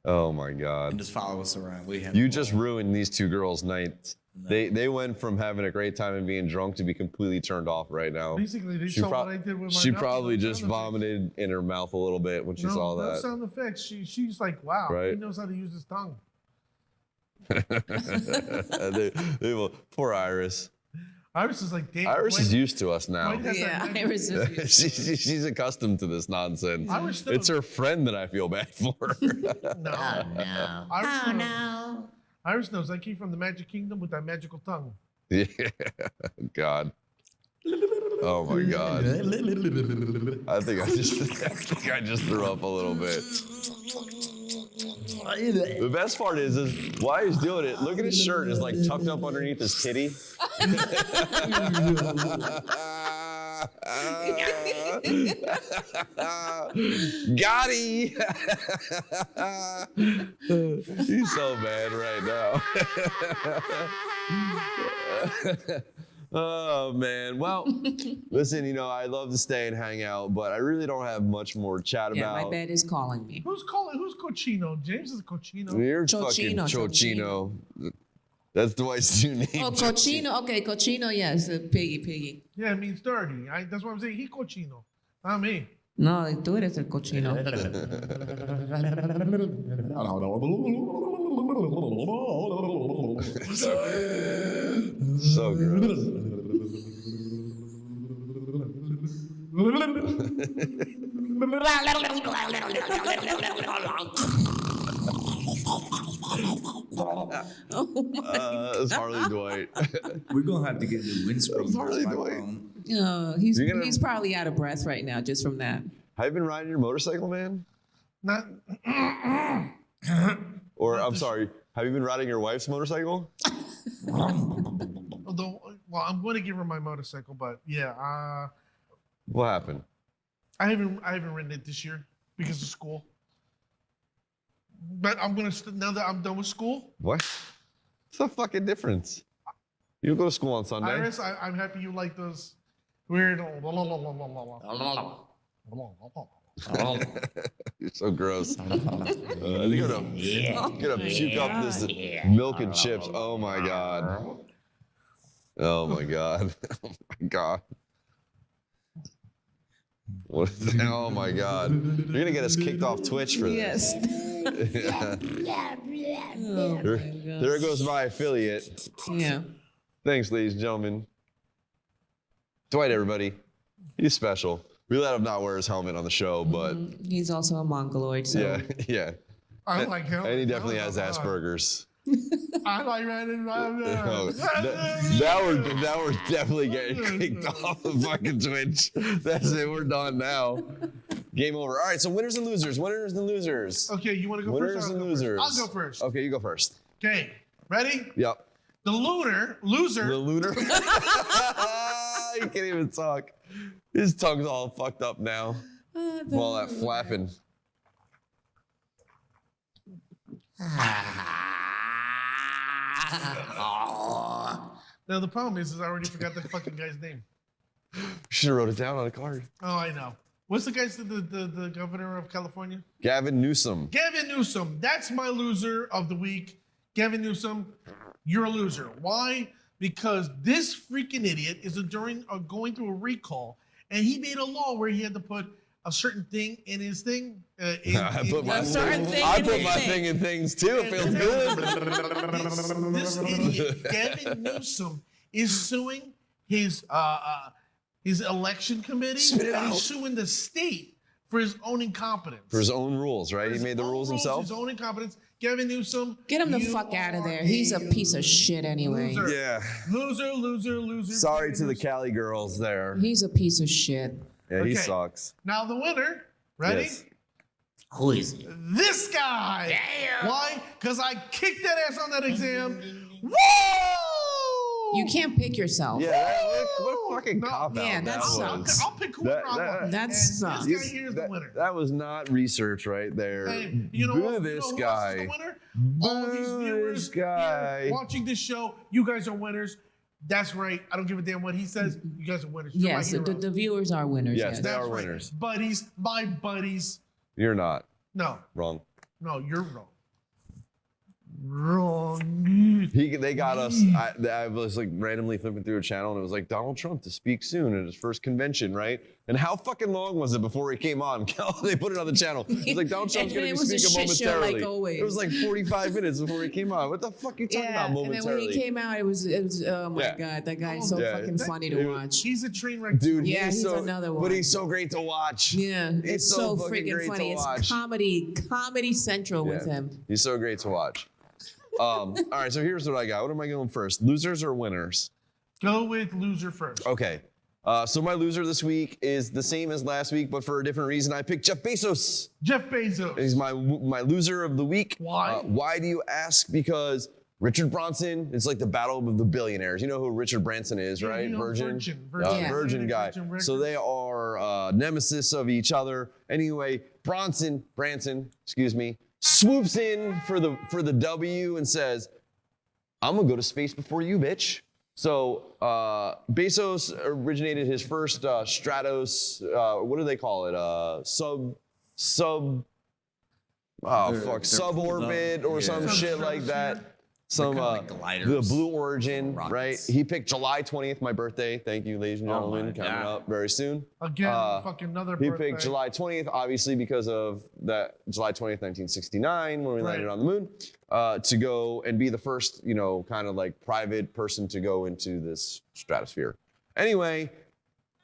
Oh my and God. just follow us around. We have You just ruined these two girls' night. They went from having a great time and being drunk to be completely turned off right now. Basically, they She, saw pro- what I did with my she mouth. probably Those just sound effects. vomited in her mouth a little bit when she saw No, those that. sound effects. She's like, wow, he Right. knows how to use his tongue. They will. Poor Iris. Iris is like, damn. Iris is used to us now. Dwight has Yeah, that Iris is She's accustomed to this nonsense. Iris still, It's her friend that I feel bad for. no. Oh no. Iris Oh knows. no. Iris knows I came from the Magic Kingdom with that magical tongue. Yeah. God. Oh my God. I think I just threw up a little bit. The best part is while he's doing it, look at his shirt. It's like tucked up underneath his titty. Gotti! He's so mad right now. Oh man. Well, listen, I love to stay and hang out, but I really don't have much more to chat Yeah, about. my bed is calling me. Who's cochino? James is cochino. You're fucking Chochino. Chochino. That's Dwight's new name. Oh, cochino. Okay, cochino. Yes, piggy. Yeah, it means dirty. That's what I'm saying. He cochino, not me. No, tú eres el cochino. So gross. Oh my. It's Harley Dwight. We're gonna have to get new windscreen. Harley Dwight. He's You're gonna- he's probably out of breath right now just from that. Have you been riding your motorcycle, man? Not. Or I'm sorry, have you been riding your wife's motorcycle? Although, well, I'm going to give her my motorcycle, but yeah, What happened? I haven't ridden it this year because of school. But I'm gonna now that I'm done with school. What? What's the fucking difference? You don't go to school on Sunday. Iris, I'm happy you like those weird. You're so gross. I think I'm gonna puke up this milk and chips. Oh my god. Oh my god. Oh my god. What is that? Oh my god. You're gonna get us kicked off Twitch for this. Yes. Oh my gosh. There goes my affiliate. Yeah. Thanks, ladies and gentlemen. Dwight, everybody. He's special. We let him not wear his helmet on the show, but He's also a mongoloid, so yeah. I like him. And he definitely has Asperger's. I like riding around there. Oh, now we're definitely getting kicked off of fucking Twitch. That's it. We're done now. Game over. All right. So winners and losers. Winners and losers. Okay, you want to go Winners first? Or and I'll go losers. First? I'll go first. Okay, you go first. Okay, ready? Yep. The loser. The looter. He can't even talk. His tongue's all fucked up now. From all that flapping. Now the problem is I already forgot the fucking guy's name. Should have wrote it down on a card. Oh, I know. What's the guy's the governor of California? Gavin Newsom. Gavin Newsom. That's my loser of the week. Gavin Newsom, you're a loser. Why? Because this freaking idiot is going through a recall, and he made a law where he had to put a certain thing in his thing. I put my certain thing I in put his my thing. thing in things too. It feels good. This idiot, Gavin Newsom, is suing his election committee, Spit it and out. he's suing the state for his own incompetence. For his own rules, right? For He his made the own rules himself. His own incompetence. Gavin Newsom. Get him the you fuck out of are there. He's a piece of shit anyway. Loser. Yeah. Loser. Sorry to the Newsom. Cali girls there. He's a piece of shit. Yeah, he Okay. sucks. Now the winner. Ready? Yes. Who is he? This guy. Damn. Why? Because I kicked that ass on that exam. Woo! You can't pick yourself. Yeah, what fucking No. cop out Yeah, that sucks. I'll pick whoever I want. that And sucks. This guy here is the winner. That was not research right there. Hey, you know Boo what? this who else is guy. the winner? All these Boo viewers this guy. here watching this show, you guys are winners. That's right. I don't give a damn what he says. You guys are winners. You're Yes, my the heroes. viewers are winners. Yes, Yes. they That's are right. winners. Buddies, my buddies. You're not. No, Wrong. you're wrong. Wrong. They got us. I was like randomly flipping through a channel and it was like Donald Trump to speak soon at his first convention, right? And how fucking long was it before he came on? They put it on the channel. It was like Donald Trump's And going it to be was a speaking shit show, momentarily. like always. It was like 45 minutes before he came on. What the fuck are you talking Yeah, about and then when momentarily? he came out, it was oh my Yeah. god, that guy is so Yeah. fucking funny to watch. He's a train wreck. Dude, Yeah, he's so, another one. But he's so great to watch. Yeah, He's it's so so fucking freaking great to funny. watch. It's comedy central with Yeah. him. He's so great to watch. All right, so here's what I got. What am I going first? Losers or winners? Go with loser first. Okay. So my loser this week is the same as last week, but for a different reason. I picked Jeff Bezos. Jeff Bezos. He's my loser of the week. Why? Why do you ask? Because Richard Branson, it's like the battle of the billionaires. You know who Richard Branson is, Yeah, right? you know, Virgin. Virgin. Yeah. Virgin guy. Virgin Records. So they are nemesis of each other. Anyway, Branson, excuse me, swoops in for the W and says, I'm gonna go to space before you, bitch. So Bezos originated his first Stratos, what do they call it? Suborbit or some Yeah. shit like that. Some kinda like gliders. the Blue Origin, Rockets. right? He picked July 20th, my birthday. Thank you, ladies and Oh gentlemen, my coming God. up very soon. Again, fucking another He birthday. picked July 20th, obviously because of that July 20th, 1969, when we landed Right. on the moon, to go and be the first, kind of like private person to go into this stratosphere. Anyway,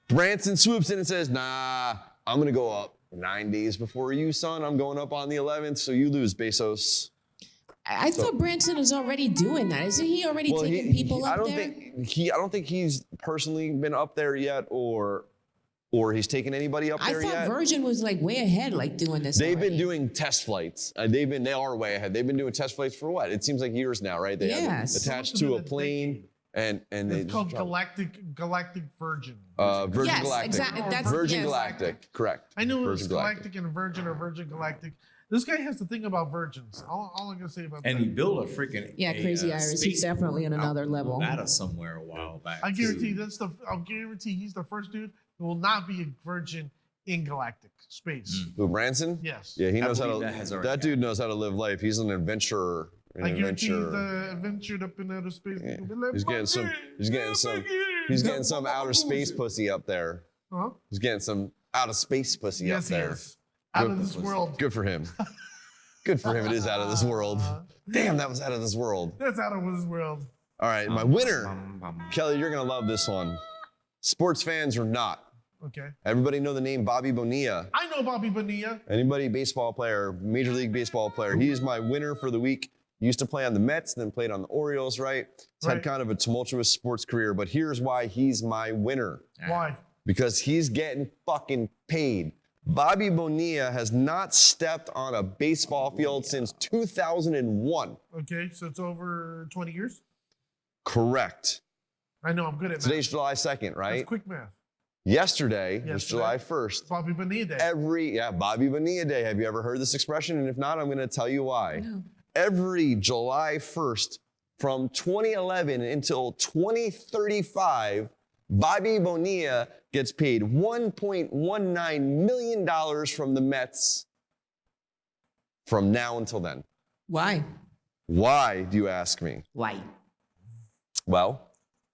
Branson swoops in and says, nah, I'm gonna go up 9 days before you, son. I'm going up on the 11th, so you lose, Bezos. I thought Branson is already doing that. Isn't he already taking people I up don't there? I don't think he's personally been up there yet, or he's taken anybody up I there thought yet. Virgin was like way ahead, like doing this. They've been already. doing test flights. They are way ahead. They've been doing test flights for what? It seems like years now, right? They have Yes. it attached It's been to a a plane, and they It's called just drop- Galactic Virgin. Virgin Yes, Galactic. exactly. That's Virgin yes. Galactic, correct. I knew it was Virgin Galactic and Virgin or Virgin Galactic. This guy has to think about virgins. All I'm gonna say about And that. he built a freaking Yeah, Crazy Iris. He's space definitely on port another out level. in Nevada somewhere a while back. I guarantee too. I'll guarantee he's the first dude who will not be a virgin in galactic space. Who, Branson? Yes. Yeah, he I knows how to. believe that has already That dude knows how to live life. He's an adventurer. I guarantee he's adventured up in outer space. Yeah. He'll be like, He's getting some. He's getting some. He's getting some outer space pussy up there. Huh? He's getting some out of space pussy Yes, up there. he is. Out of Good this world. Good for him. Good for him. It is out of this world. Damn, that was out of this world. That's out of this world. All right, my winner, Kelly. You're gonna love this one. Sports fans or not, Okay. everybody know the name Bobby Bonilla. I know Bobby Bonilla. Anybody baseball player, Major League Baseball player. He is my winner for the week. He used to play on the Mets, then played on the Orioles, right? He's had Right. kind of a tumultuous sports career, but here's why he's my winner. Why? Because he's getting fucking paid. Bobby Bonilla has not stepped on a baseball field since 2001. Okay, so it's over 20 years. Correct. I know I'm good at math. Today's July 2nd, right? That's quick math. Yesterday was Yesterday. July 1st. Bobby Bonilla Day. Bobby Bonilla Day. Have you ever heard this expression? And if not, I'm going to tell you why. No. Every July 1st from 2011 until 2035, Bobby Bonilla gets paid $1.19 million from the Mets from now until then. Why? Why, do you ask me? Why? Well,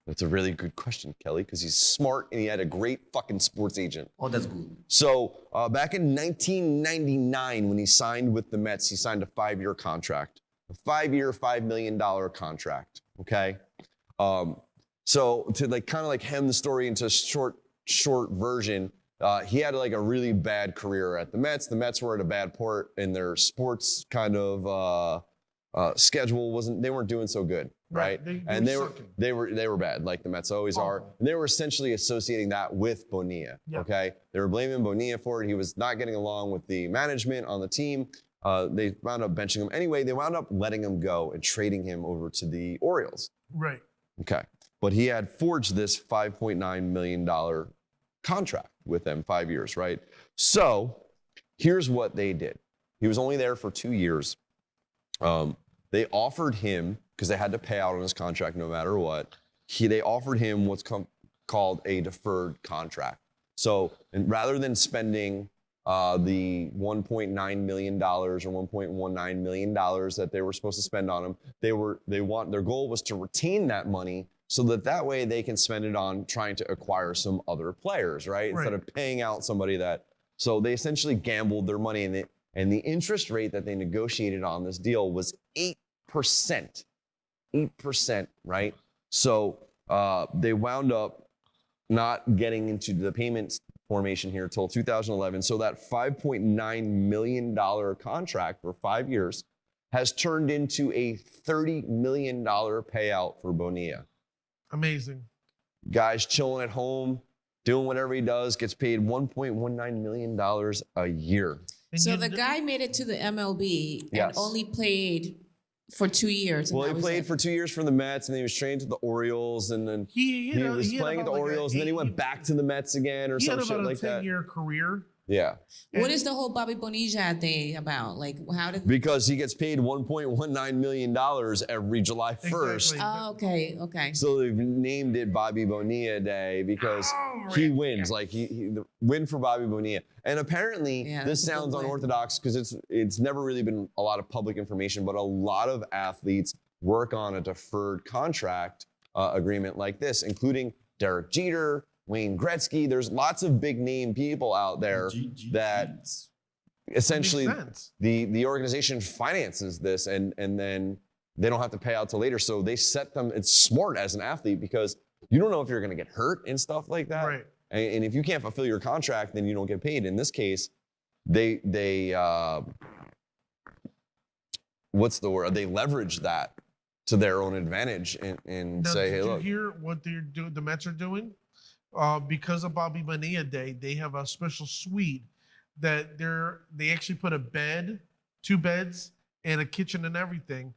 that's a really good question, Kelly, because he's smart and he had a great fucking sports agent. Oh, that's good. So back in 1999, when he signed with the Mets, he signed a 5-year contract, a 5-year, $5 million contract. Okay, so to like kind of like hem the story into a short version, he had like a really bad career at the Mets. The Mets were at a bad port in their sports kind of schedule. They weren't doing so good, right? They were bad, like the Mets always are. And they were essentially associating that with Bonilla. Yep. Okay, they were blaming Bonilla for it. He was not getting along with the management on the team. They wound up benching him anyway. They wound up letting him go and trading him over to the Orioles. Right. Okay, but he had forged this $5.9 million contract with them, 5 years, right? So here's what they did. He was only there for 2 years. They offered him, because they had to pay out on his contract no matter what, they offered him what's called a deferred contract. So rather than spending the $1.9 million or $1.19 million that they were supposed to spend on him, their goal was to retain that money so that way they can spend it on trying to acquire some other players, right? Instead of paying out somebody so they essentially gambled their money, and the interest rate that they negotiated on this deal was 8%. 8%, right? So they wound up not getting into the payments formation here until 2011. So that $5.9 million contract for 5 years has turned into a $30 million payout for Bonilla. Amazing. Guy's chilling at home, doing whatever he does, gets paid $1.19 million a year. So the guy made it to the MLB and only played for 2 years. Well, he played for 2 years for the Mets, and then he was traded to the Orioles, and then he was playing at the Orioles, and then he went back to the Mets again or some shit like that. He had about a 10-year career. Yeah. What is the whole Bobby Bonilla thing about? Like, how did? Because he gets paid $1.19 million every July 1st. Exactly. Oh, okay. So they've named it Bobby Bonilla Day because he wins. Like the win for Bobby Bonilla. And apparently this sounds unorthodox because it's never really been a lot of public information, but a lot of athletes work on a deferred contract agreement like this, including Derek Jeter, Wayne Gretzky. There's lots of big name people out there that essentially the organization finances this and then they don't have to pay out till later. So they set them, it's smart as an athlete because you don't know if you're going to get hurt and stuff like that. Right. And if you can't fulfill your contract, then you don't get paid. In this case, they what's the word? They leverage that to their own advantage and now, say, hey, did look. you hear what they're doing? The Mets are doing because of Bobby Bonilla Day. They have a special suite that they actually put a bed, 2 beds, and a kitchen and everything.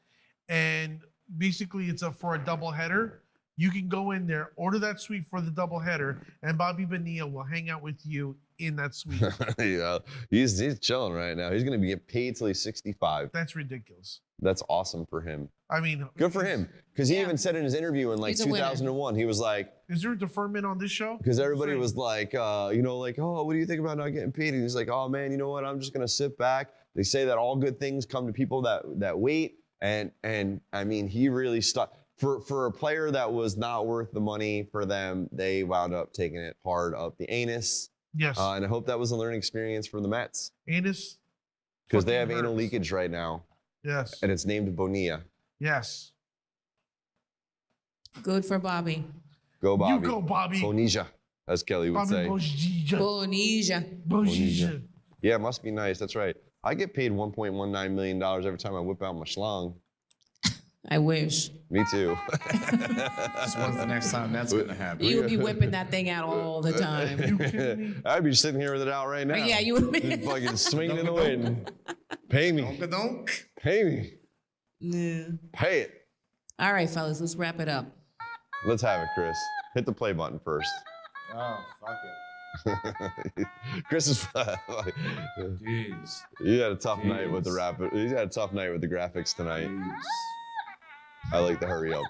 And basically, it's for a double header. You can go in there, order that suite for the double header, and Bobby Bonilla will hang out with you in that suite. Yeah, he's chilling right now. He's going to be getting paid till he's 65. That's ridiculous. That's awesome for him. I mean, good for him. Because he even said in his interview in like 2001, he was like, is there a deferment on this show? Because everybody was like, oh, what do you think about not getting paid? And he's like, oh man, you know what? I'm just going to sit back. They say that all good things come to people that wait. And I mean, he really stuck. For a player that was not worth the money for them, they wound up taking it hard up the anus. Yes. And I hope that was a learning experience for the Mets. Anus. Because they have anal leakage right now. Yes. And it's named Bonilla. Yes. Good for Bobby. Go Bobby. You go, Bobby. Bonilla, as Kelly would say. Bonilla. Yeah, it must be nice. That's right. I get paid $1.19 million every time I whip out my schlong. I wish. Me too. So when's the next time that's going to happen? You would be whipping that thing out all the time. You kidding me? I'd be sitting here with it out right now. Yeah, you would be. Just fucking swinging in the wind. Pay me. Pay me. Yeah. Pay it. All right, fellas, let's wrap it up. Let's have it, Chris. Hit the play button first. Oh, fuck it. Chris is. Jeez. You had a tough night with the rapid. You had a tough night with the graphics tonight. Jeez. I like to hurry up.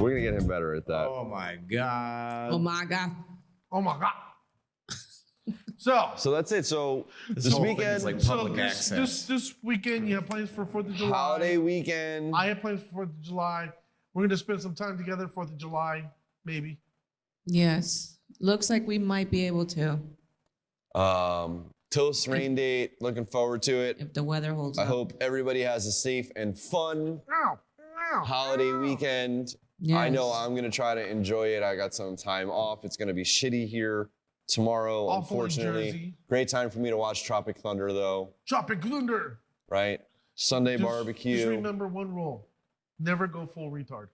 We're gonna get him better at that. Oh my God. Oh my God. Oh my God. So that's it. So this whole thing weekend, is like So public access. this weekend, you have plans for 4th of July. holiday weekend. I have plans for 4th of July. We're going to spend some time together 4th of July, maybe. Yes. Looks like we might be able to Toast rain date. Looking forward to it. if the weather holds I up. hope everybody has a safe and fun Ow. holiday weekend. I know Yes. I'm gonna try to enjoy it. I got some time off. It's gonna be shitty here tomorrow, Awful in unfortunately. Jersey. Great time for me to watch Tropic Thunder, though. Tropic Thunder. Right? Sunday Just barbecue. remember one rule: never go full retard.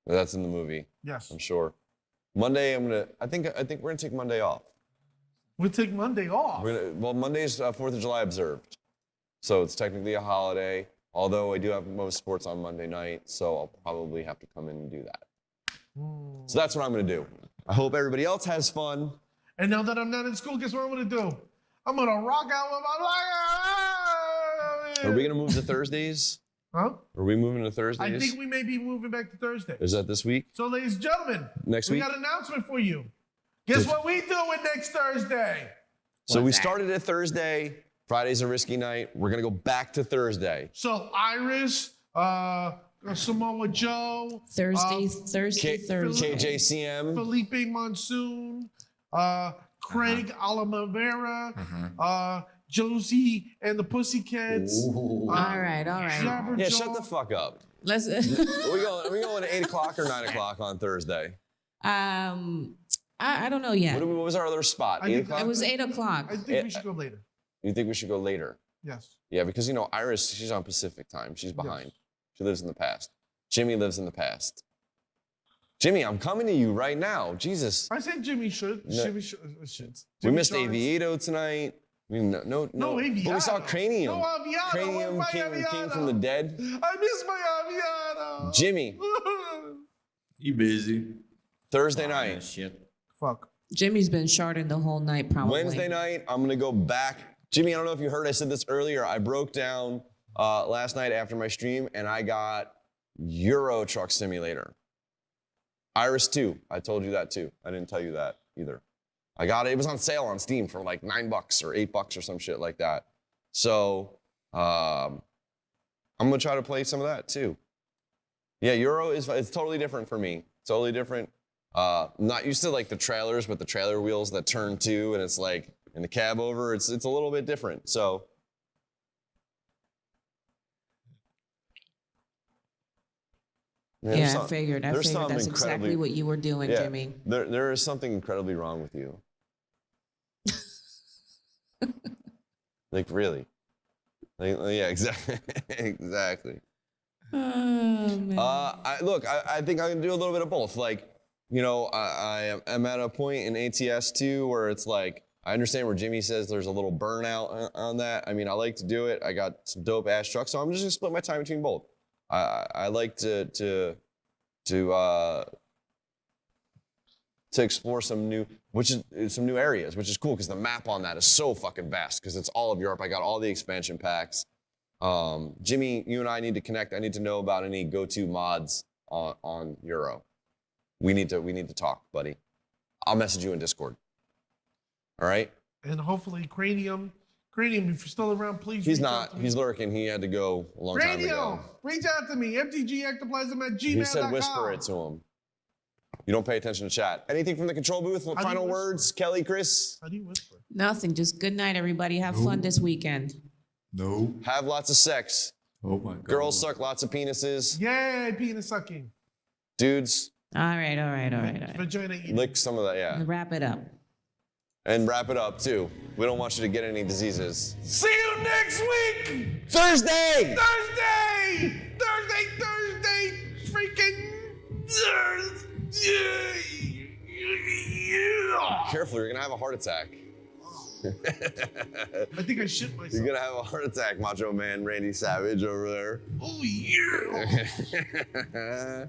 That's in the movie, Yes. I'm sure. Monday, I think we're gonna take Monday off. We'll take Monday off. Monday's 4th of July observed, so it's technically a holiday. Although I do have most sports on Monday night, so I'll probably have to come in and do that. So that's what I'm gonna do. I hope everybody else has fun. And now that I'm not in school, guess what I'm gonna do? I'm gonna rock out with my life. Are we gonna move to Thursdays? Huh? Are we moving to Thursdays? I think we may be moving back to Thursday. Is that this week? So, ladies and gentlemen, Next we week? got an announcement for you. Guess what we doing next Thursday? So we What's that? started at Thursday. Friday's a risky night. We're gonna go back to Thursday. So Iris, Samoa Joe, Thursday, K- Thursday. KJCM. Felipe Monsoon, Craig Alamavera, Josie and the Pussycats. Ooh. All right. Jabber Yeah, Joe. shut the fuck up. Let's. Are we going at 8 o'clock or 9 o'clock on Thursday? I don't know yet. What was our other spot? I 8 think- o'clock? It was 8 o'clock. I think we should go later. You think we should go later? Yes. Yeah, because Iris, she's on Pacific time. She's behind. She lives in the past. Jimmy lives in the past. Jimmy, I'm coming to you right now. Jesus. I said Jimmy should. No. Jimmy should. We Jimmy missed Sharks. Aviato tonight. No. No Aviato. But we saw Cranium. No Aviato. Cranium Where's my came Aviato? from the dead. I miss my Aviato. Jimmy, You busy? Thursday Ah, night. Shit. Fuck. Jimmy's been sharding the whole night, probably. Wednesday night, I'm gonna go back. Jimmy, I don't know if you heard, I said this earlier. I broke down last night after my stream and I got Euro Truck Simulator. Iris 2, I told you that too. I didn't tell you that either. I got it, it was on sale on Steam for like $9 or $8 or some shit like that. So I'm gonna try to play some of that too. Yeah, Euro it's totally different for me. Totally different. Not used to like the trailers with the trailer wheels that turn too, and it's like in the cab over. It's a little bit different. So Yeah, I figured there's that's something exactly incredibly- what you were doing, yeah, Jimmy. there is something incredibly wrong with you. Like really. Like, yeah, exactly. Exactly. Oh, man. I think I can do a little bit of both. Like, I am at a point in ATS too where it's like, I understand where Jimmy says there's a little burnout on that. I mean, I like to do it. I got some dope ass trucks, so I'm just gonna split my time between both. I like to explore some new areas, which is cool because the map on that is so fucking vast because it's all of Europe. I got all the expansion packs. Jimmy, you and I need to connect. I need to know about any go-to mods on Euro. We need to talk, buddy. I'll message you in Discord. All right? And hopefully Cranium, if you're still around, please. He's reach out not. to me. He's lurking. He had to go a long time Cranium, ago. reach out to me. mtgectoplasm@gmail.com. He said whisper it to him. You don't pay attention to chat. Anything from the control booth? do you Final whisper? words, Kelly, Chris? How do you whisper? Nothing. Just good night, everybody. Have fun this weekend. No. Have lots of sex. Oh my god. Girls suck lots of penises. Yay, penis sucking. Dudes, All right. Vagina eating. lick some of that, yeah. Wrap it up. And wrap it up, too. We don't want you to get any diseases. See you next week. Thursday! Thursday, freaking Thursday. Careful, you're gonna have a heart attack. I think I shit myself. You're gonna have a heart attack, Macho Man Randy Savage over there. Oh yeah.